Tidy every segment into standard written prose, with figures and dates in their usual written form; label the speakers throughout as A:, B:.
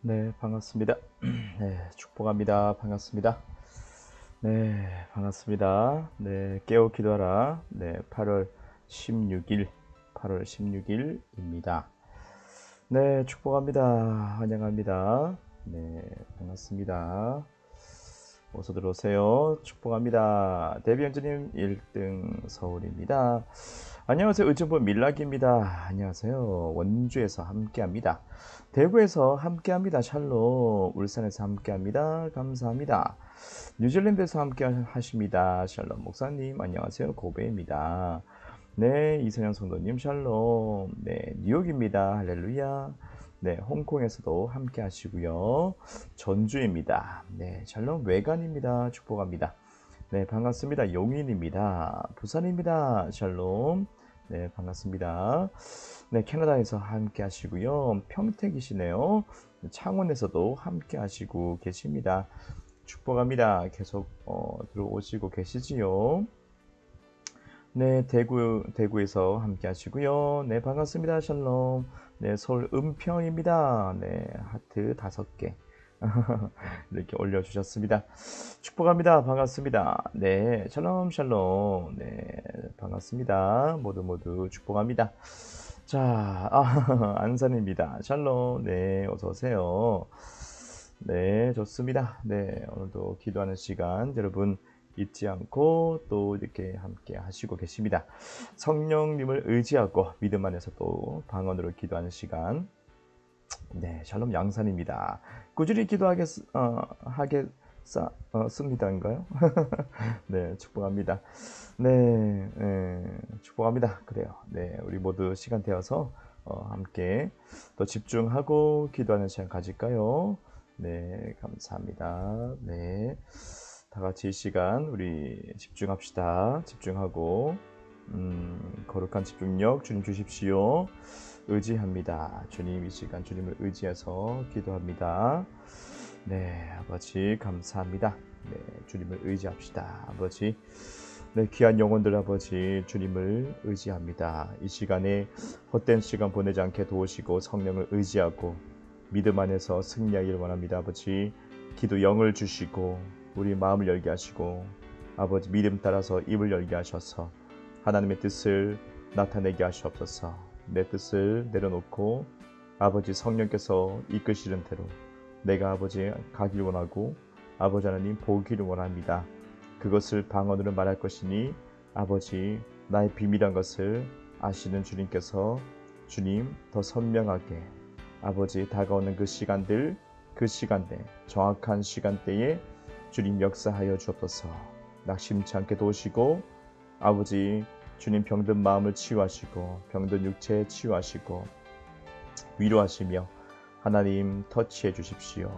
A: 네, 반갑습니다. 네, 축복합니다. 반갑습니다. 네, 반갑습니다. 네, 깨어기도하라. 네, 8월 16일입니다. 네, 축복합니다. 환영합니다. 네, 반갑습니다. 어서 들어오세요. 축복합니다. 데뷔연주님 1등 서울입니다. 안녕하세요. 의정부 밀락입니다. 안녕하세요. 원주에서 함께합니다. 대구에서 함께합니다. 샬롬. 울산에서 함께합니다. 감사합니다. 뉴질랜드에서 함께하십니다. 샬롬 목사님 안녕하세요. 고베입니다. 네, 이선영 성도님 샬롬. 네, 뉴욕입니다. 할렐루야. 네, 홍콩에서도 함께 하시고요. 전주입니다. 네, 샬롬 외관입니다. 축복합니다. 네, 반갑습니다. 용인입니다. 부산입니다. 샬롬. 네, 반갑습니다. 네, 캐나다에서 함께 하시고요. 평택이시네요. 창원에서도 함께 하시고 계십니다. 축복합니다. 계속 들어오시고 계시지요. 네, 대구에서 함께 하시고요. 네, 반갑습니다. 샬롬. 네, 서울 은평입니다. 네, 하트 5개. 이렇게 올려주셨습니다. 축복합니다. 반갑습니다. 네, 샬롬 샬롬. 네, 반갑습니다. 모두 축복합니다. 자, 안산입니다. 샬롬. 네, 어서 오세요. 네, 좋습니다. 네, 오늘도 기도하는 시간 여러분 잊지 않고 또 이렇게 함께 하시고 계십니다. 성령님을 의지하고 믿음 안에서 또 방언으로 기도하는 시간. 네, 샬롬 양산입니다. 꾸준히 기도하겠습니다인가요? 네, 축복합니다. 네, 축복합니다. 그래요. 네, 우리 모두 시간 되어서 함께 또 집중하고 기도하는 시간 가질까요? 네, 감사합니다. 네, 다 같이 이 시간 우리 집중합시다. 집중하고 거룩한 집중력 주님 주십시오. 의지합니다. 주님 이 시간 주님을 의지해서 기도합니다. 네, 아버지 감사합니다. 네, 주님을 의지합시다. 아버지, 네, 귀한 영혼들 아버지 주님을 의지합니다. 이 시간에 헛된 시간 보내지 않게 도우시고 성령을 의지하고 믿음 안에서 승리하기를 원합니다. 아버지, 기도 영을 주시고 우리 마음을 열게 하시고 아버지 믿음 따라서 입을 열게 하셔서 하나님의 뜻을 나타내게 하시옵소서. 내 뜻을 내려놓고 아버지 성령께서 이끄시는 대로 내가 아버지 가길 원하고 아버지 하나님 보기를 원합니다. 그것을 방언으로 말할 것이니 아버지 나의 비밀한 것을 아시는 주님께서 주님 더 선명하게 아버지 다가오는 그 시간대 정확한 시간대에 주님 역사하여 주옵소서. 낙심치 않게 도우시고 아버지 주님 병든 마음을 치유하시고 병든 육체 치유하시고 위로하시며 하나님 터치해 주십시오.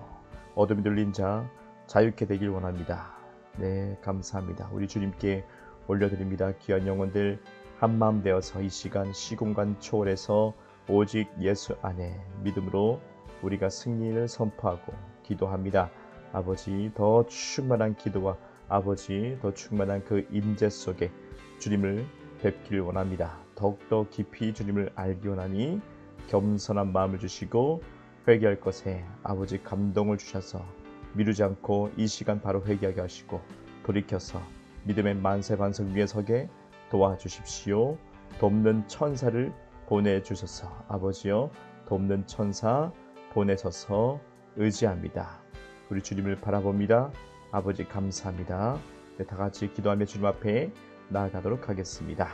A: 어둠이 들린 자 자유케 되길 원합니다. 네, 감사합니다. 우리 주님께 올려드립니다. 귀한 영혼들 한마음 되어서 이 시간 시공간 초월해서 오직 예수 안에 믿음으로 우리가 승리를 선포하고 기도합니다. 아버지 더 충만한 기도와 아버지 더 충만한 그 임재 속에 주님을 뵙기를 원합니다. 더욱더 깊이 주님을 알기 원하니 겸손한 마음을 주시고 회개할 것에 아버지 감동을 주셔서 미루지 않고 이 시간 바로 회개하게 하시고 돌이켜서 믿음의 만세 반석 위에 서게 도와주십시오. 돕는 천사를 보내주셔서 아버지여 돕는 천사 보내셔서 의지합니다. 우리 주님을 바라봅니다. 아버지 감사합니다. 네, 다 같이 기도하며 주님 앞에 나아가도록 하겠습니다.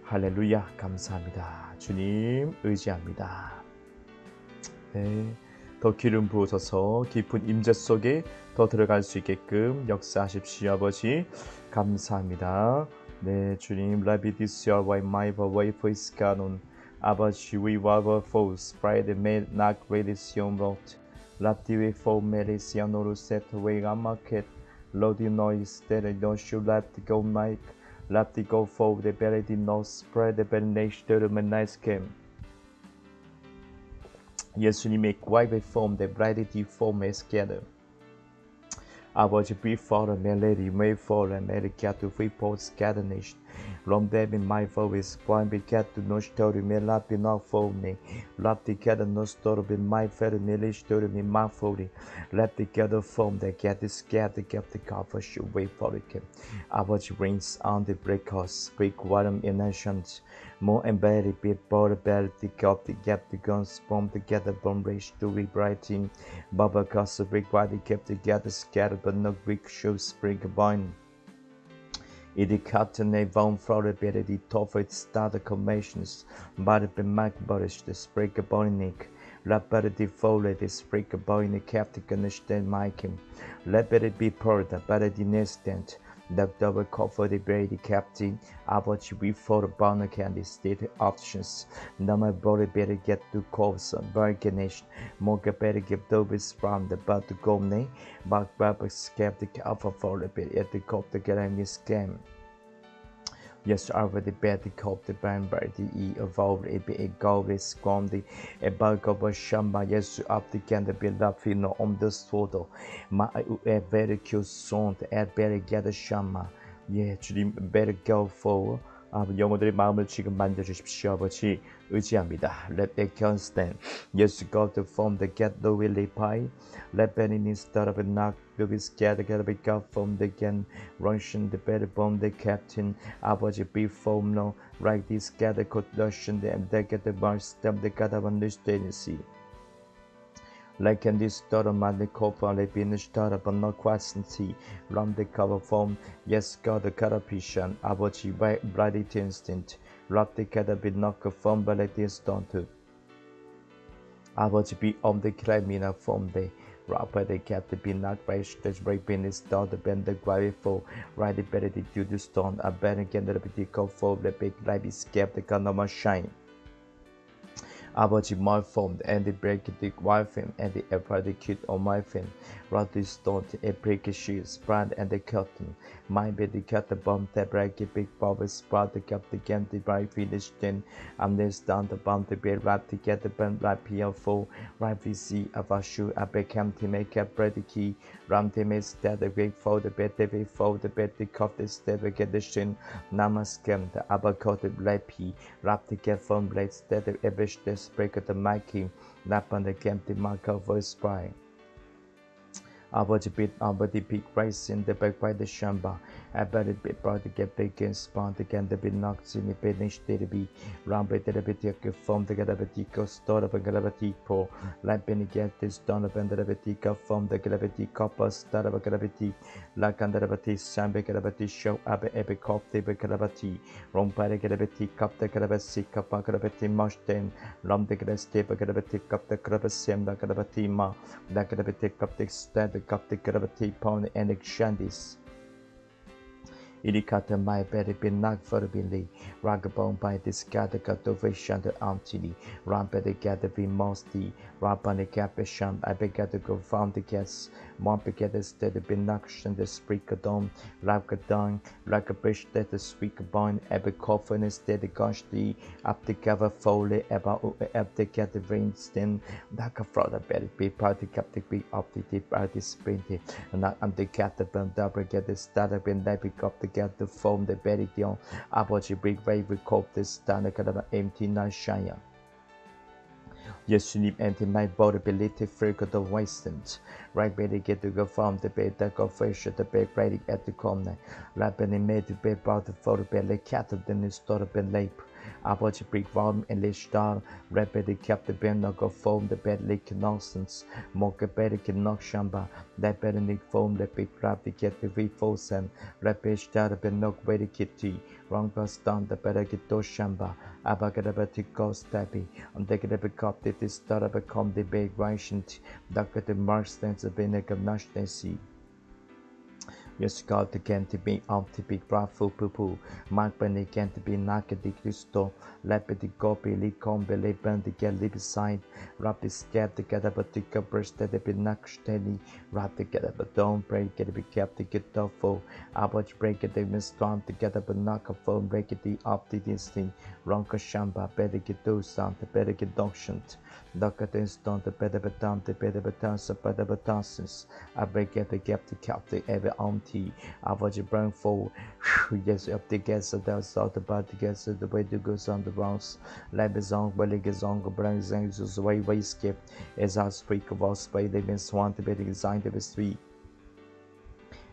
A: 할렐루야 감사합니다. 주님 의지합니다. 네, 더 기름 부으셔서 깊은 임재 속에 더 들어갈 수 있게끔 역사하십시오. 아버지 감사합니다. 네, 주님 라비디스야 와이 마이버 웨이프이스 가논 아버지 위와버 포 스프레드 메 낙레디시온 로트 랍디웨 포 메리시아 노루세트 웨이가 마켓 Lodi noise that I don't should let go Mike let go for the belly did not spread the benediction to the nice came 예수님의 quiet form the bride form is together 아버지 before melody may fall and melody cat to free post nation Rom baby my voice point be cat to no story me lap be not for me lap the cat no story be my fair me story me my folly let the cat form the cat is scared to get the cover should wait for it 아버지 rains on the breakers break water in nations more embedded be border better the cup the gap the guns bomb together bomb race to rewriting Baba Casa break why they kept together scattered but no Greek shows spring combined I de katten van flora better the toffet starter commissions but the mac burish the sprig boinik la better the foley the sprig boinik captain understand Mike let better be poured better the nestant the double cover the brady captain average before the bound candy state options now my body better get to cause bargaination more better give those from the but to go ne but rubber skeptic alpha for the bit at the cop to get any scam Yes, already better cop the band by the E evolved a bit a goal is gone the a bug of a shamba yes up the can the build up fino on this photo my a very cute song at better get a shama yeah 주님 better go forward 영혼들의 마음을 지금 만져주십시오 아버지 의지합니다 Let they can stand Yes God to form the get the willy pie Let any start of a knock to be scared to get a big up from the again Russian the better bomb the captain 아버지 be form no right this gather could Russian them they get the bar step the got of understanding see Like in this daughter madly cover they been started but not quantity round the cover form yes God the carapishan 아버지 bloody instinct rock the cat be knock form but let this don't to 아버지 be on the crimina form the rapper the cat be knocked by stage break in this daughter bend the gravity for right the better the do the stone a better get the big for the big light is kept the gun shine 아버지 malformed and the break the wife and the ever the kid on my fin right the stone a break sheet spread and the curtain my bed the cut the bomb the break a big power spread the cup the game the bright finish then and this down the bomb the bed wrap to get the band right PL4 right VC of a shoe a became to make up bread the key ram the miss that the great for the bed the for the bed the cup the step get the shin namascam the abacot the black P wrap the get from blades that the average break at the mic lap on the game the marker voice by 아버지 빛 아버지 빛 rising the back by the shamba 아버지 빛 brought to get big and spawn to get the bit knocks in the finish to be round by the bit take form to get a bit go start up and get a bit pro like penny get this done up and the bit form the get a bit copper start up a get a bit like under the bit sambe get a bit show up a bit cop the get a bit wrong by the get a bit cup the get a bit sick up a get a bit much then rum the get a step a get a bit cup the get a bit same the get a bit ma that get a bit take up the stand got the gravity pound and shandies. Ilikata my better be knocked for the billy, ragabone by this gather got over shanted auntie, ramped the gather be mosty, rap on the capisham, I began to go found the gas, mom began to steady be knocked and the spreaker dome, like a dung, like a bridge that the squeaker bone, every coffin is steady gunshly, up the cover foley, about up the gather rains then, like a fraud better be party cap the big up the deep party sprinted, and not on the cat the band double get the startup and they pick up the get the foam the berry dion 아버지 big wave cope the standard of empty night shine 예수님 and my body ability freak the wasted right better get to go from the bed that go fresh the bed ready at the corner right better made the bed about the photo bed like cat then the store bed late 아버지 big volume and list star right better kept the bed not go foam the bed like nonsense more better can knock shamba that better nick foam the big grab to get the reforce and right better start bed knock way the kitty wrong goes down the better get to shamba abagadabati go steppy and they get a big cup that is start up become the big ration that get the mark stands the big national sea 예수 가운데 겐티비 엄티비 브라프 부부 막베니 겐티비 나케디 크리스토 레페디 고비 리콤베 레반디 갤리비사인 라피 스캡티 게다바티카 브레스테데비 낙슈테니 라피 게다바돈 브레이케데비 캡티 게토포 아버지 브레이케데비 스톰 게다바 나카폰 브레이케디 업티디스티 ronka shamba bedekidu santa bedekidokshant Dakatin stone the bedebatam the bedebatans bedebatasis I break at the gap to cap the every auntie Avaji brown fall yes up the gas of the salt about the gas the way to go on the rounds labizong beligazong brings angels way skip as I speak of us by the been swan to be designed of the street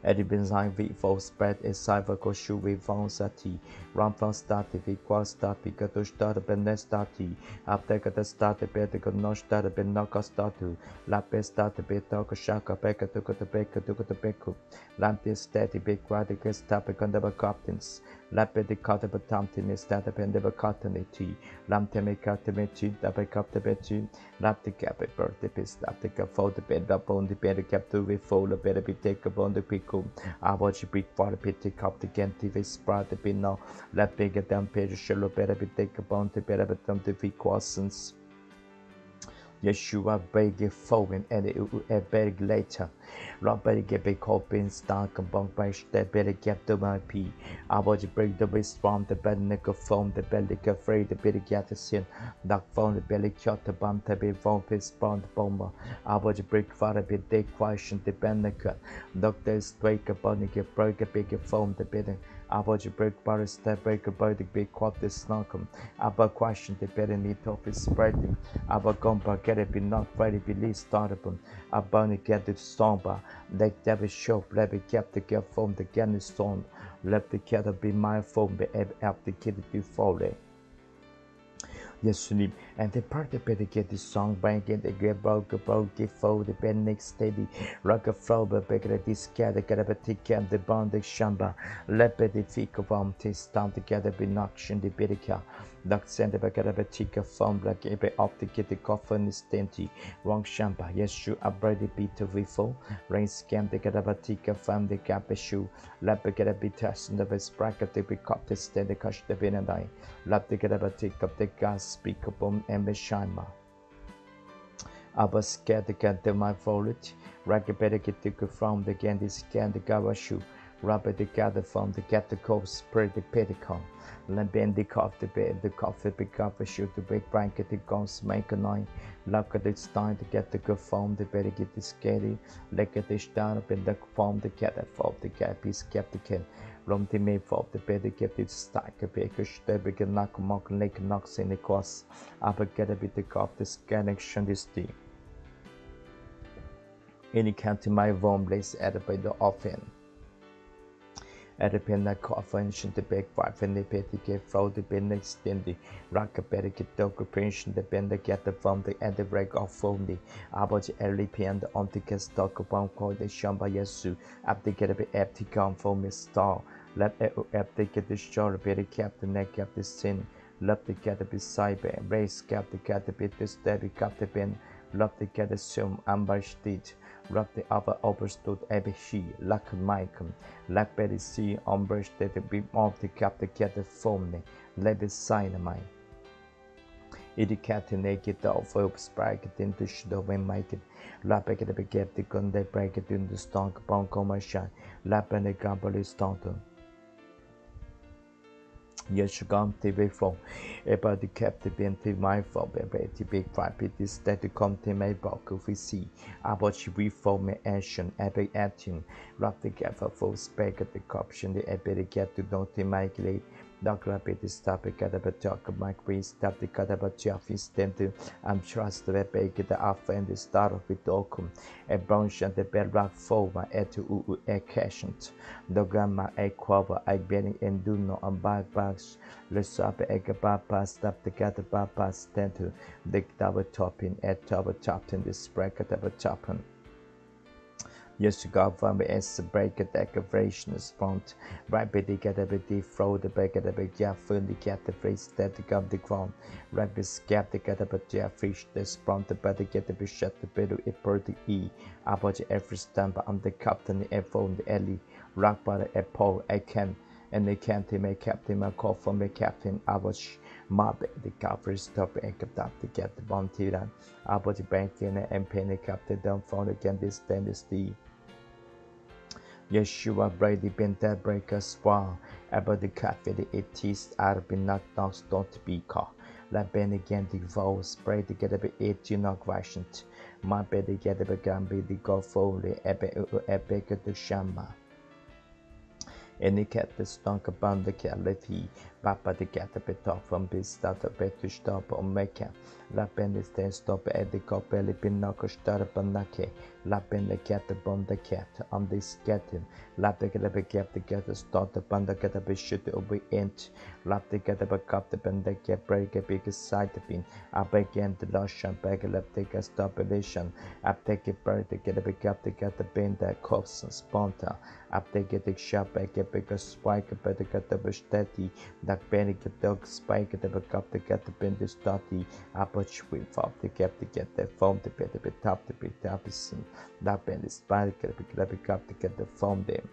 A: Eddie Benzine V for spread is cyber koshu we found sati Ramfan stati v qua stati kato stata benestati apteka the stati betiko no stata benaka statu lape stati betoko shaka beka tuko the beku lampi stati big radical stati under captains lape the katabatamtin is stati bendeba catanity lamteme catameti the backup the betu lap the cap birthday pist apteka for the bed up on the bed cap to we fall the better be take upon the pick 아버지 빅바를 피티컵 드 겐티베 스프라드 비노 랩비게 댐 페르 셜로 베르비 테이크 본트 베르비 덤트 피코슨스 Yeshua beg phone and a beg later. Robert get big hoping star compong by that better get to my P. I was break the waist from the bed nickel phone, the belly afraid the better get the sin. Duck phone the belly cut the bump to be phone piss bound bomber. I was break for a bit they question the bennecut. Doctors break upon the break a big phone the better. I was break bar step break about the big quad the snarkum. About question the better need of his spreading. About gumper get it be not ready be least startable. About get it stomper. They never show let be kept the get from the getting stone. Let the cat be my phone be up the kid before it. 예수님, and the part the better get the song bank and the get broke get fold the bed next steady rock a flow but better this cat the get a tick and the bond the shamba let be the fick of taste down together be noxion the bedica duck send the better a tick of foam like a up to get the coffin is stinty wrong shamba yes you upbraid the beat of before rain scam the get a tick of foam the cap a shoe let be get a bit test in the best bracket the pick up the stand the cash the bin and I let the get a tick of the gas speak upon and Shima. I was scared to get to my foliage. Ragged took from the candy scan the gavashu. Rubber the gather from the get the coat spread the petticoat. Lamben the coffee pick up a shoe to bake blanket the guns make a night. Look at it's time to get the good form the better get the scary. Look at this down up in the form the cat for the cat piece kept the can. Rom the made for the better get it stack a baker they begin knock mock lake knocks in the course. Upper get a bit the cop the connection this team. Any county my warm place added by the offend. At the pen that coffin should the big five and the petty get flow the pen extend the rock a better get dog pension the bend the get the from the end the break off from the about the early pen the on the cast talk about call the shamba yesu up the get a bit empty come from his star. Let up the get the shore better cap the neck cap the sin. Love the cat beside me, race cap the cat a bit the steady cap the pen. Love the cat assume ambush did. Rub the other overstood every she, luck Michael, luck Betty see umbrage that the beam of the cap the cat the foam, let the sign of mine. It cat naked off of sprite into shadow when make it. Lap at the get the gun they break it in the stonk upon commercial, lap and the gambler stonton. Yes, gone TV phone. About the captive and my phone, baby, big five is that the content my bulk of we see. About she reform action, every action. Wrap the gap for full spec at the caption, the ability get to don't make late. Dog rapid is stop a cat about talk of my queen, stop the cat about Jeffy stand to trust the bake the alpha and the start of it all come. A branch and the bedrock for my air to a cashant. Dogama a quava, I betting and do no on bags. Let's up a papa, stop the cat papa stand to the double topping at double top in the spread at double topping. Yes, God from me as the break at decoration is front. Right by the get a bit throw the back at the big yeah, fully get the face that the gum the ground. Right by scap the get a bit yeah, fish the spront the better get the bit shut the bit of it per the E. About the every stamp on the captain the F on the alley. rock by the apple, I can, and they can't make captain, my call for me captain, 아버지, 마베디 카프를 스톱 앵kap답 to get the bontiran, 아버지 뱅키네 엠페네 captain, don't fall again this dynasty. Yeshua Brady been that breaker swell, about the cafe the 80s, I've been not knocks don't be caught. La ben again the vow, spray to get a bit 8 you knock vashant. My bed get a bit gambi the go foley, epic to shamba. Any cat the stunk upon the quality, Papa the cat a bit off from this start a bit to stop on make up. La pen is then stop at the copelli pinocchio start upon nake. La pen the cat upon the cat on this getting. La the get a cat the cat start upon the cat a bit shit over inch. La the cat a cup the pen the cat break a big side pin. I began the lotion bag a take a stopulation. I take a bird to get a big up to get the pen that coughs and sponta. I take a shop back a big spike but the cat of a steady. That penny get dog spike at the cup to get the pen to study. I put sweep up the cap to get the foam to bed a bit top to be tapison. That pen is spike at the big cup to get the foam there.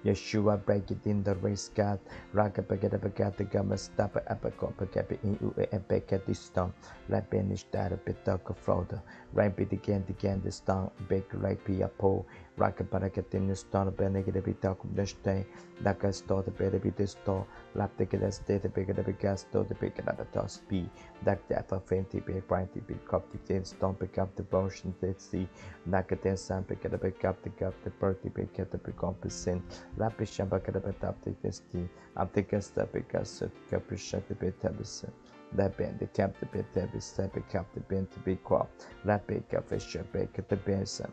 A: Yeshua break it in the race God. Raka paget up a cat the gamma stop up a cop a cap in U a back at this stone. Like banish that a bit dark of fraud. Right bit again the stone. Big right be a pole. Raka paraket in the stone. A benefit bit dark of the stay. Like a store the better be the store. Lap the get a state the bigger the gas store the bigger the toss be. That death of fainty big brighty big cup the ten stone pick up the motion that see. Like a ten sun pick up the cup the birthday big at the big compensate. Lapisha bakadabet up the testy, up the casta because of capriccia the bit tabis. That band the cap the bit tabis, type cap the band to be quap, lapik of a ship bake at the benson.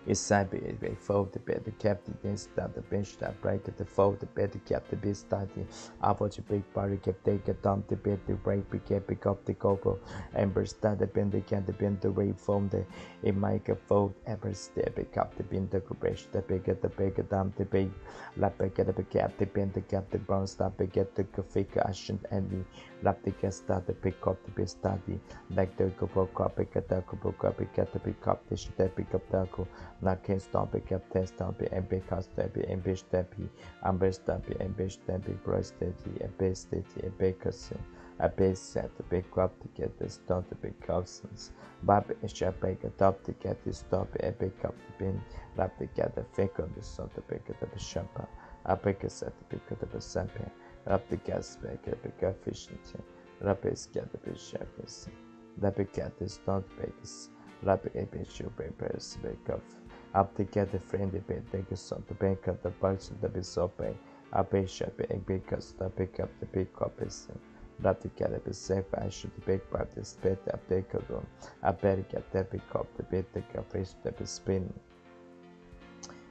A: It's side be fold the bed, the captain against that the bench that break at the fold the bed, the cap the bit study. Average big party kept take a dump the bed, the break pick up the cover, amber start the bend the can the bend the way from the a mic fold ever step pick up the bend the crash the bigger dump the big lap get up a cap the bend the cap the brown stop get the coffee ashen and the lap the gas start the pick up the bit study like the couple copy get the couple copy get the pick up the step pick up the not can stop pick up test stop and pick up step and bitch steppy amber stop and bitch steppy brush steady and base steady and bakers a base set the big up to get the start the big cousins Bob and shop bake a top to get the stop and pick up the bin lap to get the fake on the sort of big of the shopper a baker set the big of the sample up the gas back a big efficiency rapid get the big shakers the big get the start bakers lap a big shoe papers bake off up to get the friendly bit take a sort of bank of the box of the bishop a big shop a bakers to pick up the big copies lap to get a safe I should bake part the spit a baker room a better get the pick up the bit take a face the spin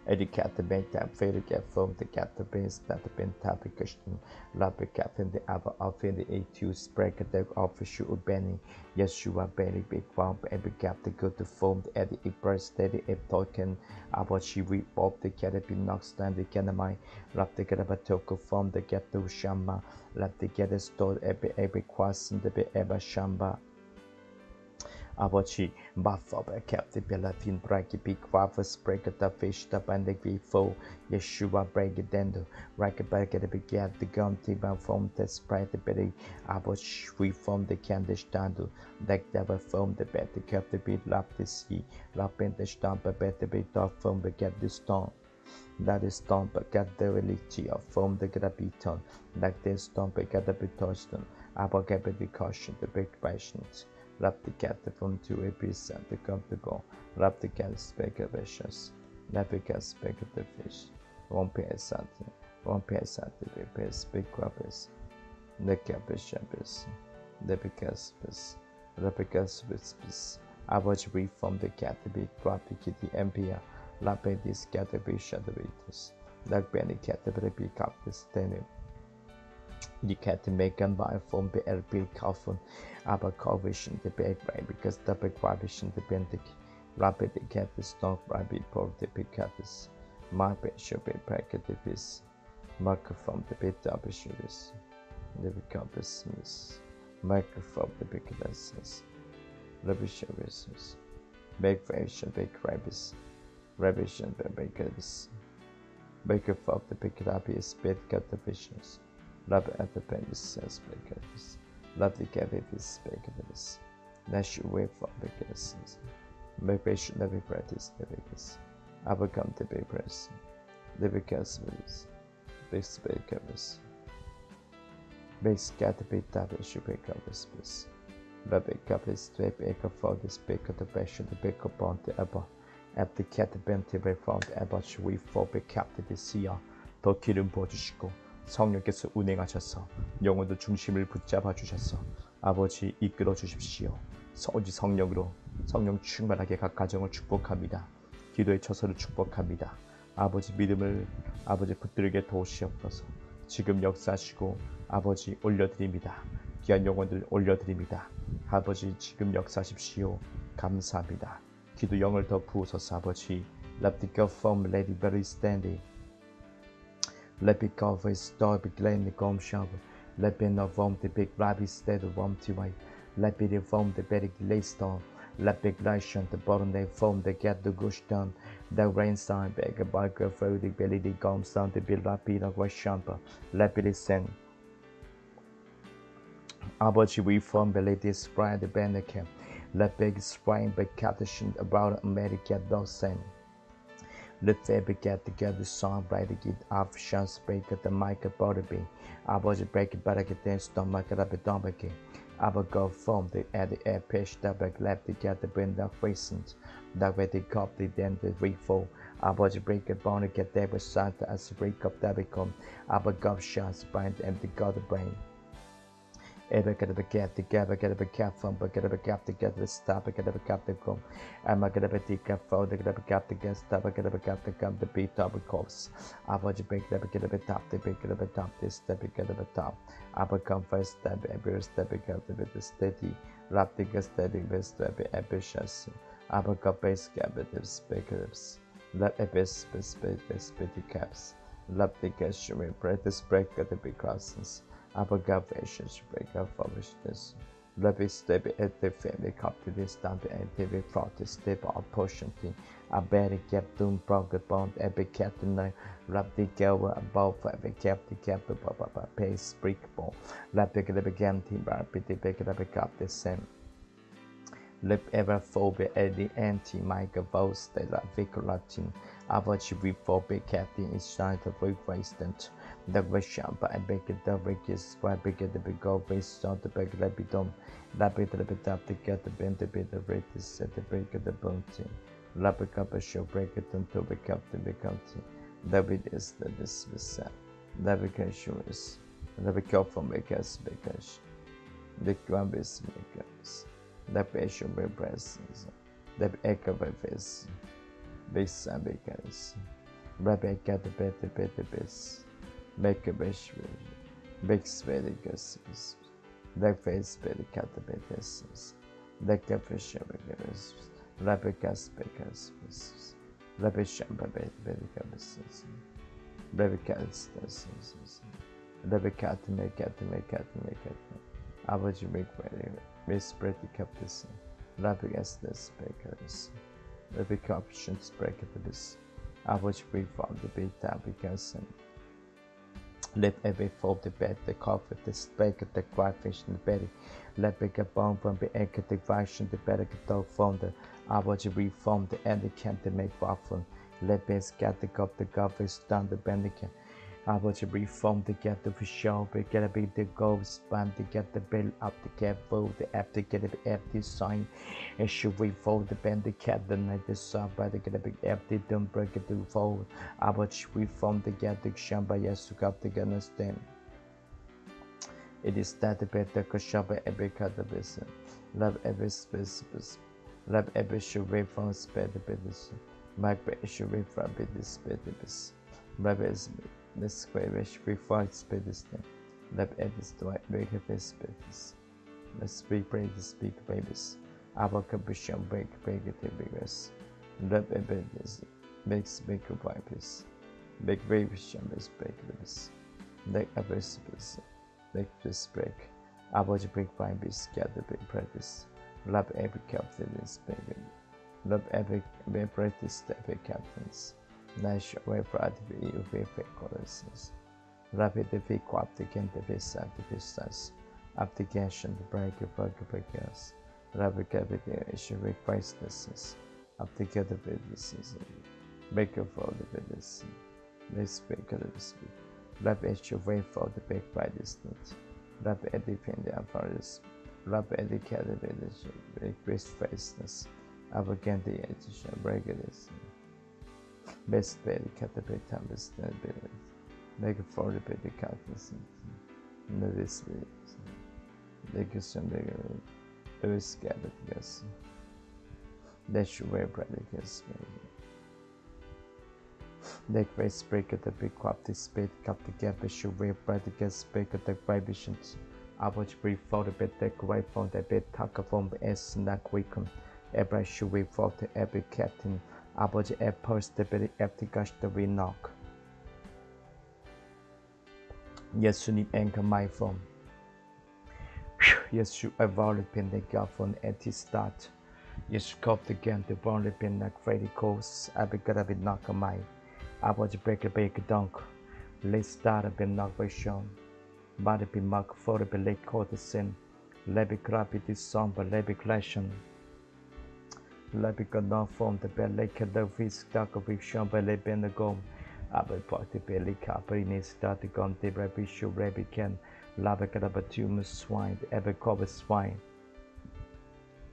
A: Educate the bank that fail to get from the cat the base that the pen topic question lap a cat in the other off in the A2 spread the official Benny Yeshua Benny big bomb every cap the good to form the edit a steady a token about she reap up the cat be knocks down the canamai lap the get a token from the get to shamba lap the get a store every quas in the be ever shamba 아버지 마법에 captive belafin break big waffles break the fish the band the foe Yeshua break it dendo right back at the begat the gum tiba from the sprite the belly 아버지 we from the candy stand like never from the bed the cap the beat lap the sea lap in the stamp a bed the beat off from the get the stone that is stomp get the reality of from the graviton like the stomp get the bitoston about get the caution the big patience Lap the cat from 2 a piece and the comfortable. Lap the cat speck of vicious. Lap the cat speck of the fish. 1 pair something. 1 pair something. The pair big crappers. The capish shampers. The picas piss. The picas piss. I watch we from the cat to be crappy kitty empire. Lap this cat to be shadowiters. Like penny cat to be cup this tenant. You can't make a buy from the LP coffin, aber Covision the bag right because the big vision the bentic rapid the cat is stock rabbit for the picatis. Market should be packet the piece. Marker from the bit of the shoes. The compass miss. Marker from the picatis. Rubbish services. Big fashion, big rabbits. revision the bakers. Baker of the picket up his bed cut the visions. Love at the pennies as bakers. Love the cavities bakers. Dash away from bakers. Make patient never practice the bakers. Overcome the bakers. The bakers with base bakers. Base cat the big tabish bakers. The baker is the baker for this baker the passion the baker upon the above. At the cat benty by found about we for be captive this year. 더 기름 부어주시고 성령께서 운행하셔서 영혼도 중심을 붙잡아 주셔서 아버지 이끌어 주십시오. 오직 성령으로 성령 충만하게 각 가정을 축복합니다. 기도의 처소를 축복합니다. 아버지 믿음을 아버지 붙들게 도우시옵소서. 지금 역사하시고 아버지 올려드립니다. 귀한 영혼들 올려드립니다. 아버지 지금 역사하십시오. 감사합니다. 기도 영을 더 부으소서. 아버지 Let the go from Lady Berry standing. Let me cover his door be glad the gom shower. Let me know from the big rabbit stead of to way. Let me from the very lay stone. Let me glash on the bottom they foam they get the gush down. The rain sign bag a biker through the belly the gums down the bill rapid of was shamper. Let me listen. 아버지 we from the lady spread the banner camp. Let big spring by catching about America those same. Let baby get together song by the get off chance break at the mic about it be. 아버지 break it back at the stomach up a donkey. Abba go from the at the air pitch that back left to get the wind of recent. That way they copy then the refall. 아버지 break it bone get there with sight as break up that become. Abba go shots bind and the god brain. Ever get a cat together, get a cat from, but get a cap together, stop, get a cap to come. I'm a get a cat for the get a cap to get stop, get a cap to come to beat up with course. I want you break get a top, they break it a top, this step, get a top. I will come first step, every step, get a bit steady, rap the steady, best step, ambitious. I will go base capital speakers. Let a best spitty caps. Love the cash, we practice break at the big crosses. Our visions break up foolishness. Let me step at the family cup to this down to TV front to step out portion thing. I better kept doing broken bond every captain night. Rub the girl above every captain pace brick ball. Let the began team rapid the big up a cup the same. Let ever phobia at the anti microphone state like Vicar Latin. Average before big captain is trying to requestant. The Russian by big the biggest why big the big go based on the big lapidom. Lapid the bit up to get the bend the bit of rate is set the break of the bounty. Lapid up a show break it until the captain becomes. David is the dismiss. David can show us. David come from makers makers. The grumbies makers. The patient by presence. The echo by face. Big sun makers. Rabbi got the better best. Make a wish, big sweaty gusses, the face better cut the betters, the capricious beggars, rapid gas beggars, rapid chamber better gusses, baby cats, rapid cat to make cat. Average make ready, miss pretty captain, rapid gas beggars, rapid options break at this, average big from the big tab because. Let every fold the bed, the coffee, the steak, the crawfish, and the berry. Let me get bone from the egg, the version, the better get dog from the average reform, the end can to make waffle. Let me get the cup, the coffee, stand the bendican. Average reform to get the show, but get a bit the gold span to get the bill up the cat fold, the app to get a empty sign. And should we fold the bend the cat, the night the sub by the get a big empty, don't break it to fold. Average reform to get the shamba, yes, to cup to understand. It is that the better shamba every cut the business. Love every specific. Love every should wait from spare the business. My should wait from business. Love is the square wish before space. Let every story break a face space. Let's speak, pray to speak babies. Our competition break it biggest. Let every makes make a pipes. Make baby chambers break this. Let every space. Make this break. Our break pipes gather big practice. Love every captain is big. Love every practice every captains. Nash way for the UV colors. Rapid the fake quap the can the best at the distance. Application the break breakers. Rapid capital issue with pricelessness. Applicate the businesses. Baker for the business. Let's speak of the speak. Rapid issue way for the back by distance. Rapid defend the apparatus. Rapid educate the business. Request faceless. Applicant the edition breakers. Best bed category time is the ability. Make it for the bed calculus. No this they can send the risk at the guess. That should wear predicate. They face break at the big quap the spade cup the gap should wear predicate break at the vibrations. Average brief for the bed deck right from the bed tucker from S snack weekend. Every should wait for the every captain. 아버지 애플 스테벨이 애프티가시더위 knock. 예수님 앵커 마이 폰. 예수 에버리 펜데가 폰 에티 스타트. 예수 컵드 겐트 버리 펜나 크레디 코스 아비가라비 knock 마이. 아버지 브레이크 베이크 덩크. Let's start a bit knock by Sean. Body be mark for the late courtesan. Lebi crappy this song but lebi clashon. Lebi not from the belly the fish dark of vision by le benagom. Abel party belly capri start to come the rabbi show rabbi can labacadabatum swine the ever cover swine.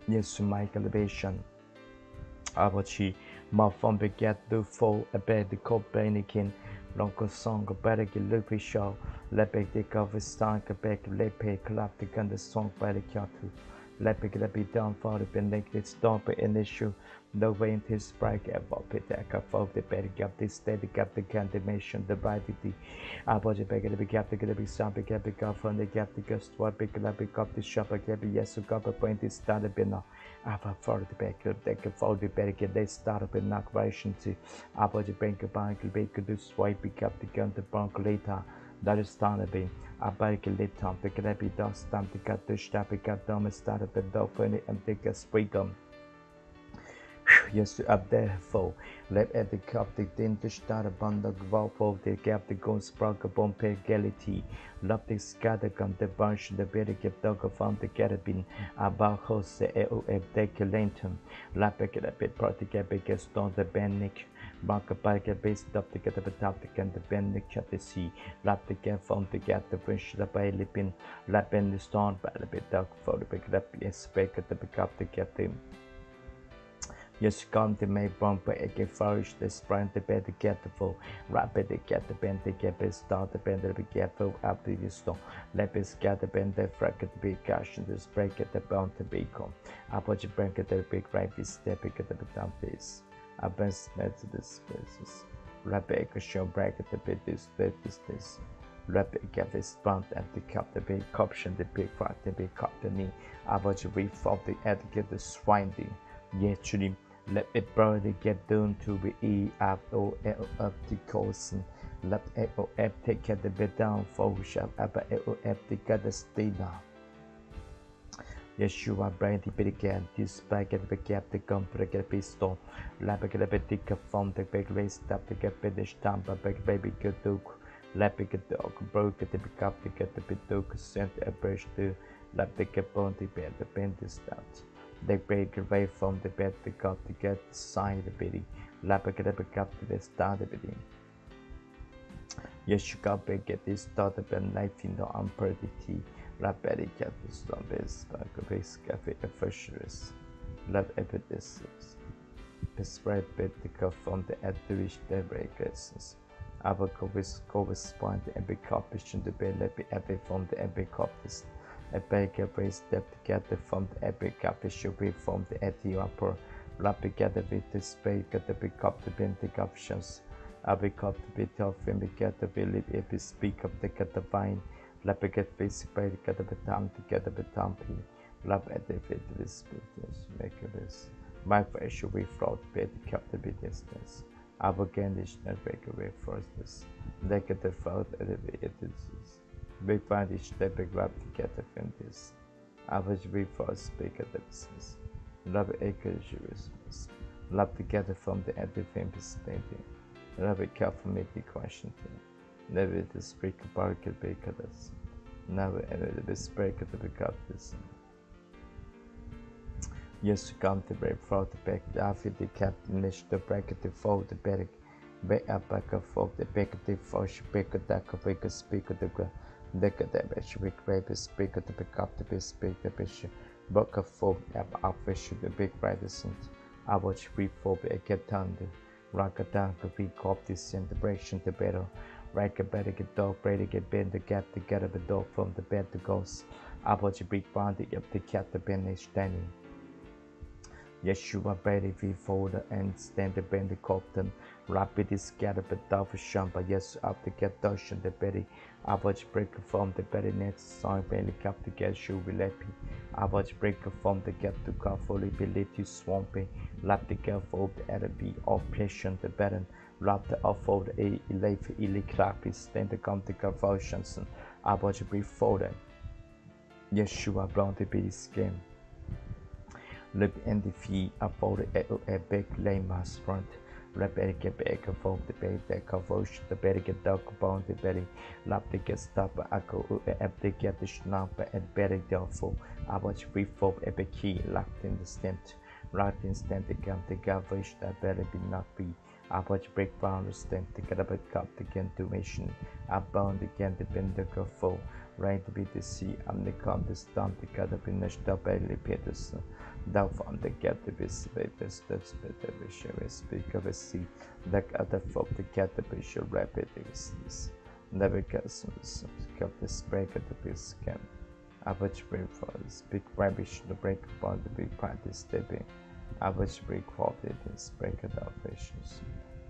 A: Yes, my elevation. Abachi, my phone beget the fall a bed the cop benikin. Lonko song a better get loopy show. Lepe the cover stank a back lepe clap the gun the song by the catu. Let it be done for the benefit stop in issue. No way in his break about Pitaka for the better gap this steady gap the condemnation the validity. About the beggar be gap the be some big gap from the gap the ghost what big lap up the shop again yes to got a point is started bin now. About for the baker they can for the better get they start up in knock variation to about the bank baker do swipe pick up the gun the bank later. That is started. I bike a little the grabby dog stamp the cat to stop a cat dumb started the dog funny and take a spray gum. Yes, up there for let at the cup the din to start a bundle of for the gap the ghost sprout upon pegality. Love the scatter gun the bunch the better get dog found the carabin about host the AOF deck lantern. Lap a bit party get big stone the bannick. Mark a bike a base up to get the top to get the bend the cat the sea. Lap the gap found the get the fish the by lipping. Lap in the stone by the bit dog for the big lap yes back at the pick up to get them. Yes, come the may bumper again flourish the sprint the bed to get the full. Rapid the get the bend the get the start the bend the get full up to the stone. Let us get the bend the frack at the big cash and this break at the bound to bacon. I put your break at the big right this step at the down face. I best met this spaces. Rapid show break at the bit this. Rapid get the sprint at the cup the big option the big right the big cup the knee. I put your reform the etiquette the swinding. Actually, let it burn get down to the EFOF the course. Let AOF take the bed down for shall ever AOF the got the stay down. Yeshua brain the big again, this bag at the gap the gun break a pistol. Lap a bit thicker from the big race up to get finish down by big baby good duke. Lap a dog broke at the pick up to get the bit duke sent a brush to lap the cap on the bed the bend is out. They break away from the bed pick up to get the side of the biddy. Lap a pick up to the start of the bidding. Yes, you got big get this started and life in the unpredictable. Lap a get the storm base back a base cafe a fisheries. Lap epidesis. The spread bed to cut from the at the wish the breakers. Our cover spine the epic copy the bed let be epic from the epic copies. A baker race step together from the epic copy should be from the Ethiopian. Lap together with the spade get the big up the basic options. I pick up the bit of him get the believe if you speak up the get the vine. Lap get basic by get the baton to get the baton. Lap at the fit this business make this. My face should be fraud bed kept the bit distance. Our Gandish not break away first this. They get the fraud elevated. Big advantage that big rap to get the fences. Average big first big at the business. Love acres business. Love together from the everything perspective. Love it careful me the question. Never the speak about it because never ever the speak of the because. Yes, come to break for the back, after the captain, the bracket, the fold, the back, back up, back up, fold, the back, the force, back, duck, break, speak of the deck of the bitch, big baby, speak of the pick up, the big speak, the bitch, book of fold, up, fish, the big brightest. I watch free for a get down the rock a down, the big cop, this celebration, the battle, right a better get dog, ready get bend the gap to get up the dog from the bed to ghost. I watch a big body up the cat, the bench standing. Yeshua ready we fold and stand the bend the cotton, rapid is scattered but dove shamba, yes up the get dushin the berry, I watch break from the berry net, song belly cap to get shoe will let me, I watch break from the get to car fully believe to swampy, lap the get fold at be of patient the baron, lap the offfold a life illy clap is stand the come to convulsions, I watch brief folded. Yeshua brown the bitty skin. Look and the feet up for a big lame mass front. Rapid get back and forth the bed that convulsion, the better get dog upon the belly. Lap the get stop, I go up the get the snap and better doubtful. I watch free folk at the key locked in the stent. Right instant the gun, the garbage that better be not be. I watch break down the stent to get up a cup again to mission. I bound again the bender go full. Right to be the sea, I'm the come to stump the cut up in the stop belly Peterson. Thou found the get the best papers, that's better bishop, speak of a sea, like other folk the cat the bishop rapid is this. Never gets of the spray at the big scam. Average break for this big rubbish the break upon the big practice stepping. Average break for it is break at the operations.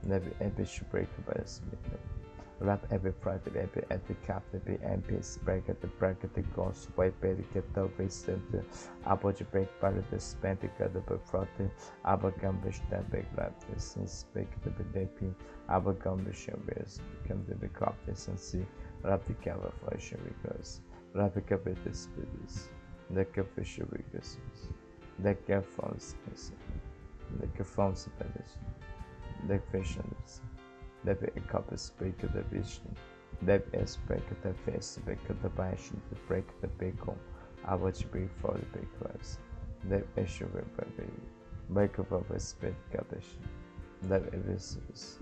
A: Never ever should break by a speaker. Wrap every Friday every at the cap the big MPs break at the bracket the ghost white baby get the waste center. Average break by the spent the cut up a frothy. Average gumbish that big lap this is big the big Average gumbish bears become the big cop this and see. Wrap the cover for because. Wrap the cover this business. The official weaknesses. The carefulness. The carefulness the visions. The big couple speak of the vision. The best break of the face, break of the passion, the break of the big home. I watch break for the big lives. The issue with baby. Break of a speed condition. Love every space.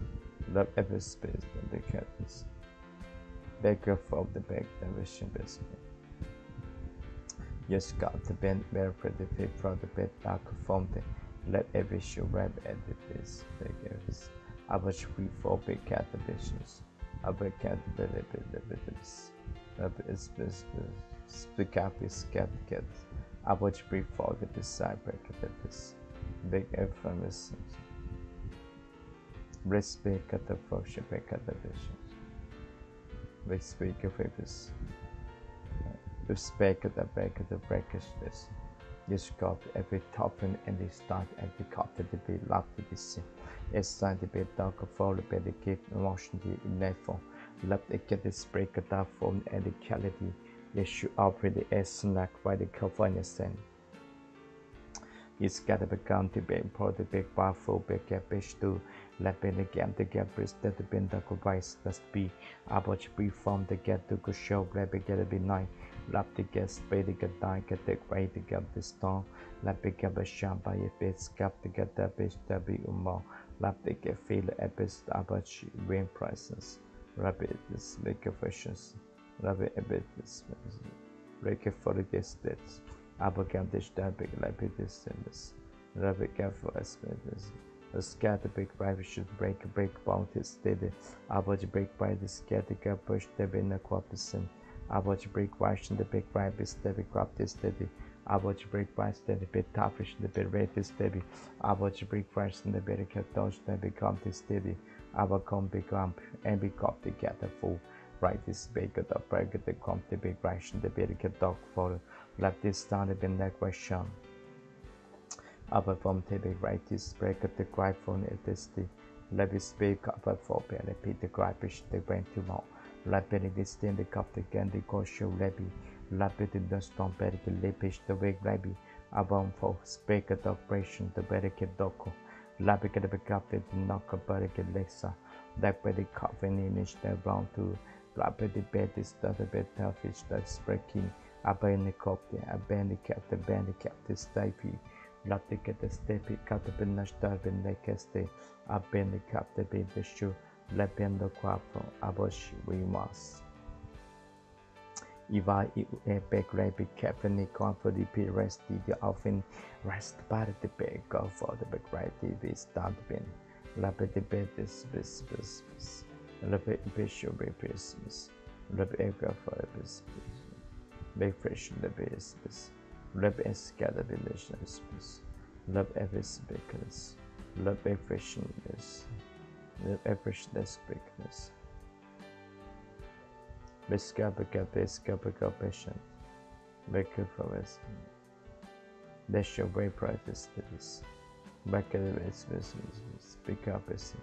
A: Love every space that the cabins. Baker from the back division basement. Yes, God, the band bear for the fit from the bed dark from the let every show rap at the face. I was free for big cat divisions. I will cat the evidence. Speak up is cat. I was free for the decide break at this. Big affirmations. Respect at the function back at the visions. We speak of this. Respect at the back of the breakers. Yes, God, every topping and they start every cup to be loved to be seen. It's time to be dark for the better keep emotion the level. Love the get this break of that form and the quality. Yes, you are pretty as snack by the California sand. It's gotta become the big part the big powerful big cabbage too. Let me again the gabbage that the bentacle vice must be. About to be from the get to go show, let me get a bit night. Lap the guest, pay the get die, get the way to get the storm. Let me get a sham by a bit, scap to get the bitch that be more. Lap the get feel a bit about win prices. Rapid this make a fashions. Rapid a bit this break it for the distance. Abacam dish that big like this in this. Rapid careful as this. The scatter big private should break bounty steady. Average break by the scatter push the bin a quartercent. Average break washing the big private steady crop is steady. Average break by steady bit toughish the bit rate is steady. Average break price in the better cat dodge the big comp is steady. Abacom big comp and big cop the cat full. Right is big the break the comp the big ration the better cat dog for let this started in that question. Upper from table right is break at the cry phone at this day. Let me speak upper for repeat the cry fish the brain too long. Let me distinct the cup the candy show levy. Let me the storm barricade lepish the wig levy. Above for speak at the operation the barricade doco. Lapika the backup the knock up by the Lexa, that by the coffin in each day round to Lapid the bed is the bed fish that's breaking, in the cop the bandicap the stipy, Lapika the steppy cut the benashtar ben the caste, the cap the bed the shoe, Lapendo quapo, abosh we must. Iva back rapid captain comfort the rest the often rest by the bag of for the back right TV start bin lapid the bed is business lapid bishop business lapid for the business make fresh the business lapid scatter the business lapid every speakers lapid freshness lapid freshness speakers Biscapa patient. Make it for us. That's your way practice this. Back at its business. Speak up as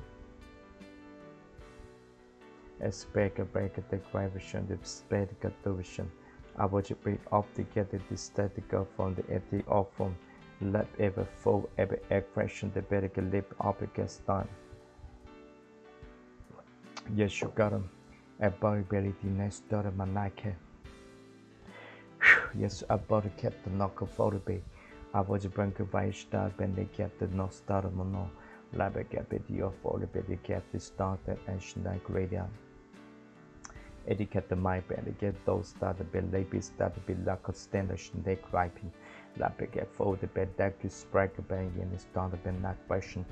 A: Expect a break at the vibration, the static vision. I watch it break off to get the static from the empty off from let ever fall every expression the better lip up against time. Yes, you got him. Ability next door of my Nike. Yes, about to keep the knock of photo bay. I was a brink of ice star when they kept the north star of Mono. Lab a gap at the off all the bed, kept the start that ancient like radio. Eddie kept the my bed, get those started bed, ladies started be like a standard neck wiping. Lab a gap for the bed, that you sprag a bang and it started been not questioned.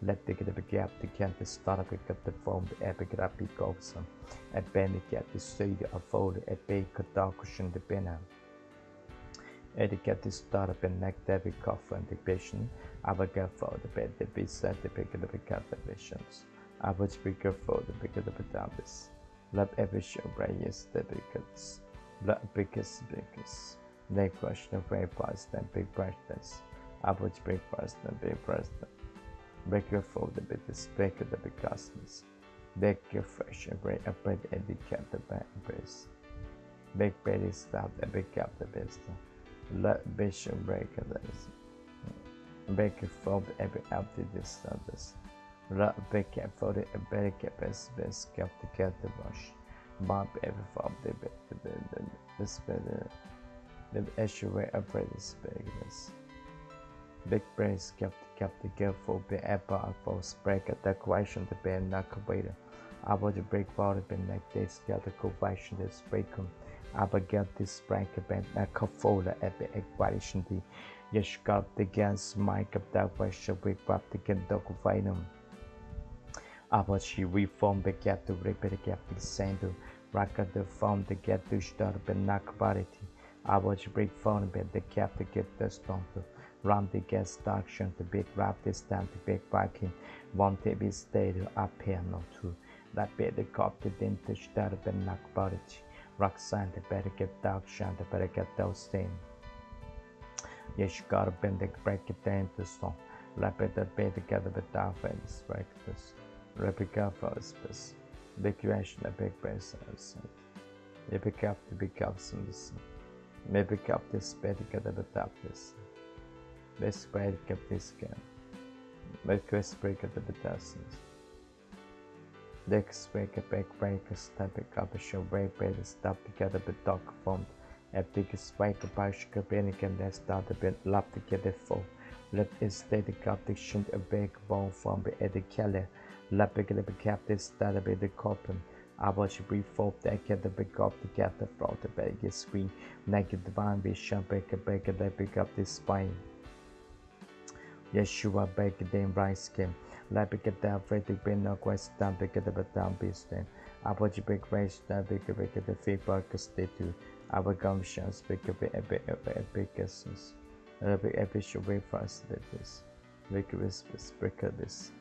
A: Let the get a gap to can't start up at the phone, the epic rapid goes on. At Benny get the city of fold at Baker Dark cushion the banner. Eddie get the start up and neck David cough and the patient. I will go for the bed, the big set the bigger the big the patients. I will speak for the bigger the petambis. Love every show bright yes the biggest. Love biggest. They question of very price than big price. I will break price than big price. Break your for the biggest break of the big customers. Bake your fresh and break a bread and decap the back brace. Bake bread is stop and bake up the best. Let bishop break this. Bake your fold every up to this service. Let bake it for the bake best cap to get the bush. Bob every fold the better. The issue way of bread is bigness. Big brace kept the careful be apple for break at the question the band knock away. I would break for the neck days get the conviction this break them. I would get this break a band knock folder at the equation the yes got the gas mic of that question we grab the can dog them. I was she reformed the get to repair the the sandal rack at the form the get to start the knock body. I was break for the cap to get the stone to. Run the gas station to big rap this time to big parking. One table stay up here no two. That bed the cop the dentist started the knock body. Rock sign the better get dark shine the better get those stain. Yes, you gotta bend the break it down to song. Lap it that bed together with dark face breakfast. Replica for space. Big ration a big brace. You pick up the big cups in the sun. Maybe pick up this bed together with dark face. Let's break up this can. Make us break up the potassiums. Let's break a back breaker, step up a show break better stop together with dog formed. A biggest break a bash cabinic and then start a bit lap together for. Let it stay the captain a big bone from the Eddie Keller. Lap a captain start a bit the coppin. I watch reform that get the big up together from the bag screen. Naked divine vision break a that pick up this spine. Yeshua bake them rice game. Like get down Freddy Ben no quest down big at the down beast then. I watch you big race down big at the feedback state to our gumptions big a bit of big essence. A big episode way for us that is. Big whispers break this.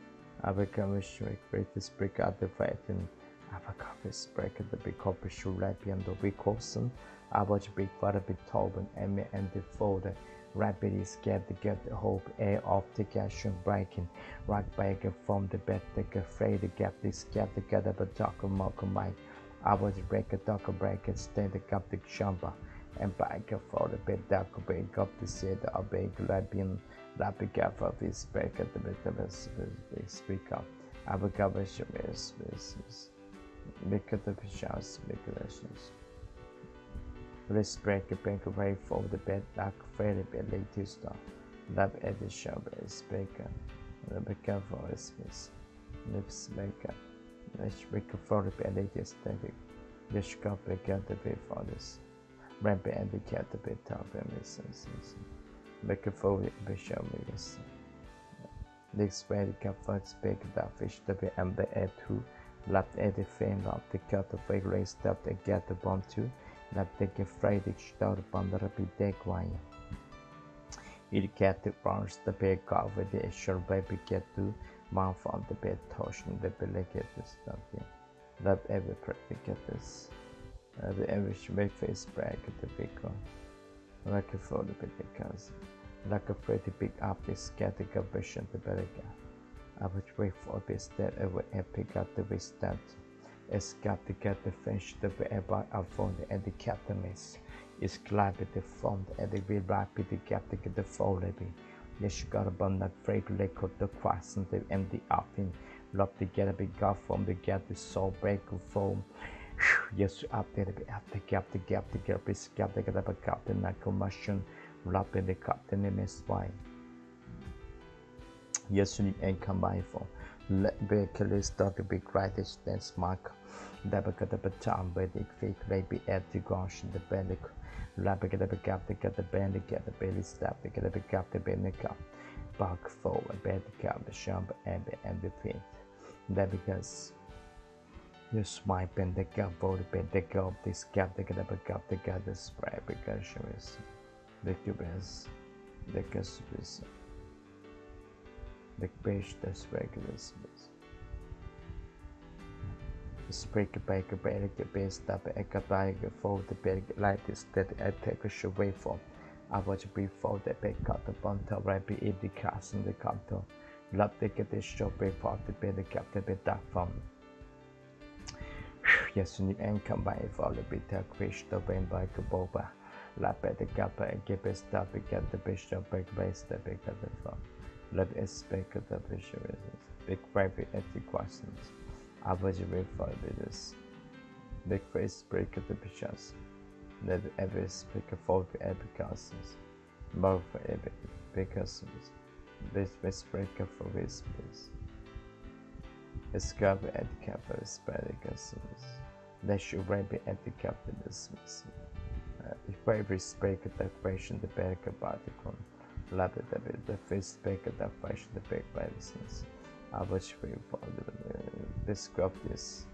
A: Our commission break this break out the fight and our coffee break at the big copper shoe right beyond the big Colson. I watch big father big Tobin and the folder. Rapidly scared to get the hope air off the gastion breaking. Rock back from the bed, take afraid to get this get together, but talk of Malcolm Mike. I was break a talk break and stand the cup the chamber and back for the bed, dark break up the set of big Labian Lapica for this break at the best speak up. Abacabation is make at the shouts, regulations. Let's break a bank away for the bed like fairly latest stuff. Lab at the shop is baker. Rebecca for a space. Lips maker. Let's break for the latest static. Let's go back at the bed for this. Ramp and the cat the bed top emissions. Make a full bishop is. Next way the cup first bake the fish to be and the air two. Lap at the fame of the cut of a race stop and get the bomb two. Lap take a Friday start upon the rapid deck wine. It cat the branch the bed cover the short baby get to mouth on the bed touching the belly get the stuff here. Lap every practice this. The average make face brag at the big one. Like a for the big cousin. Like a pretty big up this scattered vision the belly. I would wait for this that I would pick up the wisdom. Escape to get the fish the wherever I found and the captain is glad with the font and the will rapid the captain get the fall levy. Yes, you got a bun that freight lake of the croissant and the oven. Love to get a big gulf from the get the soul break of foam. Yes, up there the gap the gap the gap is gap the get up a captain like combustion. Love in the captain in his wine. Yes, you need and come by for. Let be a start to be greatest dance mark. Never got up a time by the fake baby at the gosh in the belly. Lab get up a gap to get the belly, get the belly step to get up a gap to bend the cup. Bark forward, bed the cup, the sharp and the feet. That because you swipe and the cup for the bed, the cup, this cap to get up a cup to get the spray because she is the cubes, the customers. The page that's regular space. Speak back a bag based up a bag for the bag like this that I take a show way from. I watch before the bag cut upon the rabbit in the cast in the counter. Love to get the show before the bed the captain bed dark from. Yes, you need and come by for the bit of fish the vein by Kaboba. Lap at the kappa and get best up and get the bishop back base the big at the front. Let us speak of the bishop big private ethic questions. I was wait for this. Big face break of the bishops. Let every speaker fall to every castles. More for every big customers. This face breaker for his place. Escape at the capital spreading customers. They should be at the capital dismiss. If every speaker that question the back about the corner. Lab the face baker that fashion the big by business. I was waiting for the describe this.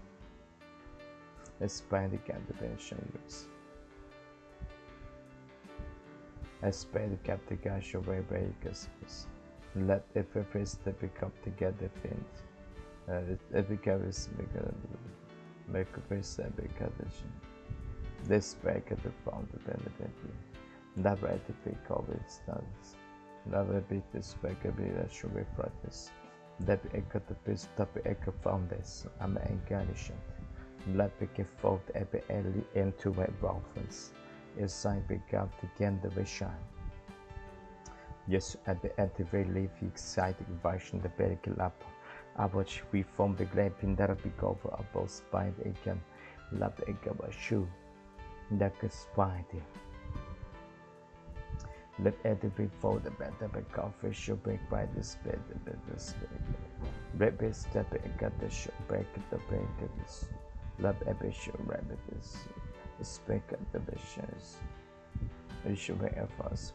A: Expand again the bench. Expand the cap the gash away by customers. Let every face that become together things. Every carries make a face that big condition. This back at the front of the benefit. Never at the big COVID stands. Never beat this baker be that should be practice. Let me echo the best top echo found this. I'm engaged. Let me get fault every early into my reference. Inside become to gain the vision. Yes, at the anti leaf exciting version the medical lap. I watch we form the glamping that be over above spine again. Lap echo a shoe. Like a spine. Let every fold the bed of a coffee should break by this bed the bed this bed. Red bed step and got the should break the break of this. Love every should rabbit this. Speak at the visions. It should be a fast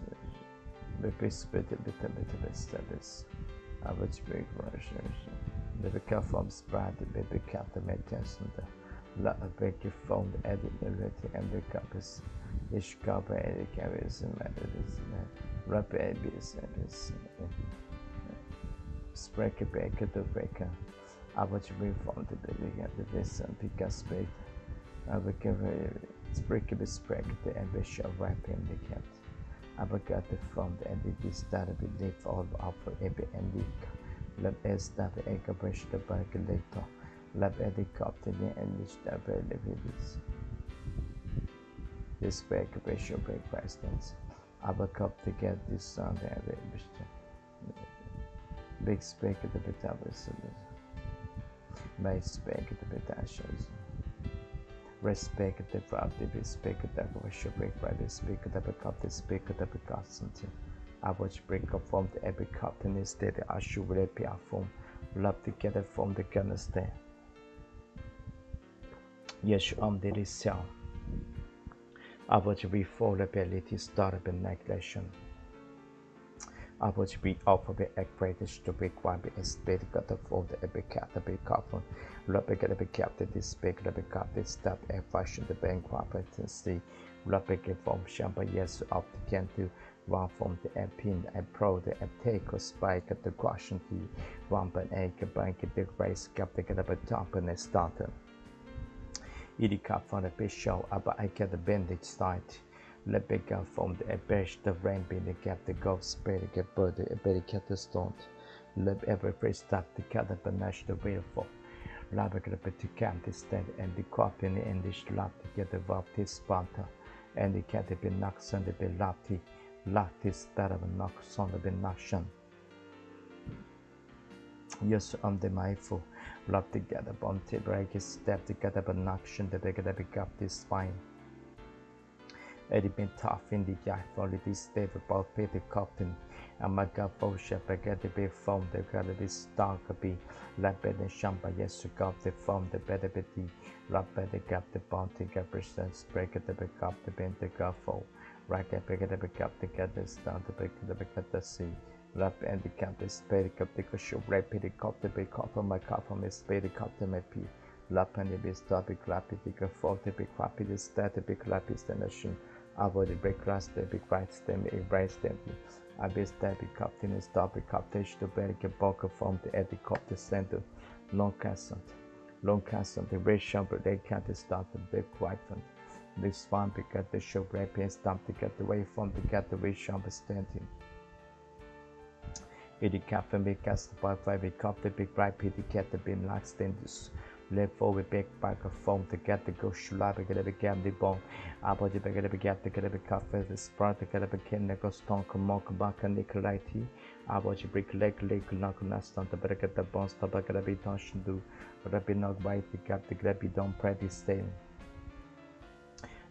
A: baby spit a bit of a status. I would speak Russian. The become from spread the baby cat the maintenance. Let a baby found edit the rating and the compass. Each copper edit carries a methodist. Rapid business. Spreak a baker to breaker. I would reform the baby at the vessel because spade. I would give a spreakable spreak the ambition of wrapping the cat. I would get the front and the started with the fall of every and the let us start the egg brush the burger later. Let the captain and the start the babies. This back bishop break questions. I would cup to get this sound and the big speak the betables, may speak the betashes. Respect the property, speak the worship, by the speak the cup, the speak the becassanty. I watch break up from the epic captain instead, I should really be a form, love together from the gunner stand. Yes, there is sound. I watch before the ability start up in neglection. I watch be offer the apparatus to be quite be estate got the for the epic cat, the big coffin, love to get a big captain, this speak the big cap, this step, a fashion the bank competency, love to get from chamber, yes, of the can to run from the pin, a pro, the take or spike at the caution key, one but egg, bank at the race, cap the get up a top and a starter. Eat cup from the big show, but I get the bandage side. Let me go from the bench, the rain being the gap, the golf spray, the get bird, the belly cat the stone. Let every face stop the cat the panache the wheel for. Lava get a to camp the stand and the coffee in the English lap to get the vaptis sparta. And the cat the been knocks on the been lapti. Laptis that of a knocks on the been knoction. Yes, the mindful. Love together, bounty break his step together, but knoction the bigger the pick up this spine. Eddie been tough in the yard for this state about pay the captain. And my god for ship, I get the big foam, the gotta be stark be. Lap bed and shampa, yes, to got the foam, the better betty. Lap bed the gap the bounty, get presents, break at the pick up the bent the gaffle. Racket, pick at the pick up the get the start, the pick at the sea. Lap and the cap the spade cup the cushion rapid the cup the big cup from my cup from the spade cup the my pee. Lap and the big stop the clappy the fall the big clappy the stat the big clappy the nation. Avoid the big grass the big right stem embrace them. I be stab the captain and stop the captain to bear the bulk from the eddy cup the center. Long castle the red shumper they can't start the big right front. This one because the show rapid and stop to get away from the get the red shumper standing. Eddie cap and big cast by 5 big cup the big bright pity cat the bin like standards. Left forward back back of foam to get the go shulab get a big gam the bone. About the bag of the gap to get a big cafe the sprite to get a big can go stone come back and nickelite. About the brick leg knock nest on the back of the bones to back at a bit tension do. Rapid knock right the gap to grab it don't pretty stain.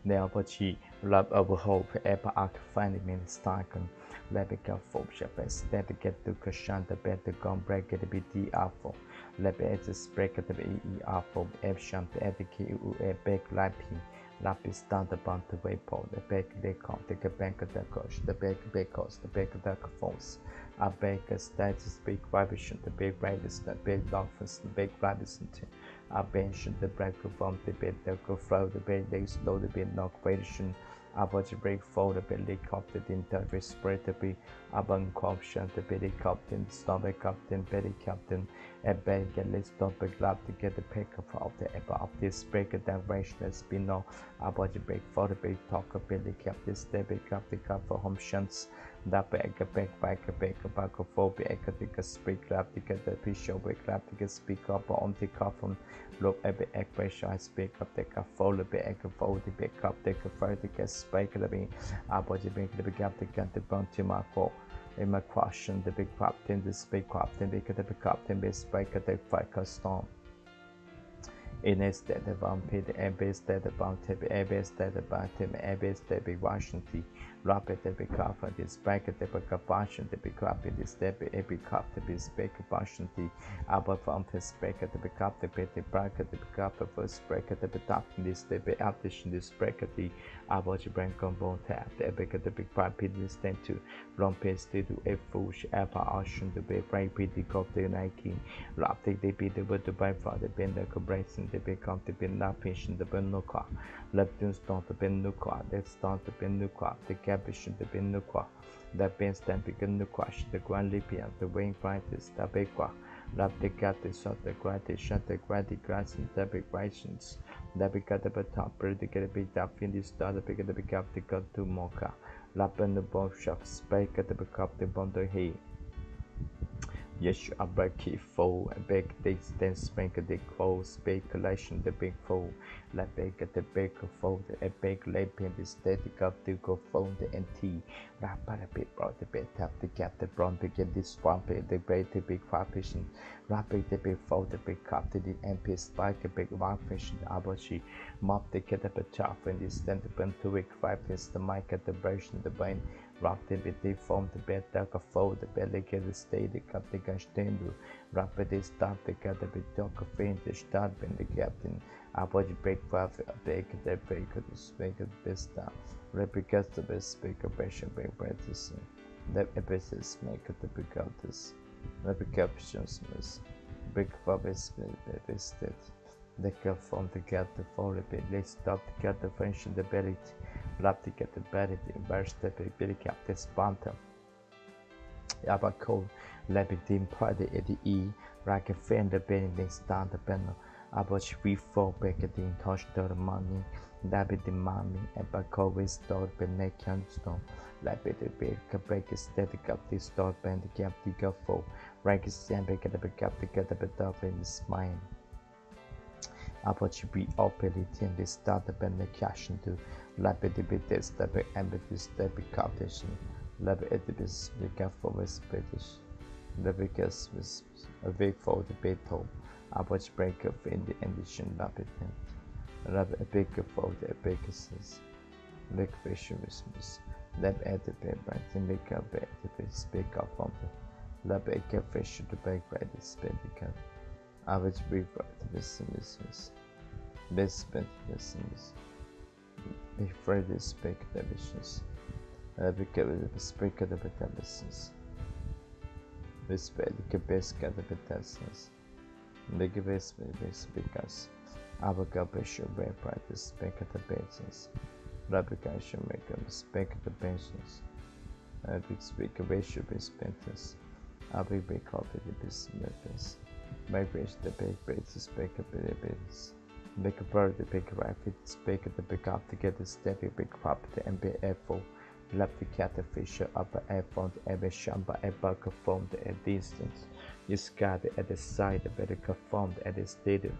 A: Now, but she love over hope, ever arc finding me starken. Let me go for ship and step to get to cushion the bed to go break it be the apple. Let me just break it to be apple, F shunt the ediki, a big lappy. Lapis down the bump the waypole, the big they come, take a bank of the coach, the big bakers, the big duck phones. A baker status big vibration, the big riders, the big dolphins, the big riders. I mentioned the break from the bed, the go flow, the bed, they slow the bed, knock variation. About the break for the belly captain, the interview spread to be abang corruption, the belly captain, stomach captain, belly captain, and bed get let's stop a glove to get the pick of the ever of this break of direction has been no about the break for the big talk of belly captain, step up the cup for home shunts. That back for back a speak clap to get the official break clap to get speak up on the coffin. Look at the egg pressure. I speak up the cup fold the big fold the big up the fire to get spike the being about the big the big up to get the bounty mark for. In my question, the big captain, the speak captain, because the big captain be spike at the fire storm. In instead of vampire, the abyss that the bounty, abyss that the bounty, abyss that be Washington. Rapid the big cup for this back at the big passion, the big cup in this debit, every cup to be speak passion, the above from the speak at the big cup, the petty break at the big cup, the first break at the big top in this debit, addition this break at the about the brain combo tap, the epic at the big pipe, this stand to long pace to a foolish apple ocean, the big break, the cup, the Nike, rapid they be the word to buy for the bender cobrason, the big cup, the bin not patient, the bin no car, left to start the bin no car, let's start the bin no car, the capition the bin no car, the bin stand begin to crash, the grand lipian, the wing brightest, the big car, love the cat, the shot, the gratis, shut the gratis grass, and the big rations, the big cat, the top, the get a big up in the start, the big the big up, the got to mocha, lap and the bomb shop, spike at the big up, the bomb the hay. Yes, I break it full, I beg this, then spank the clothes, speculation, the big fool, like beg at the baker fold, a big lap in the static up to go phone the NT, rap by the bit, brought the bit, tap the cat, the brown begin this swamp, the great, the big fire fishing, rapid the big fold, the big cup to the MP spike, a big rock fishing, abachi, mop the cat up a chaff, and the stand up to week 5 is the mic at the version, the brain. Rock the bit, they form the bed, dark a fold, the belly get the stay, the cup, the gun stand, rapid they start, the cat, the bit, dark a faint, the start, when the captain, I watch break five, bake the baker, the speaker, the best star, replicas the best speaker, patient, break practice, the episodes make the big this, replications, big bubbles, baby state, the cat form the cat, the fall, the bit, let's stop the cat, the French, the belly. Love to get the belly, the burst the billy cap, the sponta. Abaco, Labidim, Pride at the E, like a fan, the bending stand the panel. About we fall back at the touch the money, Labid the mommy, Abaco, we store the neck and stone. Labid the big, break a static up the store band, the cap, the go rank is stand back at the back up, the get the dog in the spine. About we openly tend to start the band the cash into. Lab at the bit that's the big ambitious the big competition. Lab at the bit we can forward British. The biggest was a big for the battle. About break up in the edition lab at them. Lab a big for the biggest. Big vision was lab at the bit right and make up at the bit speak up from the lab a fish to bake by the spedical. Average brief the business. Best business. Before the speak the visions, because the speak of the betalessence, the speak the best of the betalessence, the best because our bishop very practice speak of the basis, replication make them speak of the basis, big speak of bishop is pentas, I will be called the business, migration the big braces speak of the basis. Make a bird the big rapid, speak at the big up to get the steady big property and be airful. Left the cat the fisher upper air phone, every shamba, a bucket formed at distance. You scattered at the side, the better formed at the stadium.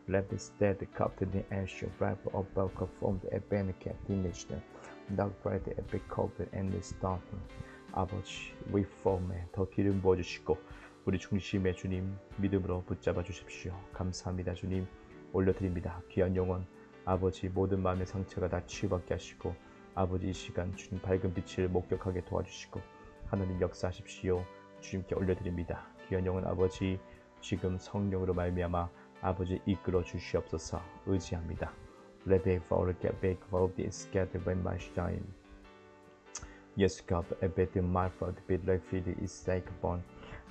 A: Left the steady the captain the ancient rifle or bucket formed a banner cat image. Dog bright a big cover and the starting. 아버지, we forman, 더 기름 부어주시고, 우리 중심의 주님, 믿음으로 붙잡아 주십시오. 감사합니다, 주님. 올려드립니다. 귀한 영혼 아버지 모든 마음의 상처가 다 치유받게 하시고 아버지 이 시간 주님 밝은 빛을 목격하게 도와주시고 하나님 역사하십시오. 주님께 올려드립니다. 귀한 영혼 아버지 지금 성령으로 말미암아 아버지 이끌어 주시옵소서 의지합니다. Let me forget back for this get when my shine. Yes, God, a bit in my fault, a bit like feeling is like born.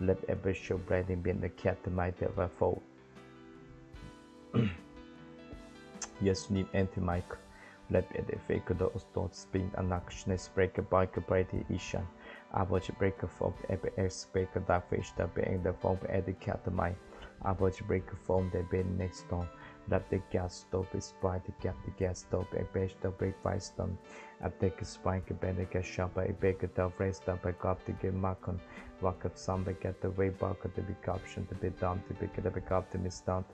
A: Let every show breathing be the cat might ever fall. 예수님 엔티 마이크 랩 에드 페이크 더 스톤 스핀 안낙션에스 브레이크 바이크 브레이드 이션 아버지 브레이크 폼 에베 엑스 브레이크 다 페이스 다 베잉 더 폼 에드 캣 마이 아버지 브레이크 폼 데 벤 넥스트 돈 랩 데 가스 스톱 스파이트 캡 데 가스 스톱 에 베이스 더 브레이크 파이스 돈 앞테크 스파이크 벤 데 샤바 에 베이크 더 프레스 더 베이크 업 데 게 마콘 walk up some get the way back at the big option to be down to pick it up pick up the miss down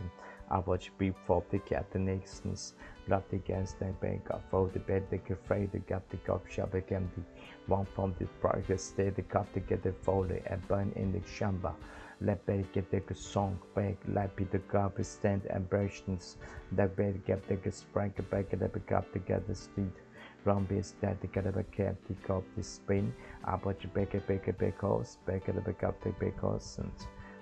A: average beep for the cat the nations love the gas the bank up for the bed they afraid to get the cup shop again the one from the progress stay the cup to get the foley and burn in the shamba let bed get the song back let be the cup stand ambitions that bed get the sprank back at the pick up to get the street Round base that the gather cap the cup the spin average back house back at the back up the back house and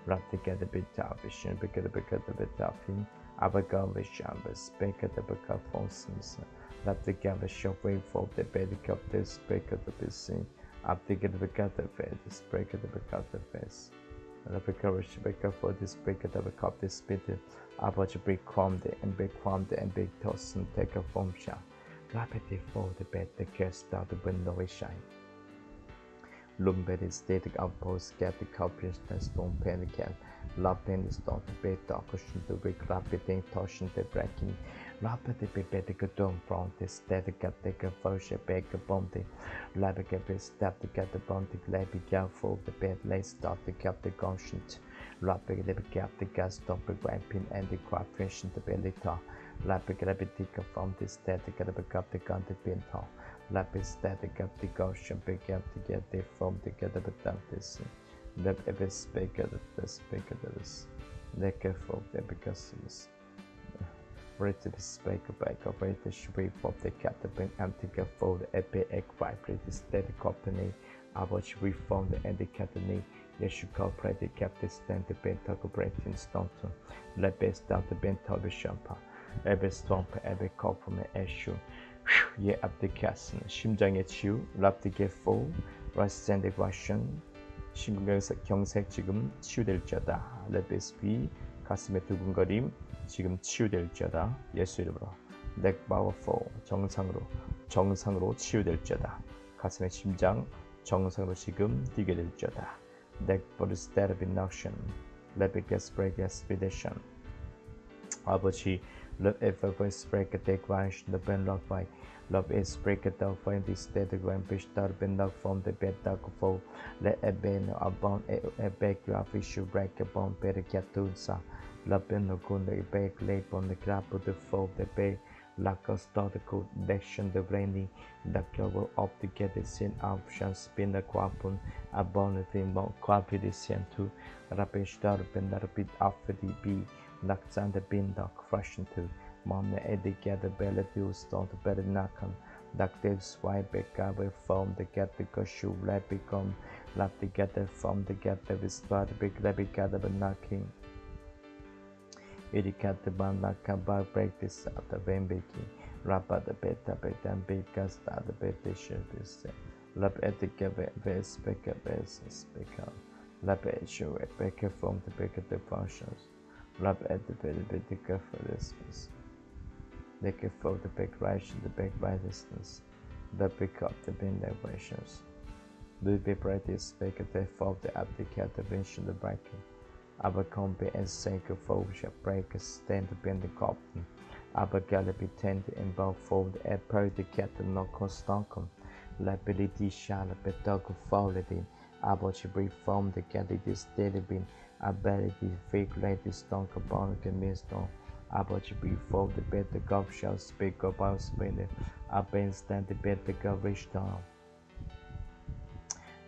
A: wrap together bit top vision back at the back of the bit top in abaga with chambers back at the back of phones wrap together show way for the bed cup this back at the busy up to get the back of the face break at the back of the face and the courage back up for this break at the back of this bit average break from the and big from the and big toss and take a foam shot. Rapidly for the bed, the cast out the window is shine. Loom bed is static outpost, get the copiers, and stone pen again. Lappen is not the bed, cushion the big rapid torsion the breaking. Rapid the bed, the dome from the static at the conversion back upon the labic step to get the bounty, labby for the bed, lay start to cap the conscience. Rapid the cap the gas stop the ramping and the crop fishing the belly top. Lapid the from the static at the back up the county pin top. Lapid static up the gaussian big up to get the foam together but dump this. The ever speaker that is liquor for the customers. Rate the speaker back of rate the shape of the captain empty for the epic vibrate the steady company. I watch reform the indicator. Yes, you cooperate the captain stand the bent operating stone. Let best start the bent of the shampoo. Every stomp, every call from the issue. 예, application. 심장의 치유, 랍디게 포, 라스젠드 과션. 심근경색 지금 치유될지어다. 레베스비 가슴의 두근거림 지금 치유될지어다. 예수 이름으로 넥바워포 정상으로 치유될지어다. 가슴의 심장 정상으로 지금 뛰게 될지어다. 넥버르스테르비낙션 레베게스브레게스피데션 아버지 Love ever voice break a take wash the ben lock by love is break it down for the state of grand fish that been locked from the bed dark for let a ben abound a back graphic should break a bone better cat to sa love ben no good the back lay on the crab of the fold the bay like a start the code action the rainy the cover of the get the sin options spin the quapon abound the thing more copy the sent to rapid start ben that bit after the b Naksan the bin dog fresh into Mom the eddy get the belly to start the better knock on Ductive swipe back up from the get the shoe let become lap together from the get the start the big let gather the knocking. It cat the band like a bar break this out the vein baking wrap at the beta and big cast at the beta shirt is lap at the gabby vest speaker base speaker lap at show a baker from the baker the functions. Rub at the belly bit the for this. They can fold the back right and the back by distance. The pick up the bin vibrations. The be practice back at the fold the applicant the vention the bracket. Aber combi and sake of fold shall break a stand to bend the cotton. Aber gallopy tend in bow fold a per the cat and no constankum. Liability shall be dog folded in. Aber she reform the cat it is daily bin. Ability fake lady stonk upon the misstone. About to be for the bed the golf shall speak about spinning. Up and stand the bed the coverage down.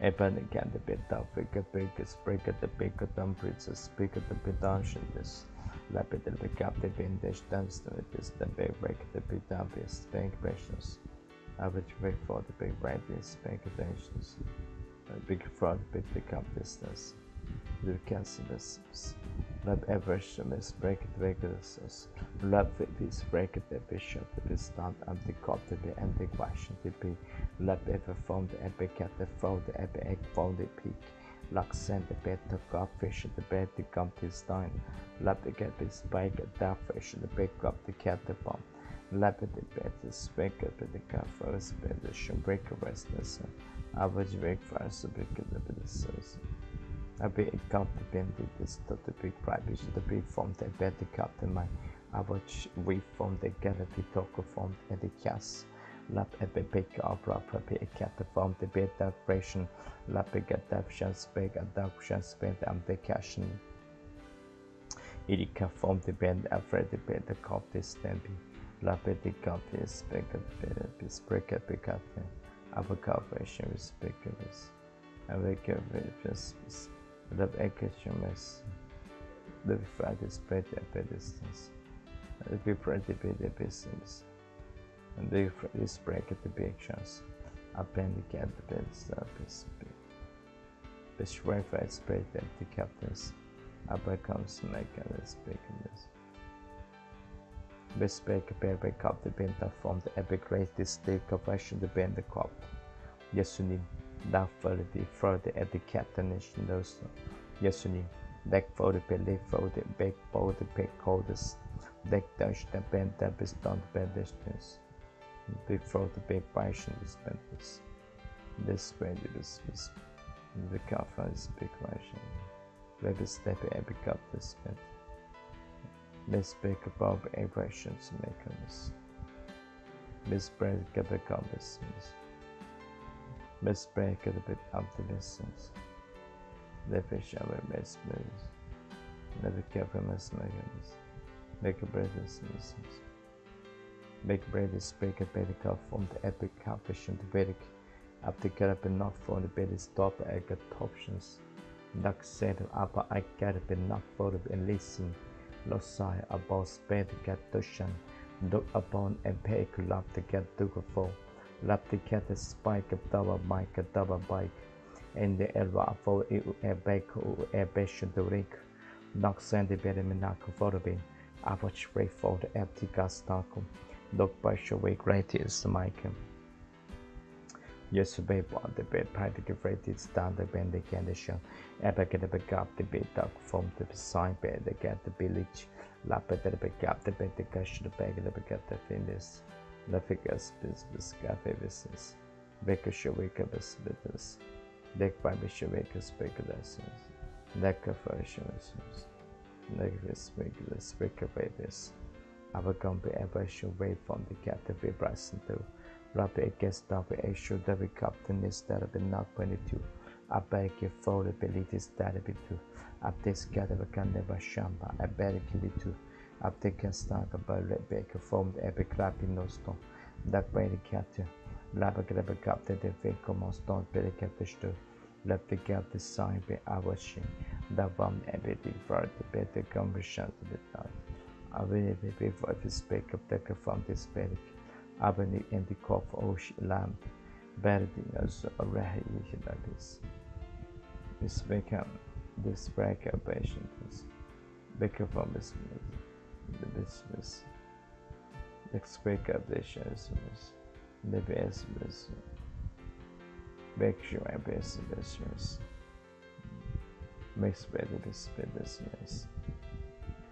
A: Upon the can the bed of figure bakers break at the baker temperatures speak at the pedation this. Lapid the pick up the bin dash dumpster with this the big break the big obvious bank pressures. Average wait for the big brightness bank attentions. Big front big pick up distance. The cancerous lab aversion is break the regulars lab this break the bishop the stand and the cop the and the question to be lab ever found the epic at the fold the epic found the peak luck send the bed to go fish the bed to come to stein lab the get this bike at that fish the big up the cat the bomb lab the bed is break up the car first bed the should break a restless average break first the big the source. I be a captain bended this to the big private the big from the better captain my average we from the galaxy talk from the cast lap at the big opera prepare a cat from the beta operation lap a get adoption spec adoption spent and the cashing it from the band afraid the better cop this stamping lap at the cop is spec the break up a captain of a corporation with speakers I wake up just the vacations, the Friday spread at a distance, the people at the business, and the Friday spread at the big chance, appending at the bed surface. The Wi-Fi spread at the captains, upper comes make a speakers. The speaker by cup the benta from the epic great state of fashion the bend the cup. Yes, you need. That for the at the captain knows. Yes, you need back for the belly for the back for the back holders. Back dash the bend that is done bed distance. Before the big passion dispensers. This way is the cover is big passion. Let us step every cup this bed. Let's break above abrasions mechanisms. Let's break the compassings. Let's break a bit of the lessons. Let me shower best bills. Let me care for my mechanisms. Make a bread is missions. Make bread is break a better cup from the epic confession to Vedic. After get up enough from the bed is stop I got options. Duck said upper I get up enough for the enlisting. Losai about sped get dushan. Look upon and pay love to get dutiful. Love to get a spike of double bike a double bike. And the elva for a bake or a bastion to rake. Knock sandy better me knock for the bin. I watch break for the empty gas stockholm. Look by your way great is the mic. Yes, babe, on the bed, practically rated down the bend the condition. Ever get a back up the bed dog from the side bed, they get the village. Lap at the back up the bed, the cash the bag, the back up the fingers. The figures, business, cafe business. Baker should wake up as business. Deck by Bishop Baker's baker lessons. Deck of lessons. Negative regulars, baker babies. Our company ever should wait from the captain be present to. Rapid against double a should the captain is that have been not 22. I beg you for the abilities that be two. I this gather can never shamba. I beg you to. I take a start about red baker formed every clapping no stone. That way the captain. Lava get a captain the vehicle must don't be the captain. Let the gap the sign be our shame. That one ability for the better conversion to the time. I will be before if you speak of the from this bed. I will need in the cough ocean lamp. Bathing us already like this. This become this break of patience. Baker from this the business. Let's break up the business. The business. Make sure my business. Makes better this business.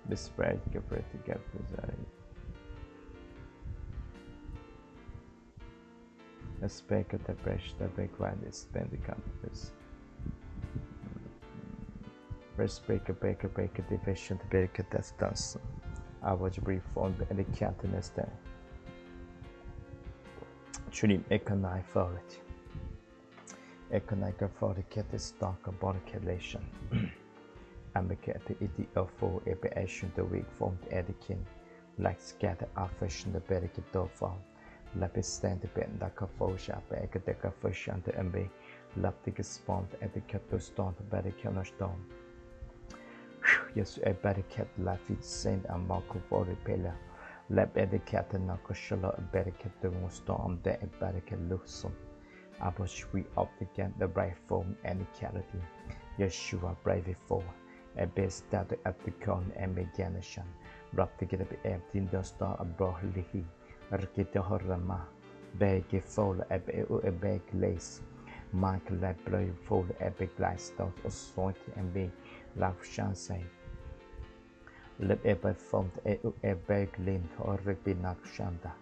A: This spread get ready to get presented. Let's break up the brush the big one is spend the compass. Let's break a division to break a distance. I was reformed and the countenance there. 주님 에코나이 authority. Economic authority is stock about calculation. America the EDO4 aviation the weak formed etiquette. Like scatter affection the berry dofa. Lapis stand the bend like a faux shop, a fish and the MB. Laptic spawned etiquette to stone the berry cannot stone. Yes, a berry cat laugh it send a mark for the pillar. Lap etiquette and knock a shallow a berry cat to storm the berry cat looks on. I was we up to get the bright form and clarity. Yeshua brave for a best that at the con and medianation. Rub to get a empty the star abroad lihi. Rikita horama. Beg a fall a bag lace. Michael like blow fall a big light start or sort and be love chance. Let ever formed a bag lint or repinak shanda.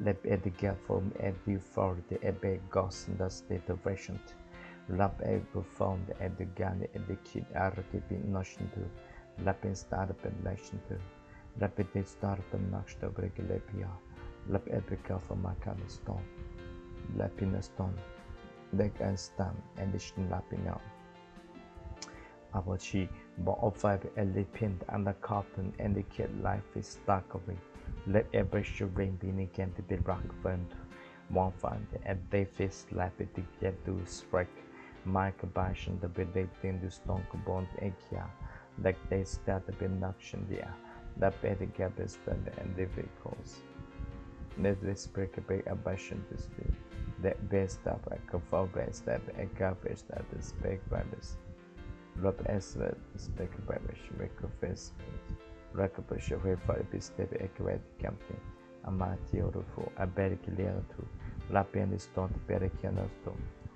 A: Let the get from every for the ebe ghost in the state of version. Lap able found at the gun and the kid are keeping notion to. Lapin start up and nation to. Lapid start up and knocked over Galepia. Lap epica for my kind of stone. Lapin a stone. Leg and stamp and the shin lapping out. About she bought of 5 and pinned under cotton and the kid life is stuck away. Let every rain be again to be rock burned. One find and they face lapid to get to strike. Mike Bashan the bed in the stone bond ekia. Like they started in action there. That bed gap is done and the vehicles. Let this break a big abastion to sleep. That best up a cover best that a garbage that is big brothers. Rob Eslet is big brothers, make a face. Rakabasha way for a step accurate campaign. A Matthew a berry 라피안의 스톤 베레키아나 스톤.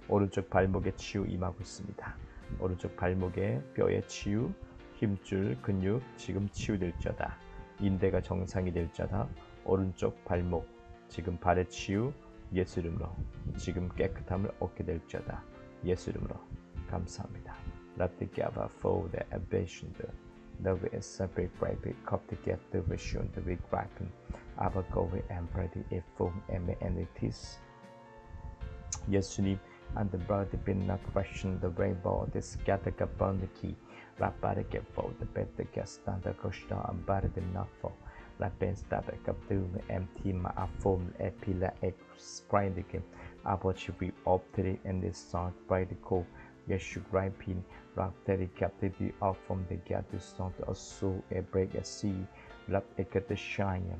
A: 오른쪽 발목에 치유 임하고 있습니다. 오른쪽 발목에 뼈의 치유, 힘줄, 근육 지금 치유될지어다. 인대가 정상이 될지어다. 오른쪽 발목 지금 발의 치유 예수 이름으로 지금 깨끗함을 얻게 될지어다. 예수 이름으로 감사합니다. love together for the ambition, the way is separate private cop together with shown the big ripen, our going and pretty if form and entities. 예수님, and the brother been not question the rainbow, the scatter upon the key, rapid get for the better get standard costa and body the not for. Rapid started up to the empty my phone, a pillar, a sprite again. I watch you opted in this song by the call. Yes, you grind pin, rap that captive off from the gather song to a soul, a break a sea, lap a get the shine.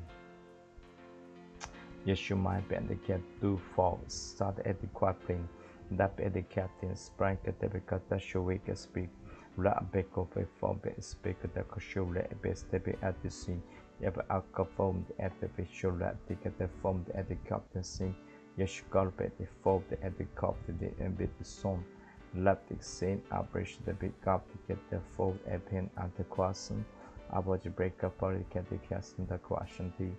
A: Yes, you might bend the cat do fall, start at the quatrain, lap at the captain, sprang at the becata show wake a speak, rap back of a form, speak at the show let best at the scene. Ever outperformed at the visual lab ticket formed at the captain scene. Yes, carpet the formed at the captain the embed the song. Laptic scene average the big cup to get the fold a pen and the question. About the break up or get the cast in the question the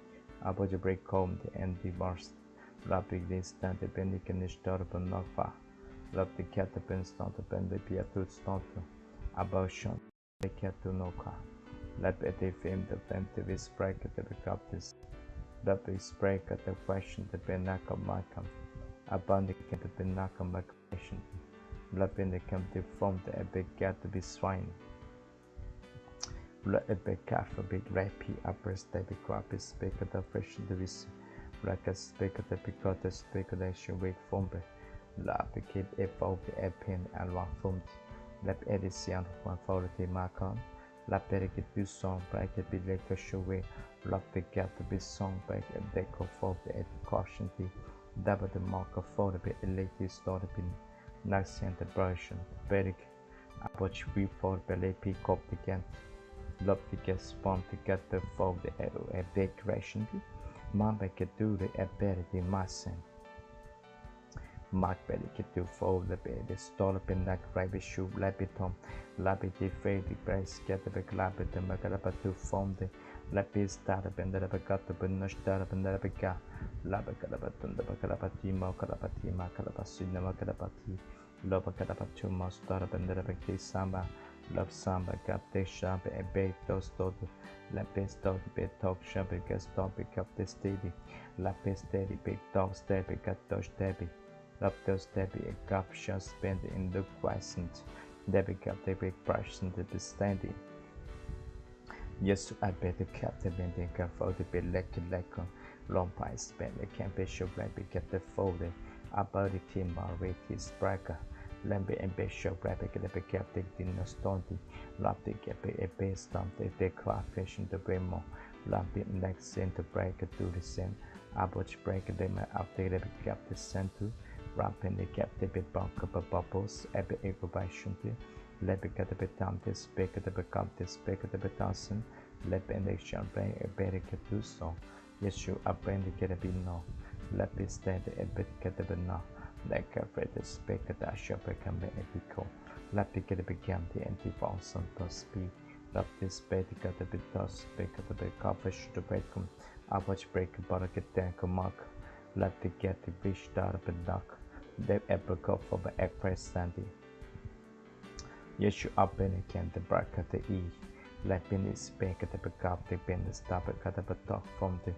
A: about the break home the end the burst. Laptic this stand the bendican start up and knock far. Lap the cat the pen start the pen the pier to start about shot the cat to no car. Lap at the fame the fame to be sprayed at the captains. Lap is sprayed at the question the penaka markham. Upon the cat the penaka markation. Lap in the camp the form the epic cat to be swine. Let a big calf a big rapy upper stable crop is speak at the fresh the vis. Like a speak at the picotta speculation wait form. Lap the kid if of the pen and one formed. Lap edition one for the markham. La perché più son perché più le cachoué la peccato più son perché deco forte e cautionti dava the mark of for the elite story pin next center version perché approach we for the pick up again love to get spawn to get the for the a big creation man perché do the ability massen Mark Belly get to fold the bed, the stall up in that rabbit shoe, labitum, labity fade, the price get the big labit, the magalapa to form the lapis start up and the got the no start up and the beca, labacalabatun, the bacalapati, mocalapati, macalapasi, the macalapati, lobacalapatu, must start up and the becti samba, love samba, got the sharp, a bait, those told, lapis dog, bed talk, sharp, gas topic up the steady, lapis steady, big dog, steady, got those steady. Love those Debbie a cup shall spend in the crescent. Debbie got the big brush and the standing. Yes, I better captain and then can fold the bit like long pie spend the campaign show rabbit get the folded. About the team rate his bracker. Lambe and bishop rabbit get the captain dinner stonty. Love the get a base stump the craft fish in the bremo. Lambe next send to break to the same. About break them after the captain sent to. Ramping the captive bit bulk of bubbles, every equation, let me get a bit down this big at the become this big at the betassin, let in the champagne a better get do so. Yes, you are brain to get a bit no. Let me stand a bit get a bit now. Like a red speak at the shop become a epico. Let me get a bit the anti false on to speed. Let this bed get a bit dust, speak at the bit coffee to break them. I watch break a bottle get tank a mark. Let me get the fish start up and duck. The apricot for the express sandy. Yes, you up in again the brack at the E. Let me speak at the back up the pen the stop at the top from the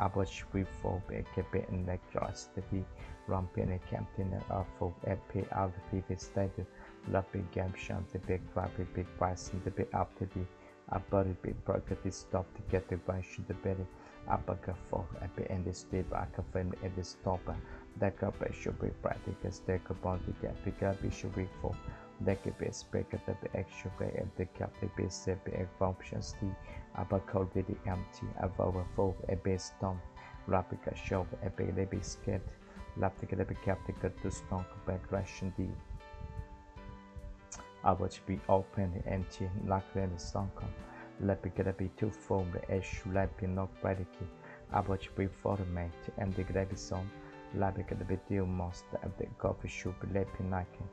A: average we for a cape and lectures the B. Ramping a captain of for a pay out the TV stated. Lapping gam shunt the big crappy big price and the big up to the about the big bracket is stop to get the brush the belly. Upper for a pay and the state back of an at the stopper. That up should be practical stack upon the gap pick up should be for that can be break at the extra way and the cap the base set the functions the upper code with the empty over for a base stomp replica show a big skate lap to get a cap to get to strong back ration the average be open the empty lock then the song let me get a bit too foam the edge let be not practical average be format and the gravy song Labik the video most of the coffee shop lepin nike.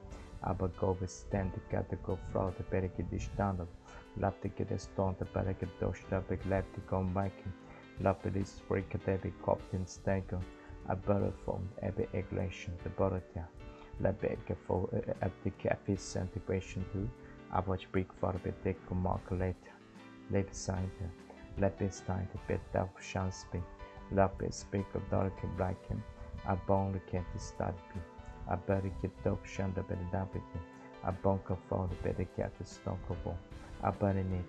A: Aber go with stand the cat to go fraud the period dish down of lap to get a stone the period dosh the big lap to go making. Lap to this break a baby coptin stagger. A butter formed every egglation the butter. Lap beg for at the cafe integration to 아버지 big for the big mark later left side bed of chance be love is big of dark black a bone can't start be a better get up shan the better dabby a bunk of fall the better cat the stonk of all a better need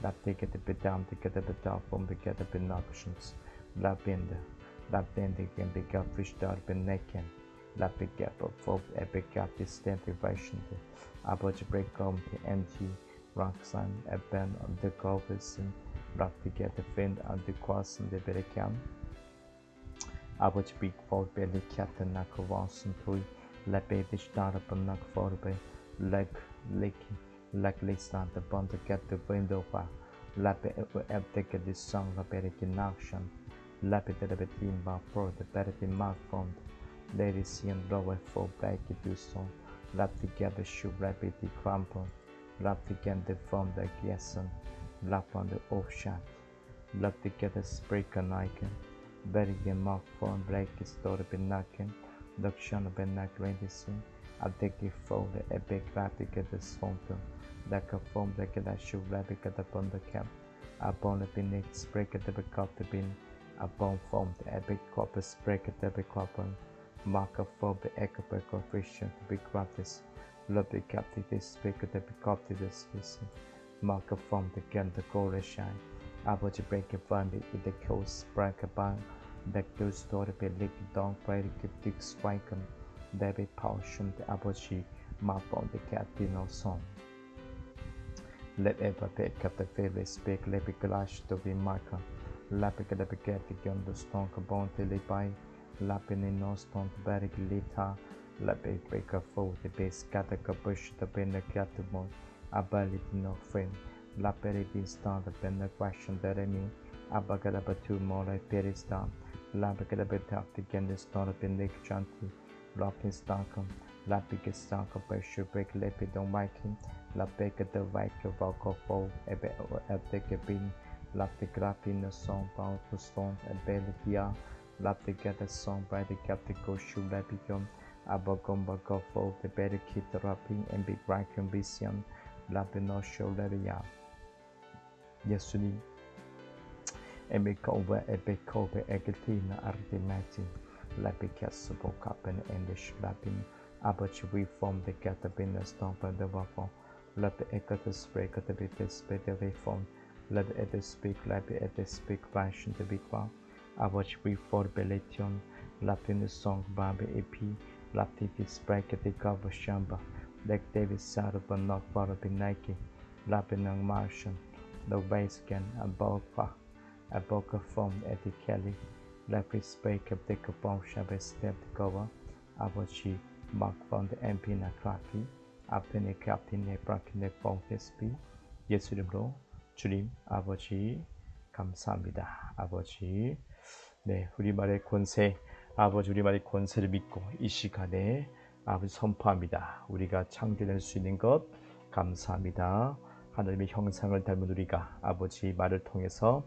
A: love take it the bed down to get the top from the get up in auctions love bender can be got fish dart and naked love big gap of folk epic got this vibration 아버지 break home the empty rock sign a band on the covers and love to get the fin on the cross and the better camp 아버지 big fall belly cat and knock of once and toy let baby start up and knock for the leg licking like start the bond to get the window bar lap it take this song the better in action lap it the team bar for the better in mark from ladies see and blow for back it do song lap together shoe rapidly crumple lap together from the guesson lap on the off shot lap together break an icon better get mark from break is stored been knocking Duction of Ben Medicine, I take it for the epic lap together fountain, like a foam like that should rabbit upon the camp, upon the beneath break at the cup the bin, upon foam the epic copper break at the copper, mark of for the echo confession to be crafted, love the captive this break at the cup to the season, mark of foam the can the gold shine, average break a family in the coast break a bang. Back to store the lick down pretty dick strike David Potion the aborji map on the Catino song. Let ever pick up the favorite speak let it clash to be marker. Lapping at the beget again the stone bone till they buy lapping in no stone to bury lita lap it break a foe the base cataka bush the pen the catamon ability no friend lap it be start the pen the question that I mean abagada two more like peristan. Labicada betap again the start of the lake chanty, Lapping Stankum, Lapic Stankum by Shubek Lepidon Viking, Lapeka the Viking of Alcohol, Epteka Bin, Laptic Rapping the song bound to stone, and Belitia, Laptic get a song by the Captico Shoe Lapicum, Abagomba Goffo, the better kid rapping and big Viking Vision, Lapino Show Leria. Yesterday. Emikobe Ebekobe Egetina Artimati Lapicas Bokapen and the Shlapin Abachi we form the Catabina stomp and the waffle Lap Ekatas break at the bit better way form let it speak lap at the speak fashion the big one Abachi we for Belation Lapin the song Baby EP Laptis break at the cover shamba like David Saraba not far up in Nike Lapinang Martian the base can above a book formed at the Kelly, Lapis spake of the Capon Shabbat stepped cover, Abachi, Mark found the MP Nakraki, Apene Captain Nebrakin Fontes 예수 이름으로 주님 아버지 감사합니다. 아버지 우리말의 권세 아버지 우리말의 권세를 믿고 이 시간에 아버지 선포합니다. 우리가 창조될 수 있는 것 감사합니다. 하나님의 형상을 닮은 우리가 아버지 말을 통해서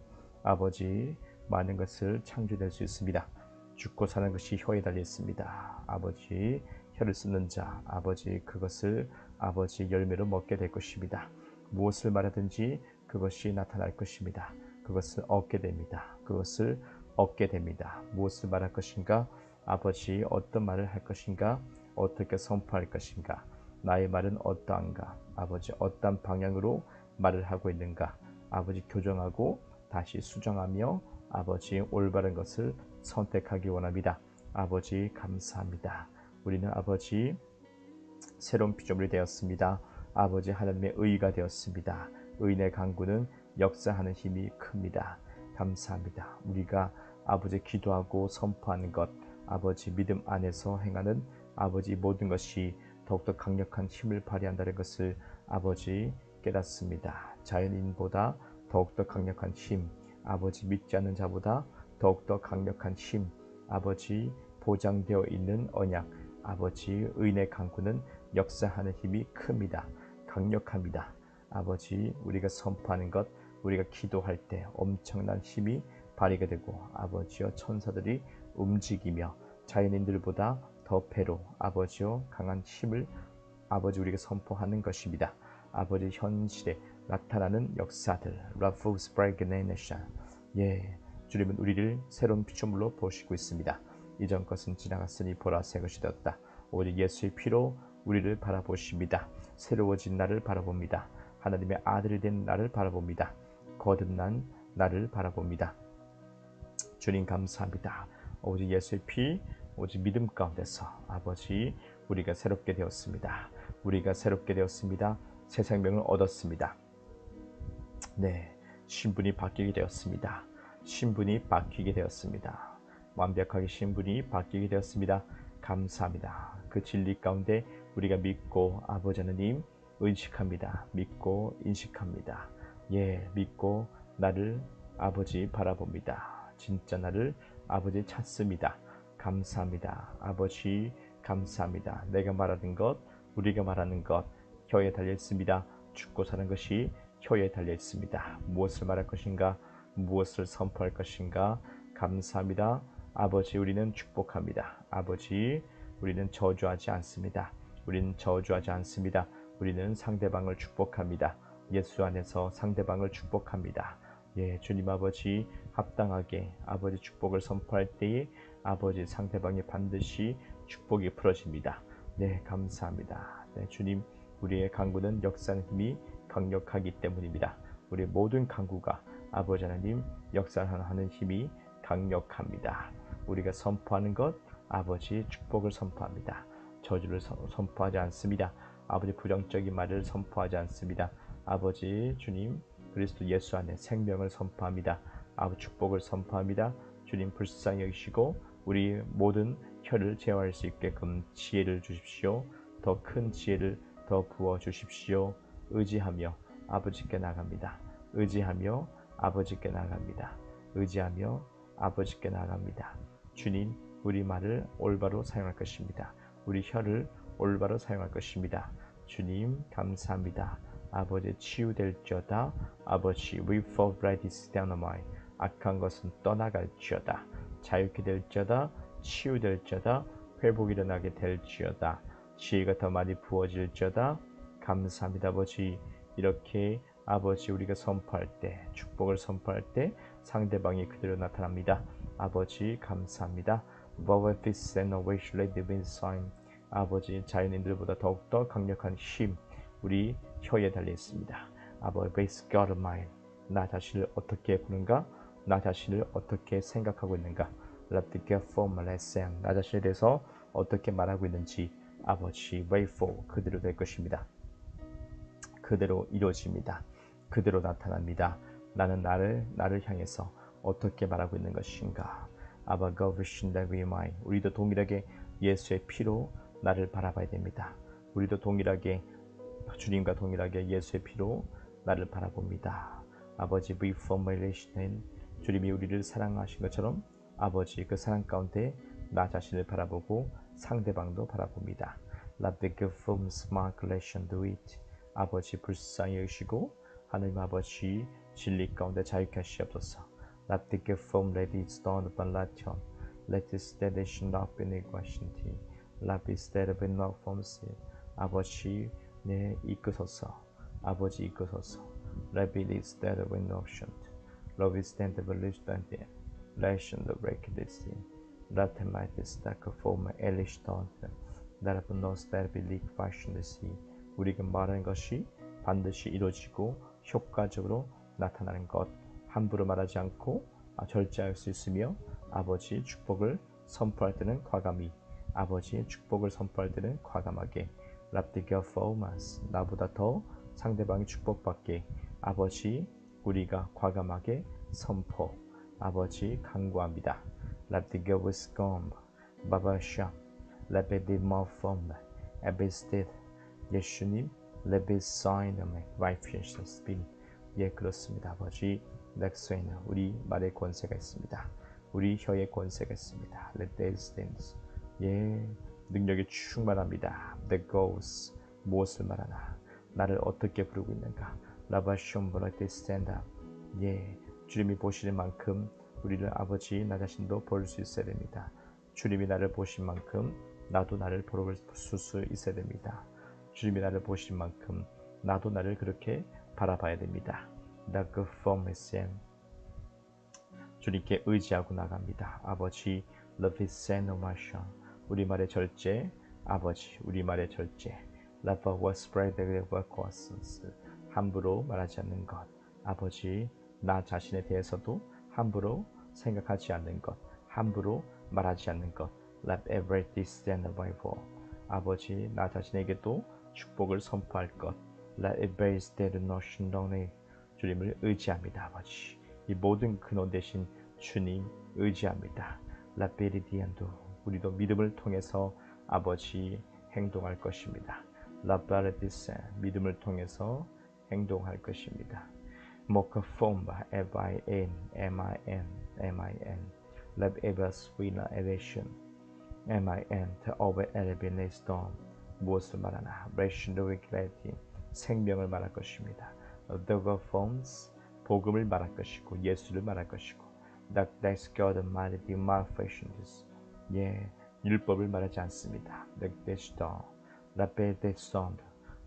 A: 아버지 많은 것을 창조될 수 있습니다. 죽고 사는 것이 혀에 달려 있습니다. 아버지 혀를 쓰는 자 아버지 그것을 아버지 열매로 먹게 될 것입니다. 무엇을 말하든지 그것이 나타날 것입니다. 그것을 얻게 됩니다. 그것을 얻게 됩니다. 무엇을 말할 것인가 아버지 어떤 말을 할 것인가 어떻게 선포할 것인가 나의 말은 어떠한가 아버지 어떤 방향으로 말을 하고 있는가 아버지 교정하고 다시 수정하며 아버지 올바른 것을 선택하기 원합니다. 아버지 감사합니다. 우리는 아버지 새로운 피조물이 되었습니다. 아버지 하나님의 의가 되었습니다. 의인의 강구는 역사하는 힘이 큽니다. 감사합니다. 우리가 아버지 기도하고 선포하는 것 아버지 믿음 안에서 행하는 아버지 모든 것이 더욱더 강력한 힘을 발휘한다는 것을 아버지 깨닫습니다. 자연인보다 더욱더 강력한 힘 아버지 믿지 않는 자보다 더욱더 강력한 힘 아버지 보장되어 있는 언약 아버지 의인의 강구는 역사하는 힘이 큽니다. 강력합니다. 아버지 우리가 선포하는 것 우리가 기도할 때 엄청난 힘이 발휘가 되고 아버지여 천사들이 움직이며 자연인들보다 더 배로 아버지여 강한 힘을 아버지 우리가 선포하는 것입니다. 아버지 현실에 나타나는 역사들. 라푸스 브라이그네네샤. 예, 주님은 우리를 새로운 피조물로 보시고 있습니다. 이전 것은 지나갔으니 보라 새 것이 되었다. 오직 예수의 피로 우리를 바라보십니다. 새로워진 나를 바라봅니다. 하나님의 아들이 된 나를 바라봅니다. 거듭난 나를 바라봅니다. 주님 감사합니다. 오직 예수의 피, 오직 믿음 가운데서 아버지 우리가 새롭게 되었습니다. 우리가 새롭게 되었습니다. 새 생명을 얻었습니다. 네, 신분이 바뀌게 되었습니다. 신분이 바뀌게 되었습니다. 완벽하게 신분이 바뀌게 되었습니다. 감사합니다. 그 진리 가운데 우리가 믿고 아버지 하나님 의식합니다. 믿고 인식합니다. 예, 믿고 나를 아버지 바라봅니다. 진짜 나를 아버지 찾습니다. 감사합니다. 아버지 감사합니다. 내가 말하는 것, 우리가 말하는 것 혀에 달려 있습니다. 죽고 사는 것이 혀에 달려 있습니다. 무엇을 말할 것인가, 무엇을 선포할 것인가. 감사합니다. 아버지 우리는 축복합니다. 아버지 우리는 저주하지 않습니다. 우리는 저주하지 않습니다. 우리는 상대방을 축복합니다. 예수 안에서 상대방을 축복합니다. 예, 주님 아버지 합당하게 아버지 축복을 선포할 때에 아버지 상대방이 반드시 축복이 풀어집니다. 네, 감사합니다. 네, 주님 우리의 강구는 역사하는 힘이 강력하기 때문입니다. 우리 모든 강구가 아버지 하나님 역사하는 힘이 강력합니다. 우리가 선포하는 것 아버지 축복을 선포합니다. 저주를 선포하지 않습니다. 아버지 부정적인 말을 선포하지 않습니다. 아버지 주님 그리스도 예수 안에 생명을 선포합니다. 아버지 축복을 선포합니다. 주님 불쌍히 여기시고 우리 모든 혀를 제어할 수 있게끔 지혜를 주십시오. 더 큰 지혜를 더 부어 주십시오. 의지하며 아버지께 나갑니다. 의지하며 아버지께 나갑니다. 의지하며 아버지께 나갑니다. 주님 우리 말을 올바로 사용할 것입니다. 우리 혀를 올바로 사용할 것입니다. 주님 감사합니다. 아버지 치유될지어다. 아버지 we fall right is down on my 악한 것은 떠나갈지어다. 자유케 될지어다. 치유될지어다. 회복이 일어나게 될지어다. 지혜가 더 많이 부어질지어다. 감사합니다. 아버지 이렇게 아버지 우리가 선포할 때 축복을 선포할 때 상대방이 그대로 나타납니다. 아버지 감사합니다. 아버지 자연인들보다 더욱더 강력한 힘 우리 혀에 달려 있습니다. 아버지 God of mine 나 자신을 어떻게 보는가, 나 자신을 어떻게 생각하고 있는가, 나 자신에 대해서 어떻게 말하고 있는지 아버지 wayful 그대로 될 것입니다. 그대로 이루어집니다. 그대로 나타납니다. 나는 나를 향해서 어떻게 말하고 있는 것인가. 우리도 동일하게 예수의 피로 나를 바라봐야 됩니다. 우리도 동일하게 주님과 동일하게 예수의 피로 나를 바라봅니다. 아버지 reformulation은 주님이 우리를 사랑하신 것처럼 아버지 그 사랑 가운데 나 자신을 바라보고 상대방도 바라봅니다. 아버지 불쌍히 여기시고 하나님 아버지 진리 가운데 자유케 하시옵소서. 아버지 네 이끄소서. 아버지 이끄소서. 우리가 말하는 것이 반드시 이루어지고 효과적으로 나타나는 것 함부로 말하지 않고 절제할 수 있으며 아버지 축복을 선포할 때는 과감히 아버지의 축복을 선포할 때는 과감하게 나보다 더 상대방이 축복받게 아버지 우리가 과감하게 선포 아버지 강구합니다. 예수님 예 그렇습니다. 아버지 넥스에는 우리 말에 권세가 있습니다. 우리 혀에 권세가 있습니다. 예 능력이 충만합니다. That goes 무엇을 말하나 나를 어떻게 부르고 있는가. 예 주님이 보시는 만큼 우리를 아버지 나 자신도 볼 수 있어야 됩니다. 주님이 나를 보신 만큼 나도 나를 볼 수 있어야 됩니다. 주님이 나를 보신 만큼 나도 나를 그렇게 바라봐야 됩니다. 나그 포메센 주님께 의지하고 나갑니다. 아버지 러비세노마션 우리말의 절제 아버지 우리말의 절제 라파와 스프레드와 코아스스 함부로 말하지 않는 것 아버지 나 자신에 대해서도 함부로 생각하지 않는 것 함부로 말하지 않는 것 Let every stand Bible 아버지 나 자신에게도 축복을 선포할 것 Let it be steady notion only 주님을 의지합니다. 아버지 이 모든 근원 대신 주님 의지합니다. 라베리디안도 우리도 믿음을 통해서 아버지 행동할 것입니다. 라바르디세 믿음을 통해서 행동할 것입니다. 모카폼바 에바인 min 랩에바스 위나 에레션 min 오베 에레비네스톰 무엇을 말하나 레션도리클레티 생명을 말할 것입니다. The forms 복음을 말할 것이고 예수를 말할 것이고 That God Almighty malfunctions 예 율법을 말하지 않습니다. That the sound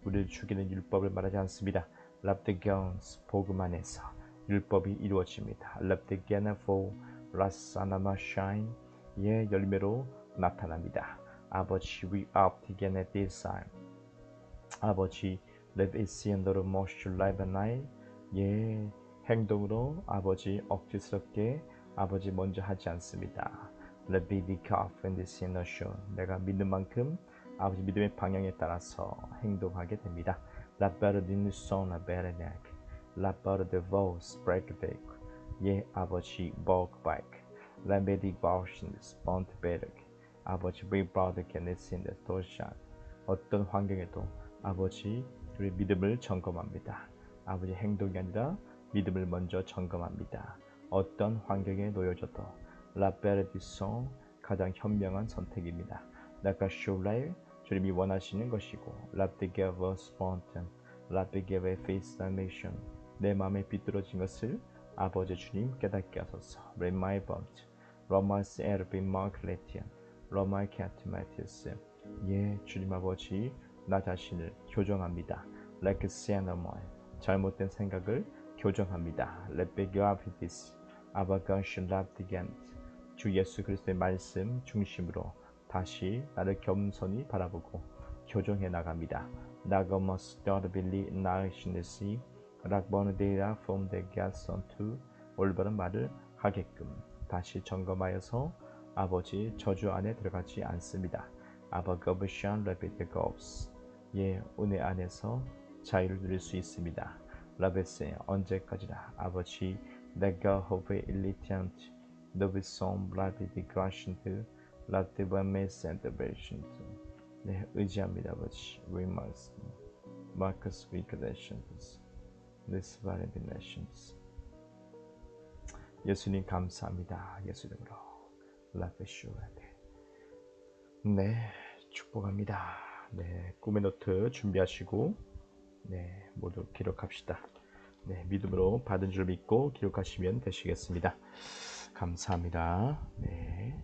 A: 우리를 죽이는 율법을 말하지 않습니다. Love the guns 복음 안에서 율법이 이루어집니다. Love the gainful 라사나마 shine 예 열매로 나타납니다. 아버지 we are together this time 아버지 Let it see under the moisture life and night 예 행동으로 아버지 억지스럽게 아버지 먼저 하지 않습니다. Let be the calf and the sinner show 내가 믿는 만큼 아버지 믿음의 방향에 따라서 행동하게 됩니다. La better than the son of better neck La better the voice break back 예 아버지 walk back La be the voices bond better 아버지 we brother can listen the torsion 어떤 환경에도 아버지 우리 믿음을 점검합니다. 아버지 행동이 아니라 믿음을 먼저 점검합니다. 어떤 환경에 놓여져도 라베르디송 가장 현명한 선택입니다. 나카쇼라일 주님이 원하시는 것이고 라베게버 스폰텐 라베게베 페이스메이션 내 마음에 비뚤어진 것을 아버지 주님 깨닫게 하소서. 레마이 범트 로마스 에르비 마클레티안 로마이 캐트마티스 예 주님 아버지 나 자신을 교정합니다. 레크시아너모이 잘못된 생각을 교정합니다. 레베교아피티스 아바간신 랍디겐트 주 예수 그리스도의 말씀 중심으로 다시 나를 겸손히 바라보고 교정해 나갑니다. 나가머스 더르빌리 나으시네시 락버르데이라 폼데갸선투 올바른 말을 하게끔 다시 점검하여서 아버지 저주 안에 들어가지 않습니다. 아바거브샨 레베데거브스 예 은혜 안에서 자유를 누릴 수 있습니다. 라베세 언제까지나 아버지 내가 호베 일리티안트 너비송 블라디디 그라신트 라티바메 센터베이션트 네 의지합니다. 아버지 위마스 마커스 위크레션스 리스바레비네션스 예수님 감사합니다. 예수님으로 라베쇼라데 네 축복합니다. 네 꿈의 노트 준비하시고 네 모두 기록합시다. 네 믿음으로 받은 줄 믿고 기록하시면 되시겠습니다. 감사합니다. 네.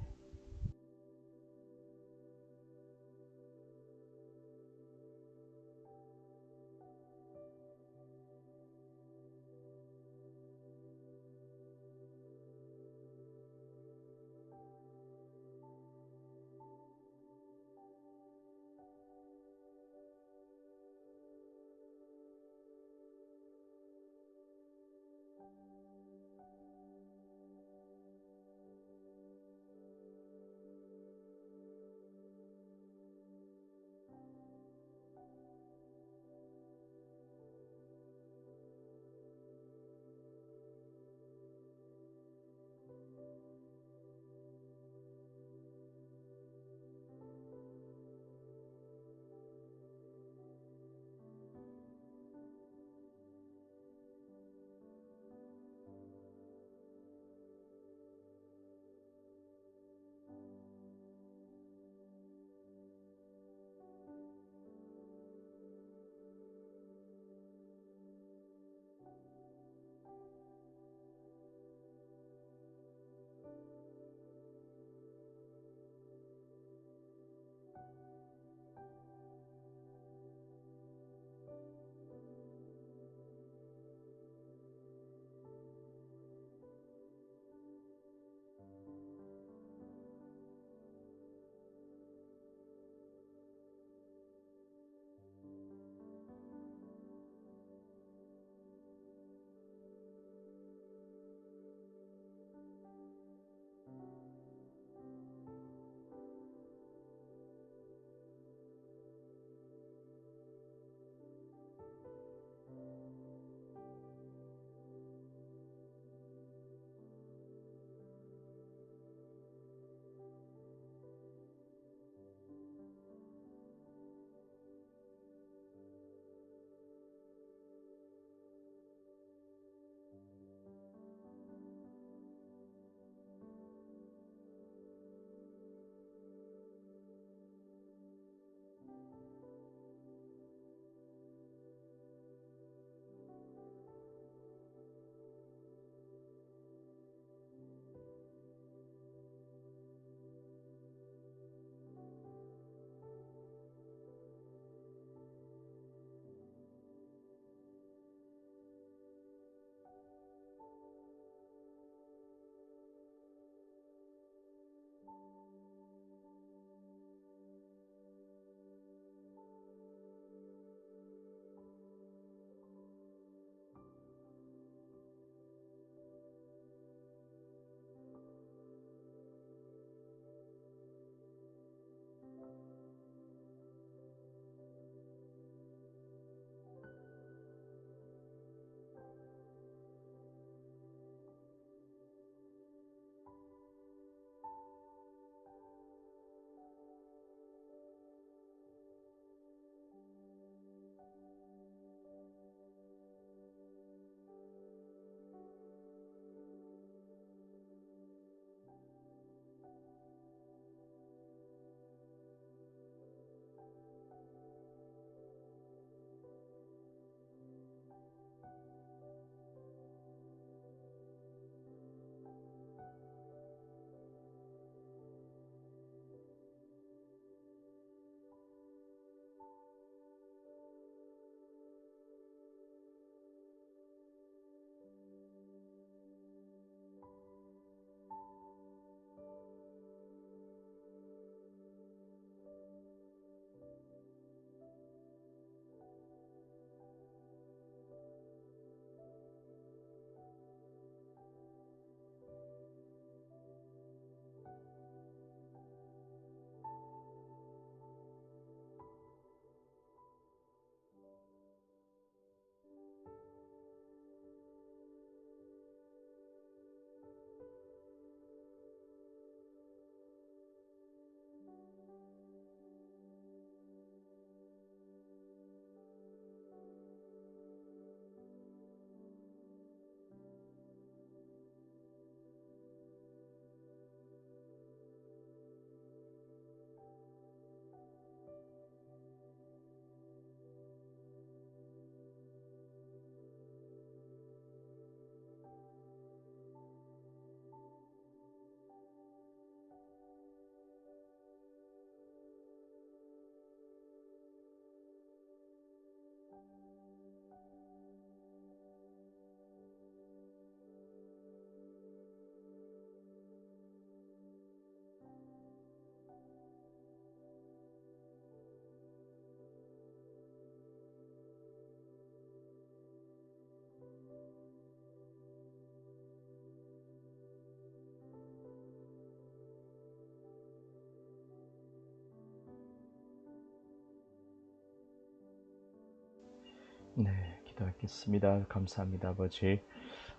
A: 네, 기도하겠습니다. 감사합니다, 아버지.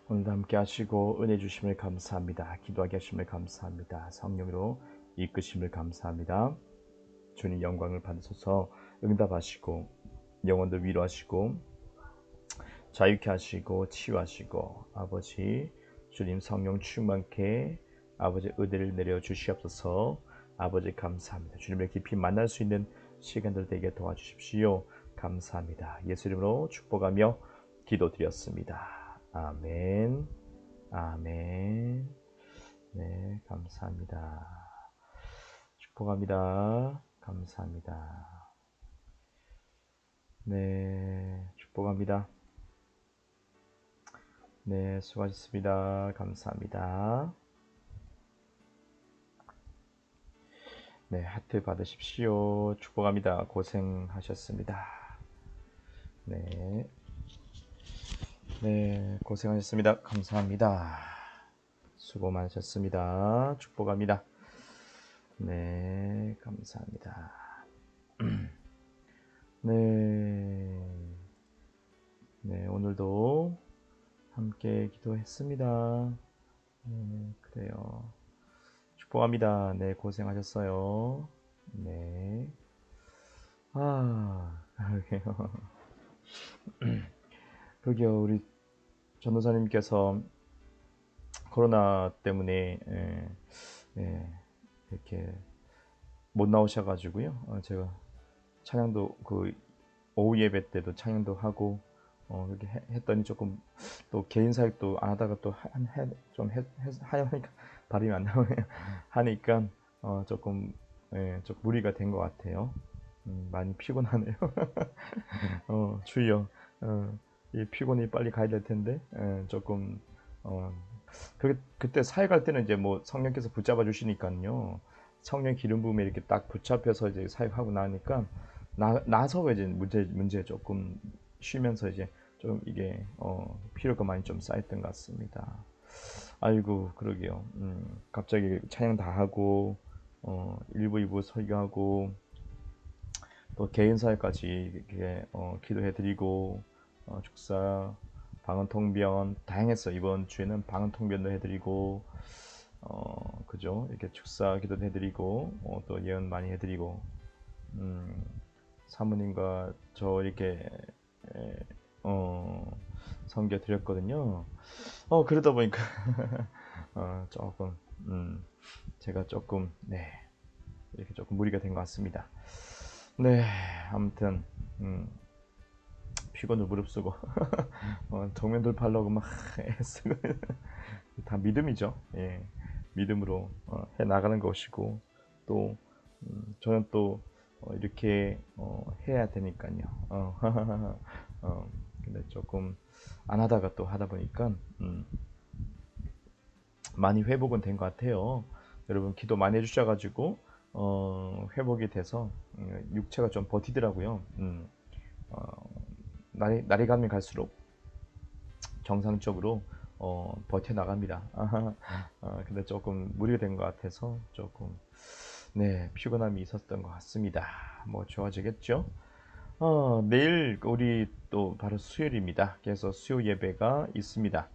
A: 오늘도 함께 하시고 은혜 주심을 감사합니다. 기도하게 하심을 감사합니다. 성령으로 이끄심을 감사합니다. 주님 영광을 받으소서. 응답하시고 영혼들 위로하시고 자유케 하시고 치유하시고 아버지 주님 성령 충만케 아버지 은혜를 내려 주시옵소서. 아버지 감사합니다. 주님을 깊이 만날 수 있는 시간들 되게 도와주십시오. 감사합니다. 예수 이름으로 축복하며 기도드렸습니다. 아멘. 아멘. 네, 감사합니다. 축복합니다. 감사합니다. 네, 축복합니다. 네, 수고하셨습니다. 감사합니다. 네, 하트 받으십시오. 축복합니다. 고생하셨습니다. 네, 네, 고생하셨습니다. 감사합니다. 수고 많으셨습니다. 축복합니다. 네, 감사합니다. 네, 네, 오늘도 함께 기도했습니다. 네, 그래요. 축복합니다. 네, 고생하셨어요. 네. 그러게요. 그러게요. 우리 전도사님께서 코로나 때문에 이렇게 못 나오셔가지고요. 제가 찬양도 그 오후 예배 때도 찬양도 하고 그렇게 했더니 조금 또 개인 사역도 안 하다가 또 좀 하니까 발음이 안 나오네요. 하니까 조금 좀 무리가 된 것 같아요. 많이 피곤하네요. 주여, 이 피곤이 빨리 가야 될 텐데 조금 그때 사역할 때는 이제 뭐 성령께서 붙잡아 주시니까요. 성령 기름 부음에 이렇게 딱 붙잡혀서 이제 사역하고 나니까 나서 이제 문제 조금 쉬면서 이제 좀 이게 필요가 많이 좀 쌓였던 것 같습니다. 아이고 그러게요. 갑자기 찬양 다 하고 1부 2부 설교하고 또 개인 사역까지 이렇게 기도해드리고 축사 방언 통변 다양했어. 이번 주에는 방언 통변도 해드리고 그죠? 이렇게 축사 기도도 해드리고 또 예언 많이 해드리고 사모님과 저 이렇게 섬겨 드렸거든요. 그러다 보니까 조금 제가 조금 이렇게 조금 무리가 된 것 같습니다. 네, 아무튼 피곤을 무릅쓰고 정면 돌파하려고 막 애쓰고 다 믿음이죠. 예, 믿음으로 해 나가는 것이고 또 저는 또 이렇게 해야 되니까요. 근데 조금 안 하다가 또 하다 보니까 많이 회복은 된 것 같아요. 여러분 기도 많이 해주셔가지고 회복이 돼서 육체가 좀 버티더라고요. 날이 가면 갈수록 정상적으로 버텨나갑니다. 근데 조금 무리가 된 것 같아서 조금 피곤함이 있었던 것 같습니다. 뭐 좋아지겠죠? 내일 우리 또 바로 수요일입니다. 그래서 수요 예배가 있습니다.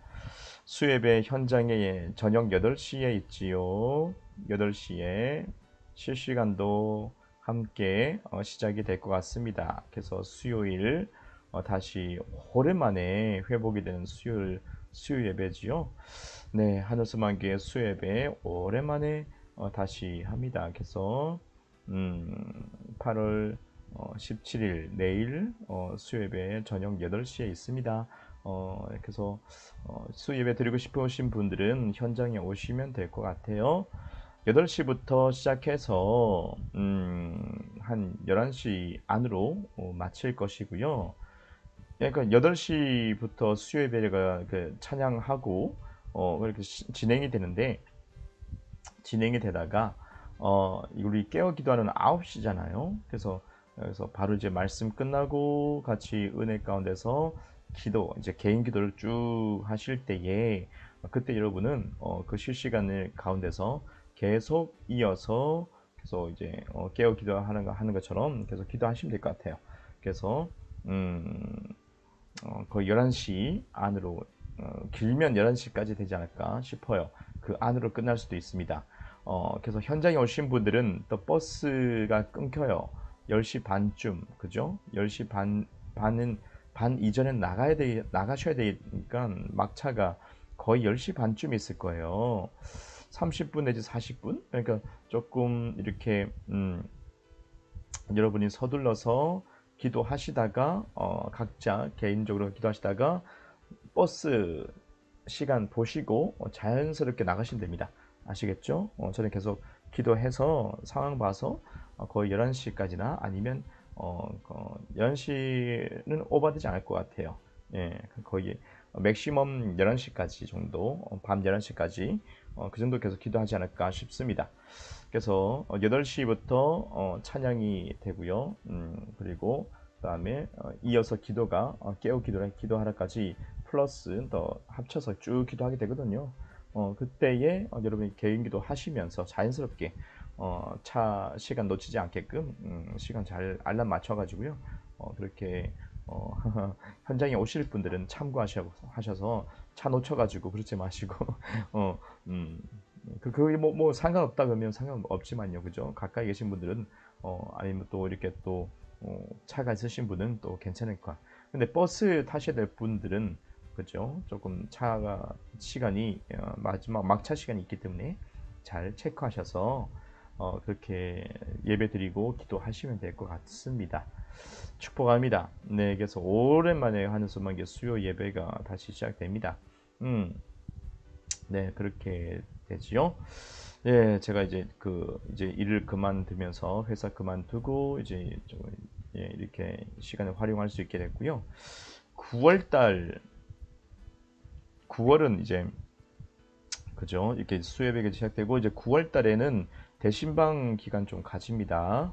A: 수요 예배 현장에 저녁 8시에 있지요. 8시에 실시간도 함께 시작이 될 것 같습니다. 그래서 수요일 다시 오랜만에 회복이 되는 수요 예배지요. 네, 하늘소망교회 수요 예배 오랜만에 다시 합니다. 그래서 8월 17일 내일 수요 예배 저녁 8시에 있습니다. 그래서 수요 예배 드리고 싶으신 분들은 현장에 오시면 될 것 같아요. 8시부터 시작해서 한 11시 안으로 마칠 것이고요. 그러니까 8시부터 수요 예배가 찬양하고 그렇게 진행이 되는데 진행이 되다가 우리 깨어기도하는 9시잖아요. 그래서 바로 이제 말씀 끝나고 같이 은혜 가운데서 기도 이제 개인 기도를 쭉 하실 때에 그때 여러분은 그 실시간을 가운데서 계속 이어서 그래서 이제 깨어 기도하는 것처럼 계속 기도하시면 될 것 같아요. 그래서 거의 11시 안으로, 길면 11시까지 되지 않을까 싶어요. 그 안으로 끝날 수도 있습니다. 그래서 현장에 오신 분들은 또 버스가 끊겨요. 10시 반쯤, 그죠? 10시 반 이전에 나가셔야 되니까 막차가 거의 10시 반쯤 있을 거예요. 30분 내지 40분? 그러니까 조금 이렇게, 여러분이 서둘러서 기도하시다가, 각자 개인적으로 기도하시다가 버스 시간 보시고 자연스럽게 나가시면 됩니다. 아시겠죠? 저는 계속 기도해서 상황 봐서 거의 11시까지나 아니면 11시는 오버되지 않을 것 같아요. 예, 거의 맥시멈 11시까지 정도, 밤 11시까지 그 정도 계속 기도하지 않을까 싶습니다. 그래서 8시부터 찬양이 되고요. 그리고 그 다음에 이어서 기도가 기도하라까지 플러스 더 합쳐서 쭉 기도하게 되거든요. 그때에 여러분이 개인 기도 하시면서 자연스럽게 차 시간 놓치지 않게끔 시간 잘 알람 맞춰가지고요. 그렇게 현장에 오실 분들은 참고하셔서 차 놓쳐가지고 그러지 마시고 그게 뭐 상관없다 그러면 상관없지만요, 그죠? 가까이 계신 분들은 아니면 또 이렇게 또 차가 있으신 분은 또 괜찮을 거야. 근데 버스 타셔야 될 분들은 그죠? 조금 차가 시간이 마지막 막차 시간이 있기 때문에 잘 체크하셔서 그렇게 예배 드리고 기도하시면 될 것 같습니다. 축복합니다. 네, 그래서 오랜만에 하늘소망교회 수요 예배가 다시 시작됩니다. 네, 그렇게 되지요. 예, 제가 이제 이제 일을 그만두면서 회사 그만두고 이제 좀 이렇게 시간을 활용할 수 있게 됐고요. 9월은 이제 그죠? 이렇게 수요예배가 시작되고 이제 9월 달에는 대신방 기간 좀 가집니다.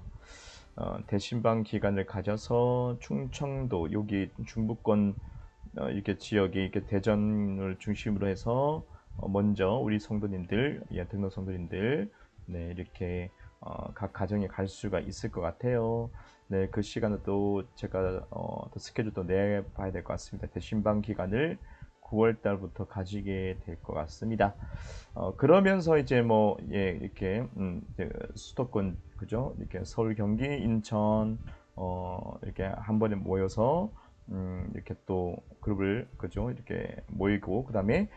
A: 대신방 기간을 가져서 충청도 여기 중부권 이렇게 지역에 이렇게 대전을 중심으로 해서 먼저 우리 성도님들, 등록 성도님들 네, 이렇게 각 가정에 갈 수가 있을 것 같아요. 네, 그 시간을 또 제가 또 스케줄 또 내봐야 될 것 같습니다. 대신방 기간을 9월 달부터 가지게 될 것 같습니다. 그러면서 이제 이렇게 수도권 그죠? 이렇게 서울, 경기, 인천 이렇게 한 번에 모여서 이렇게 또 그룹을 그죠? 이렇게 모이고 그다음에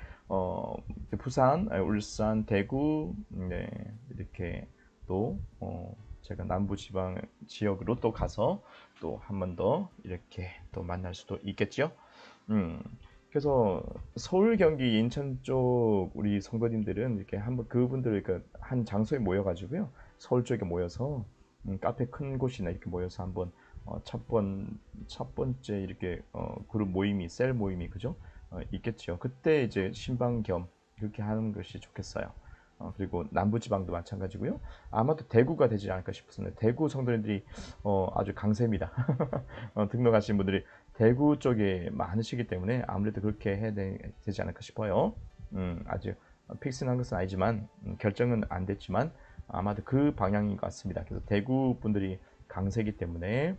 A: 부산, 울산, 대구 네, 이렇게 또 제가 남부지방 지역으로 또 가서 또 한 번 더 이렇게 또 만날 수도 있겠죠. 그래서 서울, 경기, 인천 쪽 우리 성도님들은 이렇게 한번 그분들 한 장소에 모여가지고요. 서울 쪽에 모여서 카페 큰 곳이나 이렇게 모여서 한번 첫 번째 이렇게 그룹 모임이 셀 모임이 그죠? 있겠죠. 그때 이제 신방 겸 그렇게 하는 것이 좋겠어요. 그리고 남부지방도 마찬가지고요. 아마도 대구가 되지 않을까 싶습니다. 대구 성도님들이 아주 강세입니다. 등록하신 분들이 대구 쪽에 많으시기 때문에 아무래도 그렇게 해야 되지 않을까 싶어요. 아직 픽스한 것은 아니지만 결정은 안 됐지만 아마도 그 방향인 것 같습니다. 그래서 대구 분들이 강세이기 때문에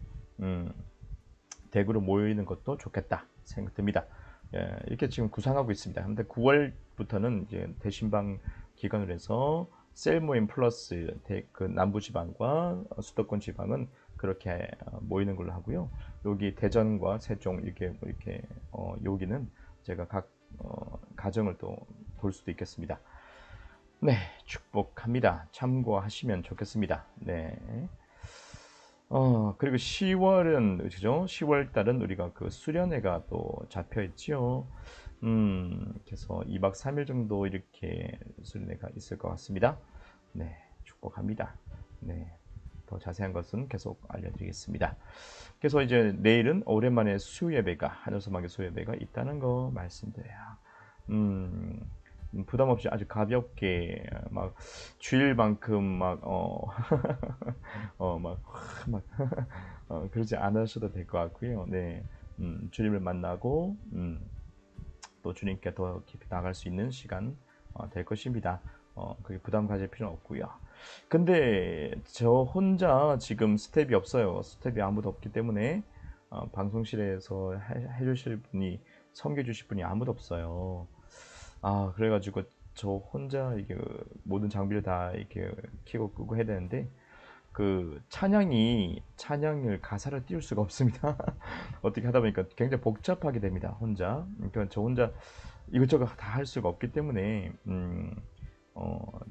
A: 대구로 모이는 것도 좋겠다 생각됩니다. 예, 이렇게 지금 구상하고 있습니다. 근데 9월부터는 이제 대신방 기간으로 해서 셀 모임 플러스 그 남부지방과 수도권 지방은 그렇게 모이는 걸로 하고요. 여기 대전과 세종 이렇게 여기는 제가 각 가정을 또 돌 수도 있겠습니다. 네, 축복합니다. 참고하시면 좋겠습니다. 네. 그리고 10월은 그죠? 10월 달은 우리가 그 수련회가 또 잡혀 있지요. 그래서 2박 3일 정도 이렇게 수련회가 있을 것 같습니다. 네, 축복합니다. 네. 더 자세한 것은 계속 알려드리겠습니다. 그래서 이제 내일은 오랜만에 수요예배가 하늘소망교회 수요예배가 있다는 거 말씀드려요. 부담 없이 아주 가볍게 막 주일만큼 막 그러지 않으셔도 될 것 같고요. 네, 주님을 만나고 또 주님께 더 깊이 나갈 수 있는 시간 될 것입니다. 그게 부담 가질 필요는 없고요. 근데 저 혼자 지금 스텝이 없어요. 스텝이 아무도 없기 때문에 방송실에서 해주실 분이, 섬겨주실 분이 아무도 없어요. 그래가지고 저 혼자 이게 모든 장비를 다 이렇게 켜고 끄고 해야 되는데, 그 찬양을 가사를 띄울 수가 없습니다. 어떻게 하다 보니까 굉장히 복잡하게 됩니다. 혼자. 그러니까 저 혼자 이것저것 다 할 수가 없기 때문에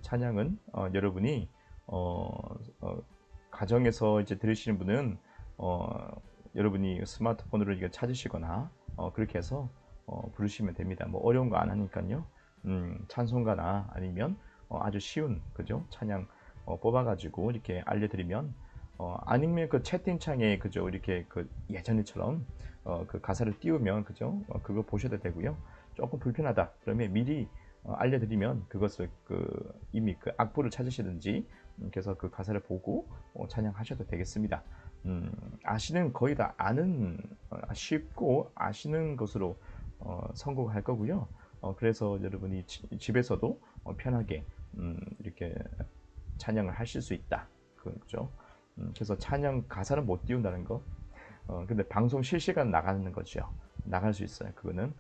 A: 찬양은 여러분이 가정에서 이제 들으시는 분은 여러분이 스마트폰으로 이거 찾으시거나 그렇게 해서 부르시면 됩니다. 뭐 어려운 거 안 하니까요. 찬송가나 아니면 아주 쉬운, 그죠? 찬양 뽑아가지고 이렇게 알려드리면, 아니면 그 채팅창에, 그죠? 이렇게 그 예전처럼 그 가사를 띄우면, 그죠? 그거 보셔도 되고요. 조금 불편하다 그러면 미리 알려드리면 그것을 이미 그 악보를 찾으시든지, 그래서 그 가사를 보고 찬양하셔도 되겠습니다. 거의 다 아는, 쉽고 아시는 것으로 선곡할 거고요. 그래서 여러분이 집에서도 편하게 이렇게 찬양을 하실 수 있다. 그죠? 그래서 찬양 가사는 못 띄운다는 거. 근데 방송 실시간 나가는 거죠. 나갈 수 있어요. 그거는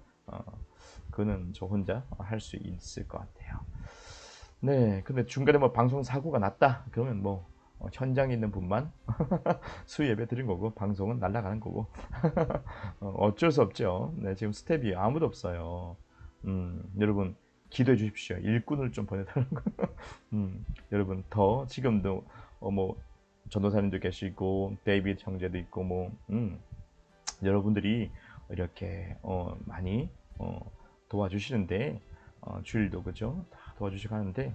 A: 저 혼자 할 수 있을 것 같아요. 네, 근데 중간에 뭐 방송 사고가 났다 그러면 뭐 현장에 있는 분만 수요 예배 드린 거고, 방송은 날아가는 거고. 어쩔 수 없죠. 네, 지금 스텝이 아무도 없어요. 여러분 기도해 주십시오. 일꾼을 좀 보내달라는 거. 여러분 더 지금도 뭐 전도사님도 계시고 데이비드 형제도 있고 뭐 여러분들이 이렇게 많이 도와주시는데, 주일도 그죠? 다 도와주시고 하는데,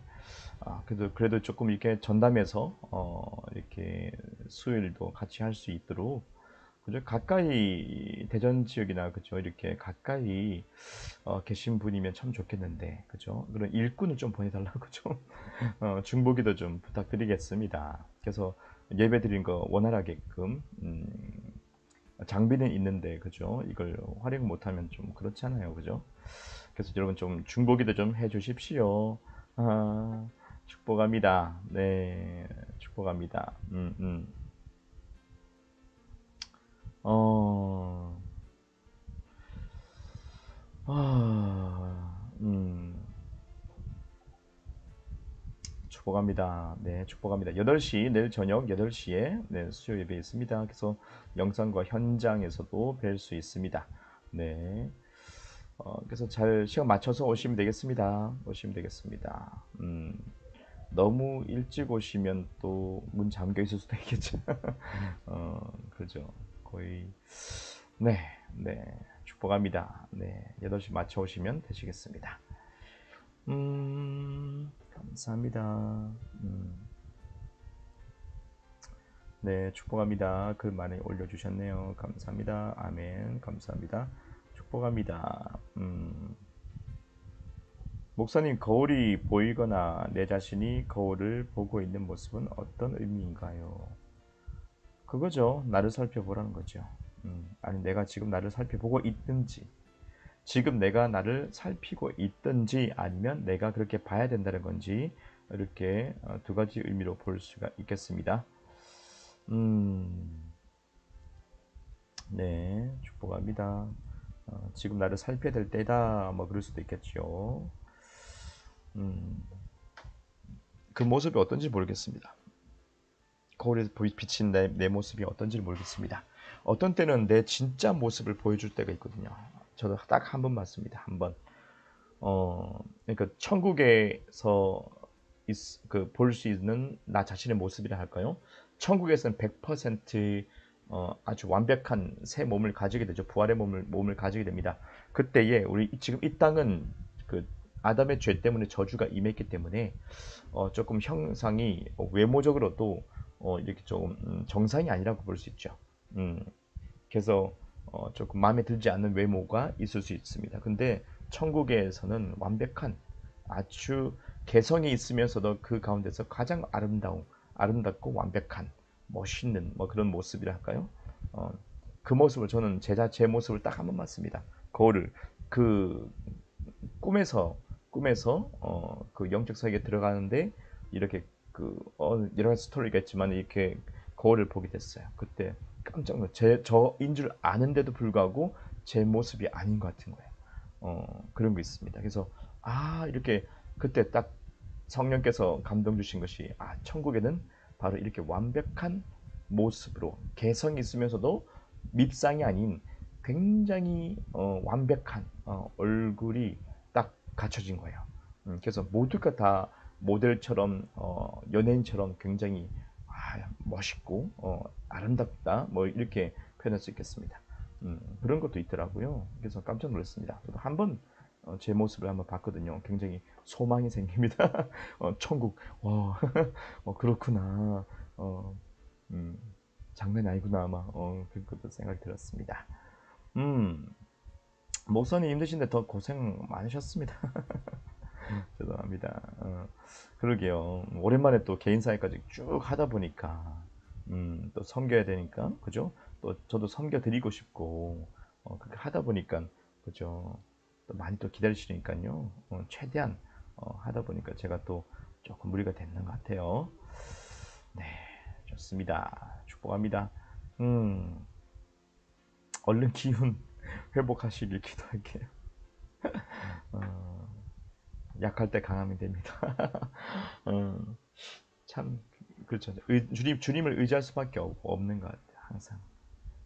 A: 그래도 조금 이렇게 전담해서 이렇게 수요일도 같이 할 수 있도록, 그죠? 가까이 대전 지역이나 그죠? 이렇게 가까이 계신 분이면 참 좋겠는데, 그죠? 그런 일꾼을 좀 보내달라고 좀 중보기도 좀 부탁드리겠습니다. 그래서 예배 드린 거 원활하게끔, 장비는 있는데, 그죠? 이걸 활용 못하면 좀 그렇잖아요, 그죠? 그래서 여러분 좀 중보기도 좀 해주십시오. 축복합니다. 네, 축복합니다. 축복합니다. 네, 축복합니다. 8시, 내일 저녁 8시에 네, 수요 예배 있습니다. 그래서 영상과 현장에서도 뵐 수 있습니다. 네. 그래서 잘 시간 맞춰서 오시면 되겠습니다. 너무 일찍 오시면 또 문 잠겨 있을 수도 있겠죠. 그죠. 거의, 네, 축복합니다. 네, 8시 맞춰 오시면 되시겠습니다. 감사합니다. 네, 축복합니다. 글 많이 올려주셨네요. 감사합니다. 아멘. 감사합니다. 축복합니다. 목사님, 거울이 보이거나 내 자신이 거울을 보고 있는 모습은 어떤 의미인가요? 그거죠. 나를 살펴보라는 거죠. 아니, 내가 지금 나를 살펴보고 있든지, 지금 내가 나를 살피고 있든지, 아니면 내가 그렇게 봐야 된다는 건지, 이렇게 두 가지 의미로 볼 수가 있겠습니다. 네, 축복합니다. 지금 나를 살펴야 될 때다, 뭐 그럴 수도 있겠죠. 그 모습이 어떤지 모르겠습니다. 거울에서 비친 내 모습이 어떤지 모르겠습니다. 어떤 때는 내 진짜 모습을 보여줄 때가 있거든요. 저도 딱 한 번 봤습니다. 한 번. 그러니까 천국에서 볼 수 있는 나 자신의 모습이라 할까요? 천국에서는 100% 아주 완벽한 새 몸을 가지게 되죠. 부활의 몸을 가지게 됩니다. 그때에 우리 지금 이 땅은 그 아담의 죄 때문에 저주가 임했기 때문에 조금 형상이 외모적으로도 이렇게 조금 정상이 아니라고 볼 수 있죠. 그래서 조금 마음에 들지 않는 외모가 있을 수 있습니다. 근데 천국에서는 완벽한, 아주 개성이 있으면서도 그 가운데서 가장 아름답고 완벽한, 멋있는 뭐 그런 모습이라 할까요? 그 모습을 저는 제 모습을 딱 한 번 봤습니다. 거울을 그 꿈에서 그 영적 세계에 들어가는데 이렇게 여러 가지 스토리가 있지만 이렇게 거울을 보게 됐어요. 그때 깜짝 놀랐어요. 저인 줄 아는데도 불구하고 제 모습이 아닌 것 같은 거예요. 그런 거 있습니다. 그래서 이렇게 그때 딱 성령께서 감동 주신 것이 천국에는 바로 이렇게 완벽한 모습으로 개성이 있으면서도 밉상이 아닌 굉장히 완벽한 얼굴이 딱 갖춰진 거예요. 그래서 모두가 다 모델처럼 연예인처럼 굉장히 멋있고 아름답다 뭐 이렇게 표현할 수 있겠습니다. 그런 것도 있더라고요. 그래서 깜짝 놀랐습니다. 저도 한번 제 모습을 한번 봤거든요. 굉장히 소망이 생깁니다. 천국, 와, 그렇구나. 장난이 아니구나 아마 그것도 생각이 들었습니다. 목사님 힘드신데 더 고생 많으셨습니다. 죄송합니다. 그러게요. 오랜만에 또 개인 사회까지 쭉 하다 보니까 또 섬겨야 되니까 그죠? 또 저도 섬겨 드리고 싶고 그렇게 하다 보니까 그죠? 또 많이 또 기다리시니까요. 최대한 하다 보니까 제가 또 조금 무리가 되는 것 같아요. 네, 좋습니다. 축복합니다. 얼른 기운 회복하시길 기도할게요. 약할 때 강하면 됩니다. 참 그렇죠. 주님을 의지할 수밖에 없는 것 같아요. 항상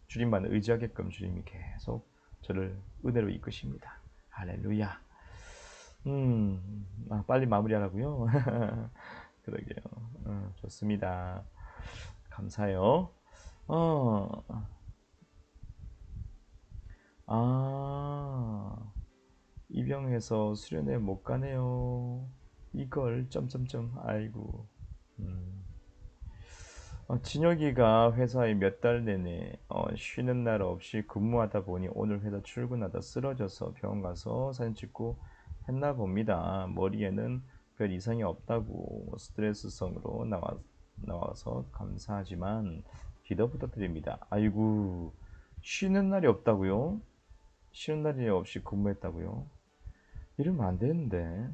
A: 주님만 의지하게끔 주님이 계속 저를 은혜로 이끄십니다. 할렐루야. 빨리 마무리하라고요. 그러게요. 좋습니다. 감사해요. 입영해서 수련회 못 가네요. 이걸 점점점 아이고. 진혁이가 회사에 몇 달 내내 쉬는 날 없이 근무하다 보니 오늘 회사 출근하다 쓰러져서 병원 가서 사진 찍고 했나 봅니다. 머리에는 별 이상이 없다고 스트레스성으로 나와서 감사하지만 기도 부탁드립니다. 아이고, 쉬는 날이 없다고요? 쉬는 날이 없이 근무했다고요? 이러면 안 되는데.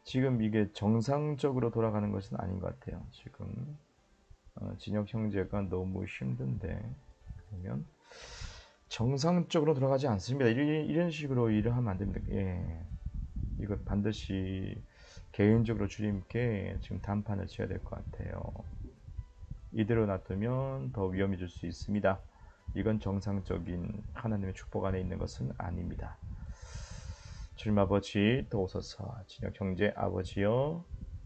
A: 지금 이게 정상적으로 돌아가는 것은 아닌 것 같아요. 지금 진혁 형제가 너무 힘든데 그러면 정상적으로 돌아가지 않습니다. 이런 식으로 일을 하면 안 됩니다. 예, 이거 반드시 개인적으로 주님께 지금 단판을 쳐야 될 것 같아요. 이대로 놔두면 더 위험해질 수 있습니다. 이건 정상적인 하나님의 축복 안에 있는 것은 아닙니다. 주님 아버지 도우소서. 진혁 형제 아버지여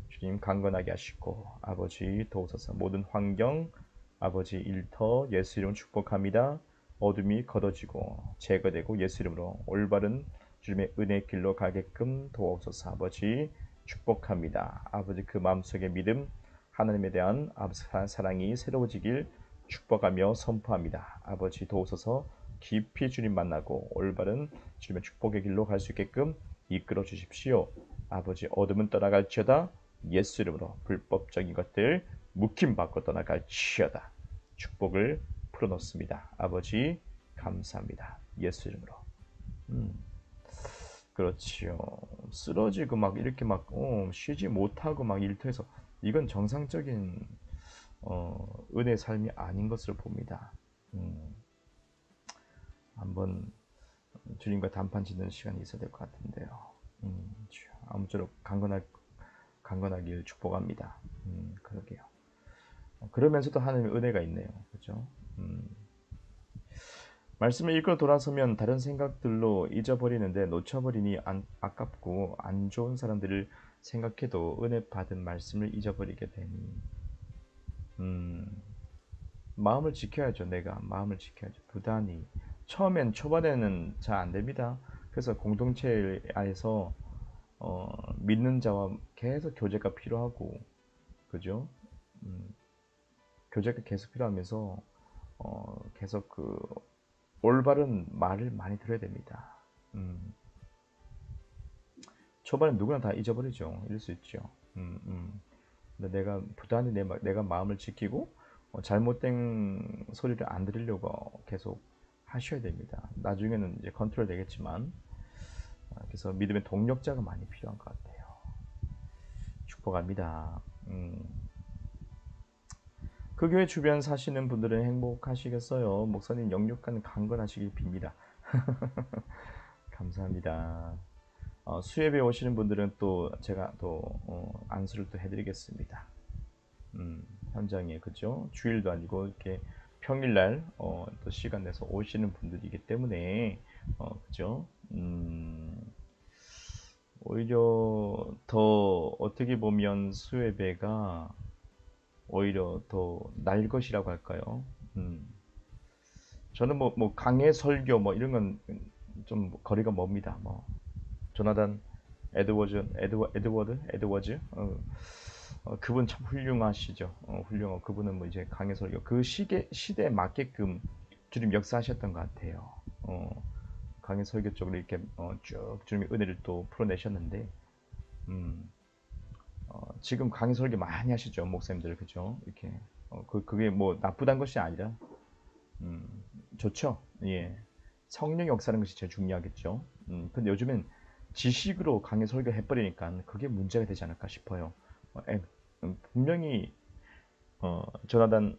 A: 주님 강건하게 하시고 아버지 도우소서. 모든 환경 아버지 일터 예수 이름 축복합니다. 어둠이 걷어지고 제거되고 예수 이름으로 올바른 주님의 은혜의 길로 가게끔 도우소서. 아버지 축복합니다. 아버지 그 마음속의 믿음 하나님에 대한 사랑이 새로워지길 축복하며 선포합니다. 아버지 도우소서. 깊이 주님 만나고 올바른 주님의 축복의 길로 갈 수 있게끔 이끌어 주십시오. 아버지 어둠은 떠나갈지어다. 예수 이름으로 불법적인 것들 묵힘받고 떠나갈지어다. 축복을 풀어놓습니다. 아버지 감사합니다. 예수 이름으로. 그렇지요. 쓰러지고 막 이렇게 막 쉬지 못하고 막 일터에서 이건 정상적인 은혜의 삶이 아닌 것을 봅니다. 한번 주님과 단판 짓는 시간이 있어야 될 것 같은데요. 아무쪼록 강건하길 축복합니다. 그러게요. 그러면서도 하나님의 은혜가 있네요. 그렇죠? 말씀을 읽고 돌아서면 다른 생각들로 잊어버리는데 놓쳐버리니 아깝고 안 좋은 사람들을 생각해도 은혜 받은 말씀을 잊어버리게 되니 마음을 지켜야죠. 내가 마음을 지켜야죠. 부단히 초반에는 잘 안 됩니다. 그래서 공동체 안에서 믿는 자와 계속 교제가 필요하고 그죠? 교제가 계속 필요하면서 계속 그 올바른 말을 많이 들어야 됩니다. 초반에 누구나 다 잊어버리죠. 이럴 수 있죠. 근데 내가 부단히 내가 마음을 지키고 잘못된 소리를 안 들으려고 계속 하셔야 됩니다. 나중에는 이제 컨트롤 되겠지만 그래서 믿음의 동력자가 많이 필요한 것 같아요. 축복합니다. 그 교회 주변 사시는 분들은 행복하시겠어요. 목사님 영육간 강건하시길 빕니다. 감사합니다. 수예배 오시는 분들은 또 제가 또 안수를 또 해드리겠습니다. 현장에 그죠? 주일도 아니고 이렇게 평일날 또 시간 내서 오시는 분들이기 때문에 그죠? 오히려 더 어떻게 보면 수예배가 오히려 더 날 것이라고 할까요? 저는 뭐 강해 설교 뭐 이런 건 좀 거리가 멉니다. 뭐 조나단 에드워즈 그분 참 훌륭하시죠. 훌륭하고 그분은 뭐 이제 강해 설교 그 시대에 맞게끔 주님 역사하셨던 것 같아요. 강해 설교 쪽으로 이렇게 쭉 주님의 은혜를 또 풀어내셨는데 지금 강의 설교 많이 하시죠, 목사님들. 그죠? 이렇게 그게 뭐 나쁘단 것이 아니라 좋죠. 예. 성령 역사하는 것이 제일 중요하겠죠. 근데 요즘엔 지식으로 강의 설교 해버리니까 그게 문제가 되지 않을까 싶어요. 분명히 조나단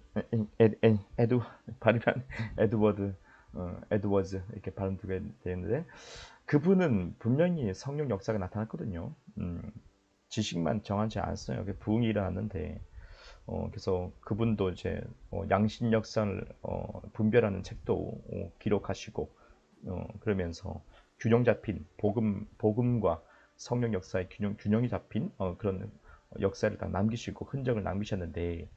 A: 발음한 에드워즈 이렇게 발음되게 되는데 그분은 분명히 성령 역사가 나타났거든요. 지식만 정하지 않았어요. 부흥이 일어났는데 그래서 그분도 이제 양신 역사를 분별하는 책도 기록하시고 그러면서 균형 잡힌 복음과 성령 역사의 균형이 잡힌 그런 역사를 다 남기시고 흔적을 남기셨는데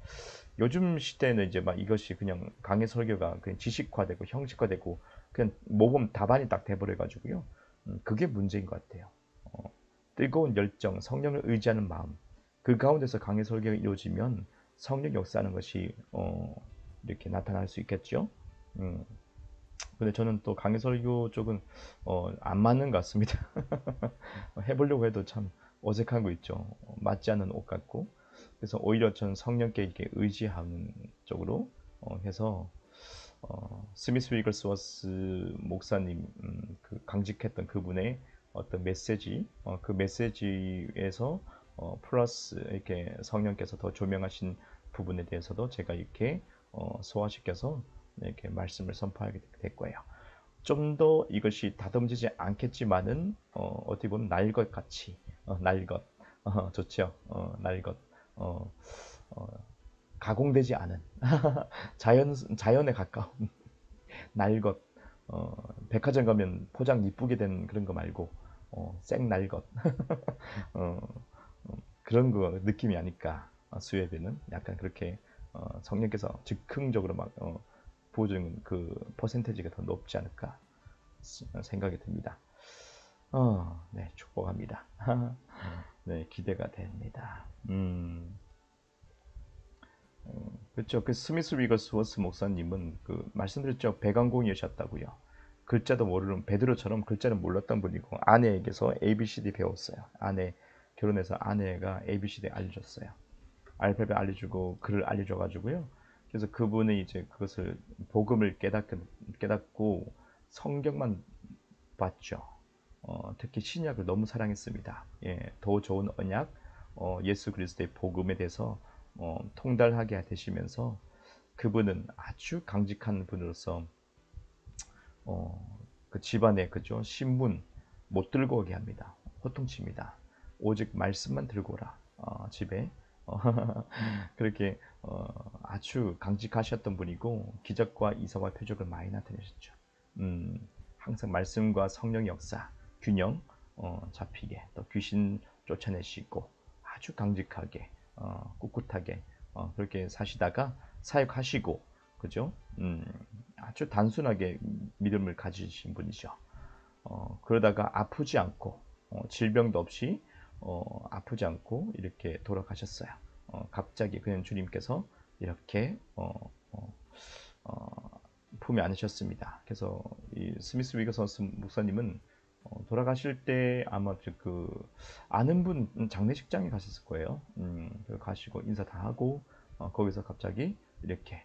A: 요즘 시대는 이제 막 이것이 그냥 강의 설교가 그냥 지식화되고 형식화되고 그냥 모범 답안이 딱 돼버려 가지고요. 그게 문제인 것 같아요. 뜨거운 열정, 성령을 의지하는 마음, 그 가운데서 강의 설교가 이루어지면 성령 역사하는 것이 이렇게 나타날 수 있겠죠. 근데 저는 또 강의 설교 쪽은 안 맞는 것 같습니다. 해보려고 해도 참 어색한 거 있죠. 맞지 않는 옷 같고. 그래서 오히려 저는 성령께 이렇게 의지하는 쪽으로 해서 스미스 위글스워스 목사님 그 강직했던 그분의 어떤 메시지, 그 메시지에서 플러스 이렇게 성령께서 더 조명하신 부분에 대해서도 제가 이렇게 소화시켜서 이렇게 말씀을 선포하게 될 거예요. 좀 더 이것이 다듬지지 않겠지만은 어떻게 보면 날 것 같이 날 것 좋죠. 날 것 가공되지 않은 자연에 가까운 날 것 백화점 가면 포장 이쁘게 된 그런 거 말고 생 날 것 그런 거 느낌이 아닐까. 수예배는 약간 그렇게 성령께서 즉흥적으로 막 부어주는 그 퍼센테이지가 더 높지 않을까 생각이 듭니다. 네, 축복합니다. 네, 기대가 됩니다. 그렇죠. 그 스미스 위거스워스 목사님은 그 말씀드렸죠. 배관공이셨다고요. 글자도 모르는 베드로처럼 글자를 몰랐던 분이고 아내에게서 ABCD 배웠어요. 결혼해서 아내가 ABCD 알려줬어요. 알파벳 알려주고 글을 알려줘가지고요. 그래서 그분이 이제 그것을 복음을 깨닫고 성경만 봤죠. 특히 신약을 너무 사랑했습니다. 예, 더 좋은 언약, 예수 그리스도의 복음에 대해서 통달하게 되시면서 그분은 아주 강직한 분으로서 그 집안에 그죠 신문 못 들고 오게 합니다. 호통칩니다. 오직 말씀만 들고 오라 집에 그렇게 아주 강직하셨던 분이고 기적과 이사와 표적을 많이 나타내셨죠. 항상 말씀과 성령의 역사 균형 잡히게 또 귀신 쫓아내시고 아주 강직하게 꿋꿋하게 그렇게 사시다가 사역하시고 그죠? 아주 단순하게 믿음을 가지신 분이죠. 그러다가 아프지 않고 질병도 없이 아프지 않고 이렇게 돌아가셨어요. 갑자기 그냥 주님께서 이렇게 품에 안으셨습니다. 그래서 이 스미스 위거스 목사님은 돌아가실 때 아마 그 아는 분 장례식장에 가셨을 거예요. 가시고 인사 다 하고 거기서 갑자기 이렇게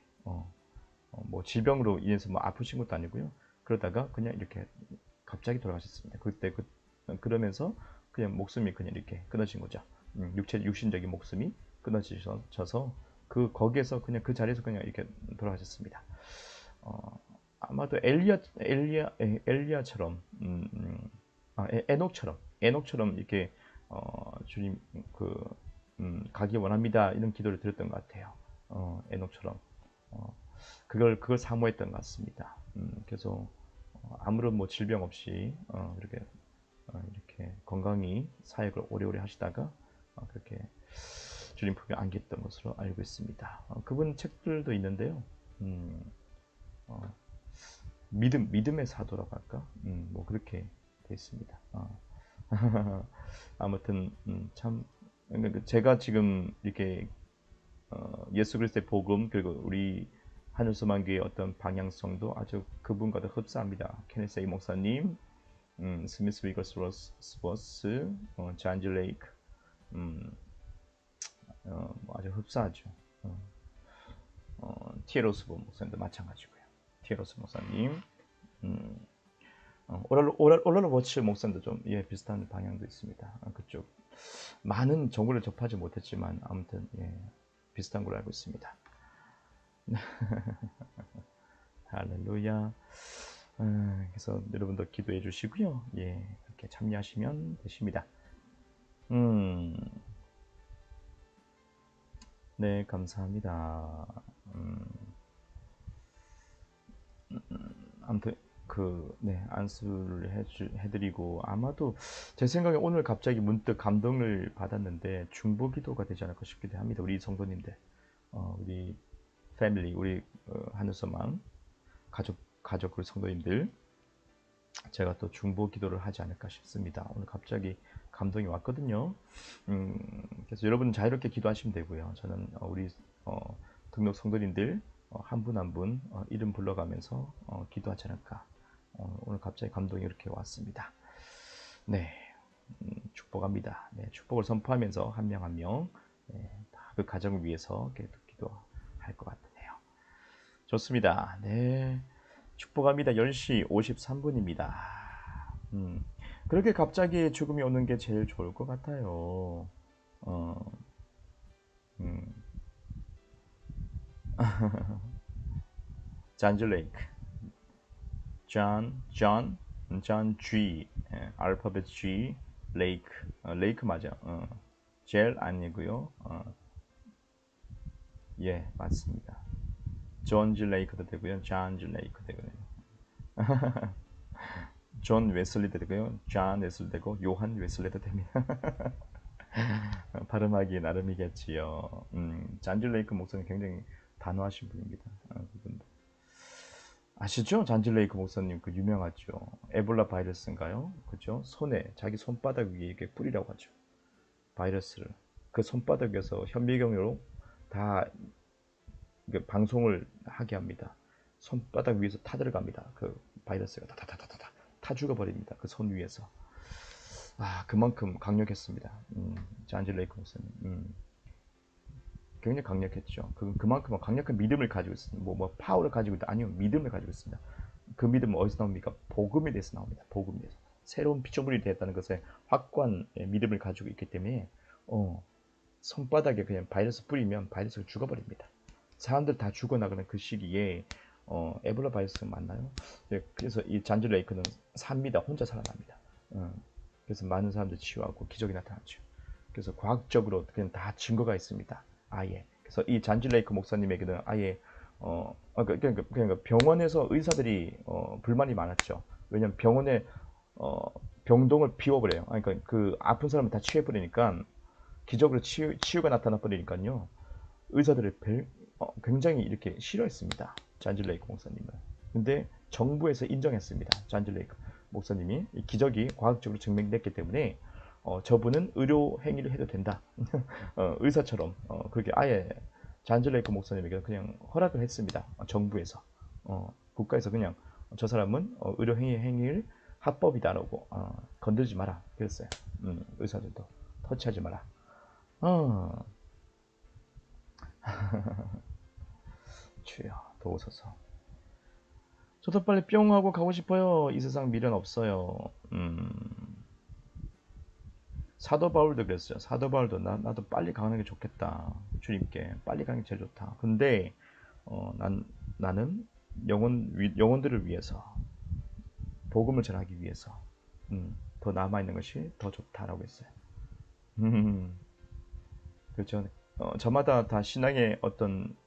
A: 뭐 질병으로 인해서 뭐 아프신 것도 아니고요. 그러다가 그냥 이렇게 갑자기 돌아가셨습니다. 그때 그러면서 그냥 목숨이 그냥 이렇게 끊어진 거죠. 육신적인 목숨이 끊어져서 거기에서 그냥 그 자리에서 그냥 이렇게 돌아가셨습니다. 아마도 엘리야처럼 에녹처럼 이렇게 주님 가기 원합니다 이런 기도를 드렸던 것 같아요. 에녹처럼 그걸 사모했던 것 같습니다. 그래서 아무런 뭐 질병 없이 이렇게 건강히 사역을 오래오래 하시다가 그렇게 주님 품에 안겼던 것으로 알고 있습니다. 그분 책들도 있는데요. 믿음의 사도라고 할까? 뭐 그렇게 되어 있습니다. 아무튼 참 제가 지금 이렇게 예수 그리스도의 복음 그리고 우리 하늘소망교회의 어떤 방향성도 아주 그분과도 흡사합니다. 케네스 A 목사님, 스미스 위거스워스, 잔지 레이크, 아주 흡사하죠. 티에로스 목사님도 마찬가지고요. 티에로스 목사님, 오랄로 워치 목사님도 좀 비슷한 방향도 있습니다. 그쪽 많은 정보를 접하지 못했지만 아무튼 비슷한 걸로 알고 있습니다. 할렐루야. 그래서 여러분도 기도해 주시고요. 그렇게 참여하시면 되십니다. 네, 감사합니다. 아무튼 안수를 해드리고 아마도 제 생각에 오늘 갑자기 문득 감동을 받았는데 중보기도가 되지 않을까 싶기도 합니다. 우리 성도님들, 우리 패밀리, 우리 하늘소망 가족 우리 성도님들, 제가 또 중보기도를 하지 않을까 싶습니다. 오늘 갑자기 감동이 왔거든요. 그래서 여러분은 자유롭게 기도하시면 되고요. 저는 우리 등록 성도님들 한 분 한 분 이름 불러가면서 기도하지 않을까. 오늘 갑자기 감동이 이렇게 왔습니다. 네, 축복합니다. 네, 축복을 선포하면서 한 명 한 명 다 그 가정을 위해서 계속 기도할 것 같네요. 좋습니다. 네, 축복합니다. 10시 53분입니다. 그렇게 갑자기 죽음이 오는 게 제일 좋을 것 같아요. 잔즈 레이크, 존 G, 알파벳 G, 레이크 맞아. 젤 아니고요. 맞습니다. 존즈 레이크도 되고요. 잔즈 레이크 되고요. 존 웨슬리도 되고요. 존 웨슬리 되고 요한 웨슬리도 됩니다. 발음하기 나름이겠지요. 잔즈 레이크 목사님 굉장히 단호하신 분입니다. 그분도 아시죠? 잔즈 레이크 목사님 그 유명하죠. 에볼라 바이러스인가요? 그죠? 자기 손바닥 위에 이렇게 뿌리라고 하죠. 바이러스를 그 손바닥에서 현미경으로 다 방송을 하게 합니다. 손바닥 위에서 타들어갑니다. 그 바이러스가 타 죽어버립니다. 그 손 위에서. 그만큼 강력했습니다. 잔즈 레이크 목사님. 굉장히 강력했죠. 그만큼 강력한 믿음을 가지고 있습니다. 뭐 파워를 가지고 있다. 아니요, 믿음을 가지고 있습니다. 그 믿음은 어디서 나옵니까? 복음에 대해서 나옵니다. 복음에 대해서. 새로운 피조물이 되었다는 것에 확고한 믿음을 가지고 있기 때문에 손바닥에 그냥 바이러스 뿌리면 바이러스가 죽어버립니다. 사람들 다 죽어나가는 그 시기에 에볼라 바이러스가 맞나요? 그래서 이 잔즈 레이크는 삽니다. 혼자 살아납니다. 그래서 많은 사람들 치유하고 기적이 나타나죠. 그래서 과학적으로 그냥 다 증거가 있습니다. 아예. 그래서 이 잔즈 레이크 목사님에게는 아예 그러니까 병원에서 의사들이 불만이 많았죠. 왜냐면 병원에 병동을 비워버려요. 그러니까 그 아픈 사람을 다 치유해버리니까 기적으로 치유가 나타나 버리니까요. 의사들을 굉장히 이렇게 싫어했습니다. 잔즈 레이크 목사님을. 근데 정부에서 인정했습니다. 잔즈 레이크 목사님이 이 기적이 과학적으로 증명됐기 때문에 저분은 의료 행위를 해도 된다. 의사처럼 그렇게 아예 잔즈 레이크 목사님에게 그냥 허락을 했습니다. 정부에서 국가에서 그냥 저 사람은 의료 행위를 합법이다라고 건들지 마라 그랬어요. 의사들도 터치하지 마라. 주여 도우소서. 저도 빨리 뿅 하고 가고 싶어요. 이 세상 미련 없어요. 사도 바울도 그랬어요. 사도 바울도 나도 빨리 가는 게 좋겠다. 주님께 빨리 가는 게 제일 좋다. 근데 나는 영혼들을 위해서, 복음을 전하기 위해서 더 남아있는 것이 더 좋다라고 했어요. 그렇죠. 저마다 다 신앙의 어떤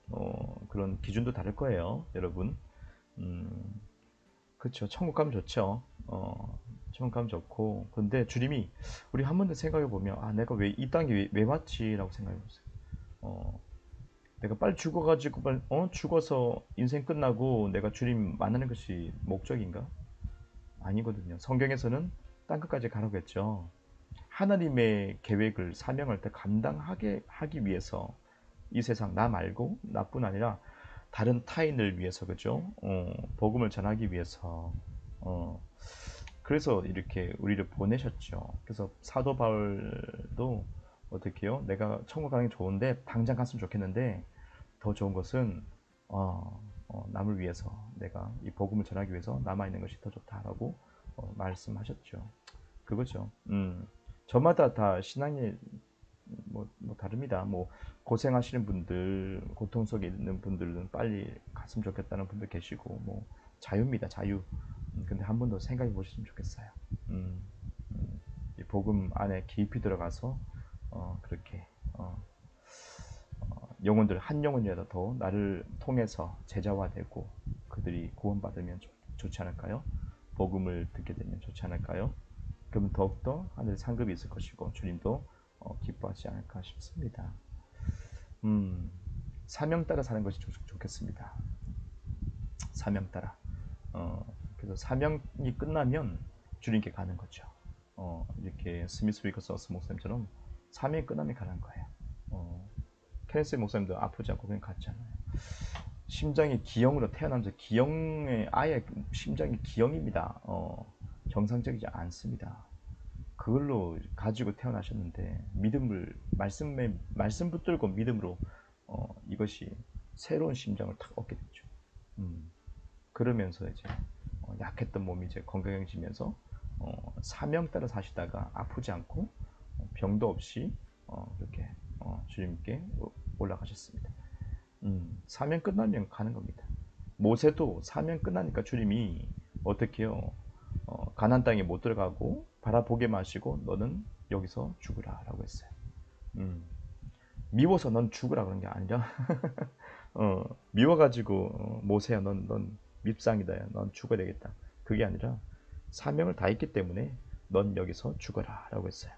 A: 그런 기준도 다를 거예요, 여러분. 그렇죠. 천국 가면 좋죠. 천국 가면 좋고, 근데 주님이 우리 한 번 더 생각해 보면, 내가 왜 이 땅에 왜 왔지라고 생각해 보세요. 내가 빨리 죽어가지고 죽어서 인생 끝나고 내가 주님 만나는 것이 목적인가? 아니거든요. 성경에서는 땅끝까지 가라고 했죠. 하나님의 계획을, 사명을 더 감당하게 하기 위해서 이 세상 나 말고 나뿐 아니라 다른 타인을 위해서, 그죠? 복음을 전하기 위해서 그래서 이렇게 우리를 보내셨죠. 그래서 사도 바울도 어떻게 해요? 내가 천국 가는 게 좋은데 당장 갔으면 좋겠는데 더 좋은 것은 남을 위해서, 내가 이 복음을 전하기 위해서 남아있는 것이 더 좋다라고 말씀하셨죠. 그거죠. 저마다 다 신앙이 뭐 다릅니다. 뭐 고생하시는 분들, 고통 속에 있는 분들은 빨리 갔으면 좋겠다는 분들 계시고, 뭐 자유입니다, 자유. 근데 한 번 더 생각해 보시면 좋겠어요. 이 복음 안에 깊이 들어가서 그렇게 영혼들, 한 영혼이라도 더 나를 통해서 제자화되고 그들이 구원받으면 좋지 않을까요? 복음을 듣게 되면 좋지 않을까요? 그러면 더욱더 하늘 상급이 있을 것이고 주님도 기뻐하지 않을까 싶습니다. 사명 따라 사는 것이 좋겠습니다. 사명 따라. 그래서 사명이 끝나면 주님께 가는 거죠. 이렇게 스미스 위커스 목사님처럼 사명이 끝나면 가는 거예요. 케네스 목사님도 아프지 않고 그냥 갔잖아요. 심장이 기형으로 태어나면서, 기형의 아예 심장이 기형입니다. 정상적이지 않습니다. 그걸로 가지고 태어나셨는데 믿음을, 말씀 붙들고 믿음으로 이것이 새로운 심장을 탁 얻게 됐죠. 그러면서 이제 약했던 몸이 이제 건강해지면서 사명 따라 사시다가 아프지 않고 병도 없이 그렇게 주님께 올라가셨습니다. 사명 끝나면 가는 겁니다. 모세도 사명 끝나니까 주님이 어떻게 해요? 가나안 땅에 못 들어가고 바라보게만 하시고 너는 여기서 죽으라 라고 했어요. 미워서 넌 죽으라 그런 게 아니라 미워가지고 모세야 넌 밉상이다, 넌 죽어야 되겠다, 그게 아니라 사명을 다 했기 때문에 넌 여기서 죽어라 라고 했어요.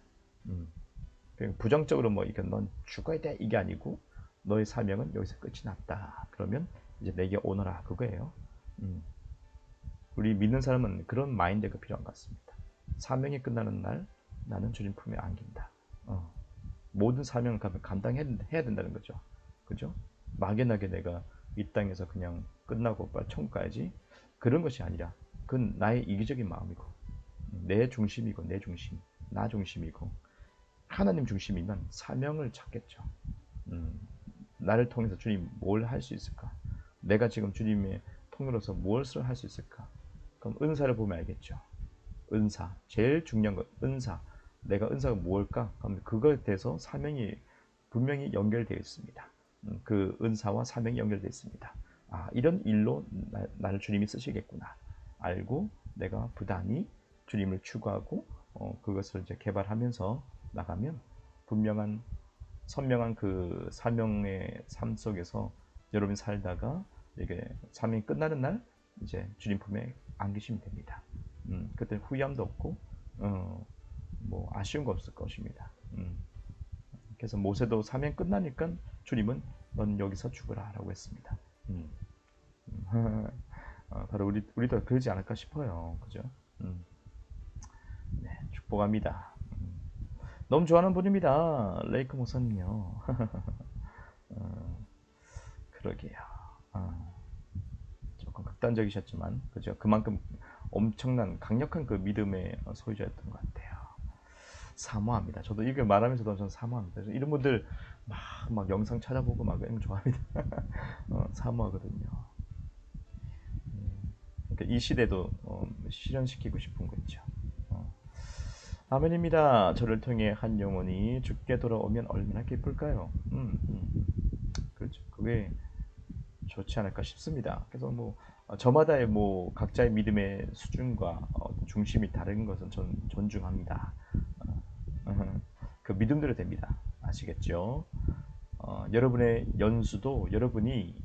A: 부정적으로 뭐 이건 넌 죽어야 돼 이게 아니고 너의 사명은 여기서 끝이 났다, 그러면 이제 내게 오너라, 그거예요. 우리 믿는 사람은 그런 마인드가 필요한 것 같습니다. 사명이 끝나는 날 나는 주님 품에 안긴다. 모든 사명을 감당해야 된다는 거죠. 그죠? 막연하게 내가 이 땅에서 그냥 끝나고 빨리 천국 가야지, 그런 것이 아니라 그건 나의 이기적인 마음이고 내 중심이고 내 중심, 나 중심이고 하나님 중심이면 사명을 찾겠죠. 나를 통해서 주님 뭘 할 수 있을까? 내가 지금 주님의 통로로서 무엇을 할 수 있을까? 그럼 은사를 보면 알겠죠. 은사, 제일 중요한 건 은사. 내가 은사가 무엇일까? 그럼 그거에 대해서 사명이 분명히 연결되어 있습니다. 그 은사와 사명이 연결되어 있습니다. 이런 일로 나를 주님이 쓰시겠구나 알고 내가 부단히 주님을 추구하고 그것을 이제 개발하면서 나가면 분명한 선명한 그 사명의 삶 속에서 여러분이 살다가 이게 사명이 끝나는 날 이제 주님 품에 안기시면 됩니다. 그때 후회함도 없고 뭐 아쉬운 거 없을 것입니다. 그래서 모세도 사명 끝나니까 주님은 넌 여기서 죽으라 라고 했습니다. 바로 우리도 그러지 않을까 싶어요. 그죠? 네, 축복합니다. 너무 좋아하는 분입니다. 레이크 목사님요. 그러게요. 조금 극단적이셨지만, 그죠? 그만큼 엄청난 강력한 그 믿음의 소유자였던 것 같아요. 사모합니다. 저도 이걸 말하면서도 저는 사모합니다. 이런 분들 막 영상 찾아보고 막 이런 거 좋아합니다. 사모하거든요. 그러니까 이 시대도 실현시키고 싶은 거 있죠. 아멘입니다. 저를 통해 한 영혼이 죽게 돌아오면 얼마나 기쁠까요? 그렇죠. 그게 좋지 않을까 싶습니다. 그래서 뭐 저마다의 뭐 각자의 믿음의 수준과 중심이 다른 것은 전 존중합니다. 그 믿음대로 됩니다. 아시겠죠? 여러분의 연수도 여러분이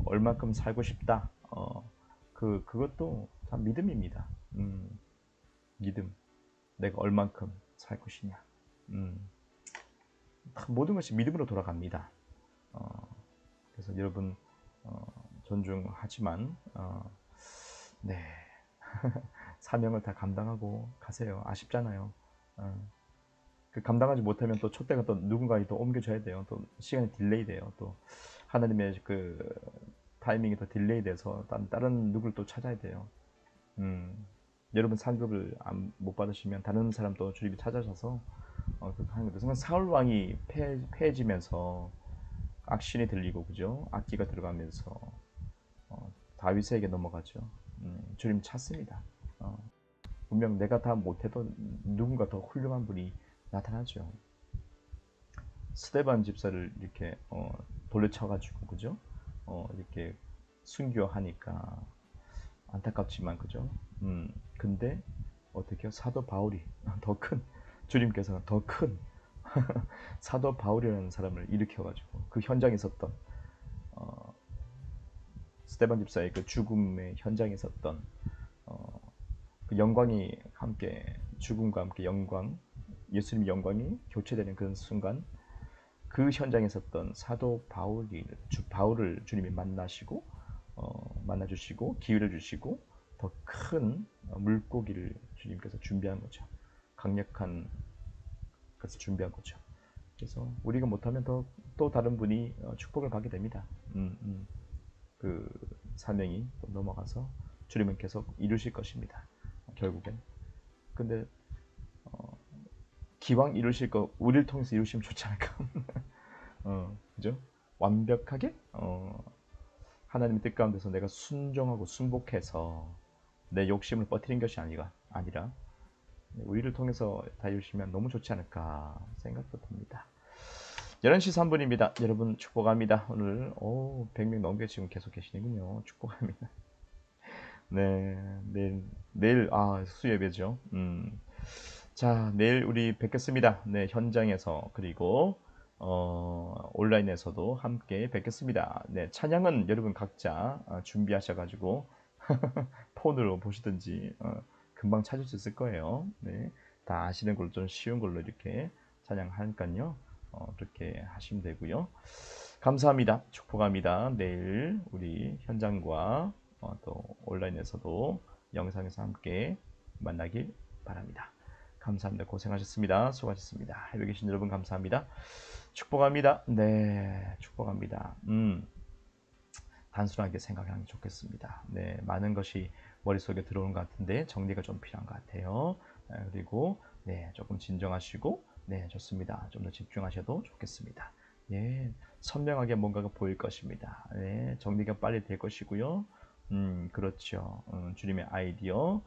A: 얼만큼 살고 싶다. 그것도 다 믿음입니다. 믿음. 내가 얼만큼 살 것이냐. 모든 것이 믿음으로 돌아갑니다. 그래서 여러분 존중하지만 네 사명을 다 감당하고 가세요. 아쉽잖아요. 그 감당하지 못하면 또 촛대가 또 누군가에 또 옮겨줘야 돼요. 또 시간이 딜레이 돼요. 또 하나님의 그 타이밍이 더 딜레이 돼서 다른 누구를 또 찾아야 돼요. 여러분 상급을 못 받으시면 다른 사람 또 주님이 찾아셔서 그렇게 하는 거죠. 사울 왕이 패해지면서 악신이 들리고 그죠? 악기가 들어가면서 다윗에게 넘어가죠. 주님 찾습니다. 분명 내가 다 못해도 누군가 더 훌륭한 분이 나타나죠. 스데반 집사를 이렇게 돌려쳐가지고 그죠? 이렇게 순교하니까 안타깝지만 그죠? 근데 어떻게요? 사도 바울이 더 큰 주님께서는 더 큰 사도 바울이라는 사람을 일으켜가지고 그 현장에 있었던 스데반 집사의 그 죽음의 현장에 있었던 그 영광이 함께 죽음과 함께 영광 예수님의 영광이 교체되는 그 순간 그 현장에 있었던 사도 바울을 주님이 만나주시고 기회를 주시고 더 큰 물고기를 주님께서 준비한 거죠. 강력한 것을 준비한 거죠. 그래서 우리가 못하면 또 다른 분이 축복을 받게 됩니다. 그 사명이 또 넘어가서 주님은 계속 이루실 것입니다. 결국엔. 근데 기왕 이루실 거 우리를 통해서 이루시면 좋지 않을까? 그죠? 완벽하게 하나님의 뜻 가운데서 내가 순종하고 순복해서 내 욕심을 버티는 것이 아니라 우리를 통해서 다 이루시면 너무 좋지 않을까 생각도 듭니다. 11시 3분입니다. 여러분 축복합니다. 오늘 100명 넘게 지금 계속 계시는군요. 축복합니다. 네, 내일 수요예배죠. 자, 내일 우리 뵙겠습니다. 네, 현장에서 그리고 온라인에서도 함께 뵙겠습니다. 네, 찬양은 여러분 각자 준비하셔가지고 폰으로 보시든지 금방 찾을 수 있을 거예요. 네, 다 아시는 걸로 좀 쉬운 걸로 이렇게 찬양하니까요. 그렇게 하시면 되고요. 감사합니다. 축복합니다. 내일 우리 현장과 또 온라인에서도 영상에서 함께 만나길 바랍니다. 감사합니다. 고생하셨습니다. 수고하셨습니다. 여기 계신 여러분 감사합니다. 축복합니다. 네, 축복합니다. 단순하게 생각하는 게 좋겠습니다. 네, 많은 것이 머릿속에 들어오는 것 같은데 정리가 좀 필요한 것 같아요. 그리고 네, 조금 진정하시고 네, 좋습니다. 좀 더 집중하셔도 좋겠습니다. 예, 선명하게 뭔가가 보일 것입니다. 네, 정리가 빨리 될 것이고요. 그렇죠. 주님의 아이디어,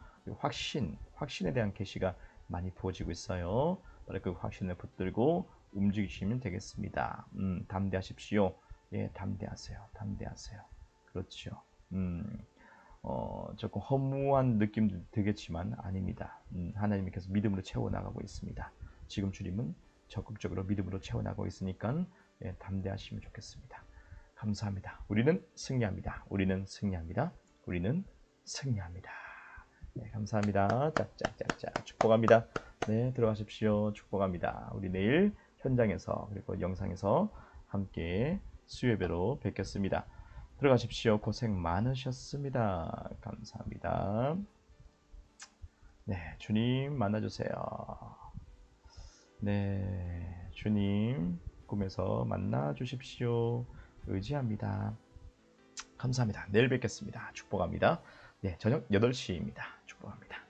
A: 확신에 대한 계시가 많이 부어지고 있어요. 바로 그 확신을 붙들고 움직이시면 되겠습니다. 담대하십시오. 예, 담대하세요. 그렇죠. 조금 허무한 느낌도 들겠지만 아닙니다. 하나님이 계속 믿음으로 채워나가고 있습니다. 지금 주님은 적극적으로 믿음으로 채워나가고 있으니까 예, 담대하시면 좋겠습니다. 감사합니다. 우리는 승리합니다. 네, 감사합니다. 짝짝짝짝 축복합니다. 네, 들어가십시오. 축복합니다. 우리 내일 현장에서 그리고 영상에서 함께 수요예배로 뵙겠습니다. 들어가십시오. 고생 많으셨습니다. 감사합니다. 네, 주님 만나주세요. 네, 주님 꿈에서 만나주십시오. 의지합니다. 감사합니다. 내일 뵙겠습니다. 축복합니다. 네, 저녁 8시입니다. 축복합니다.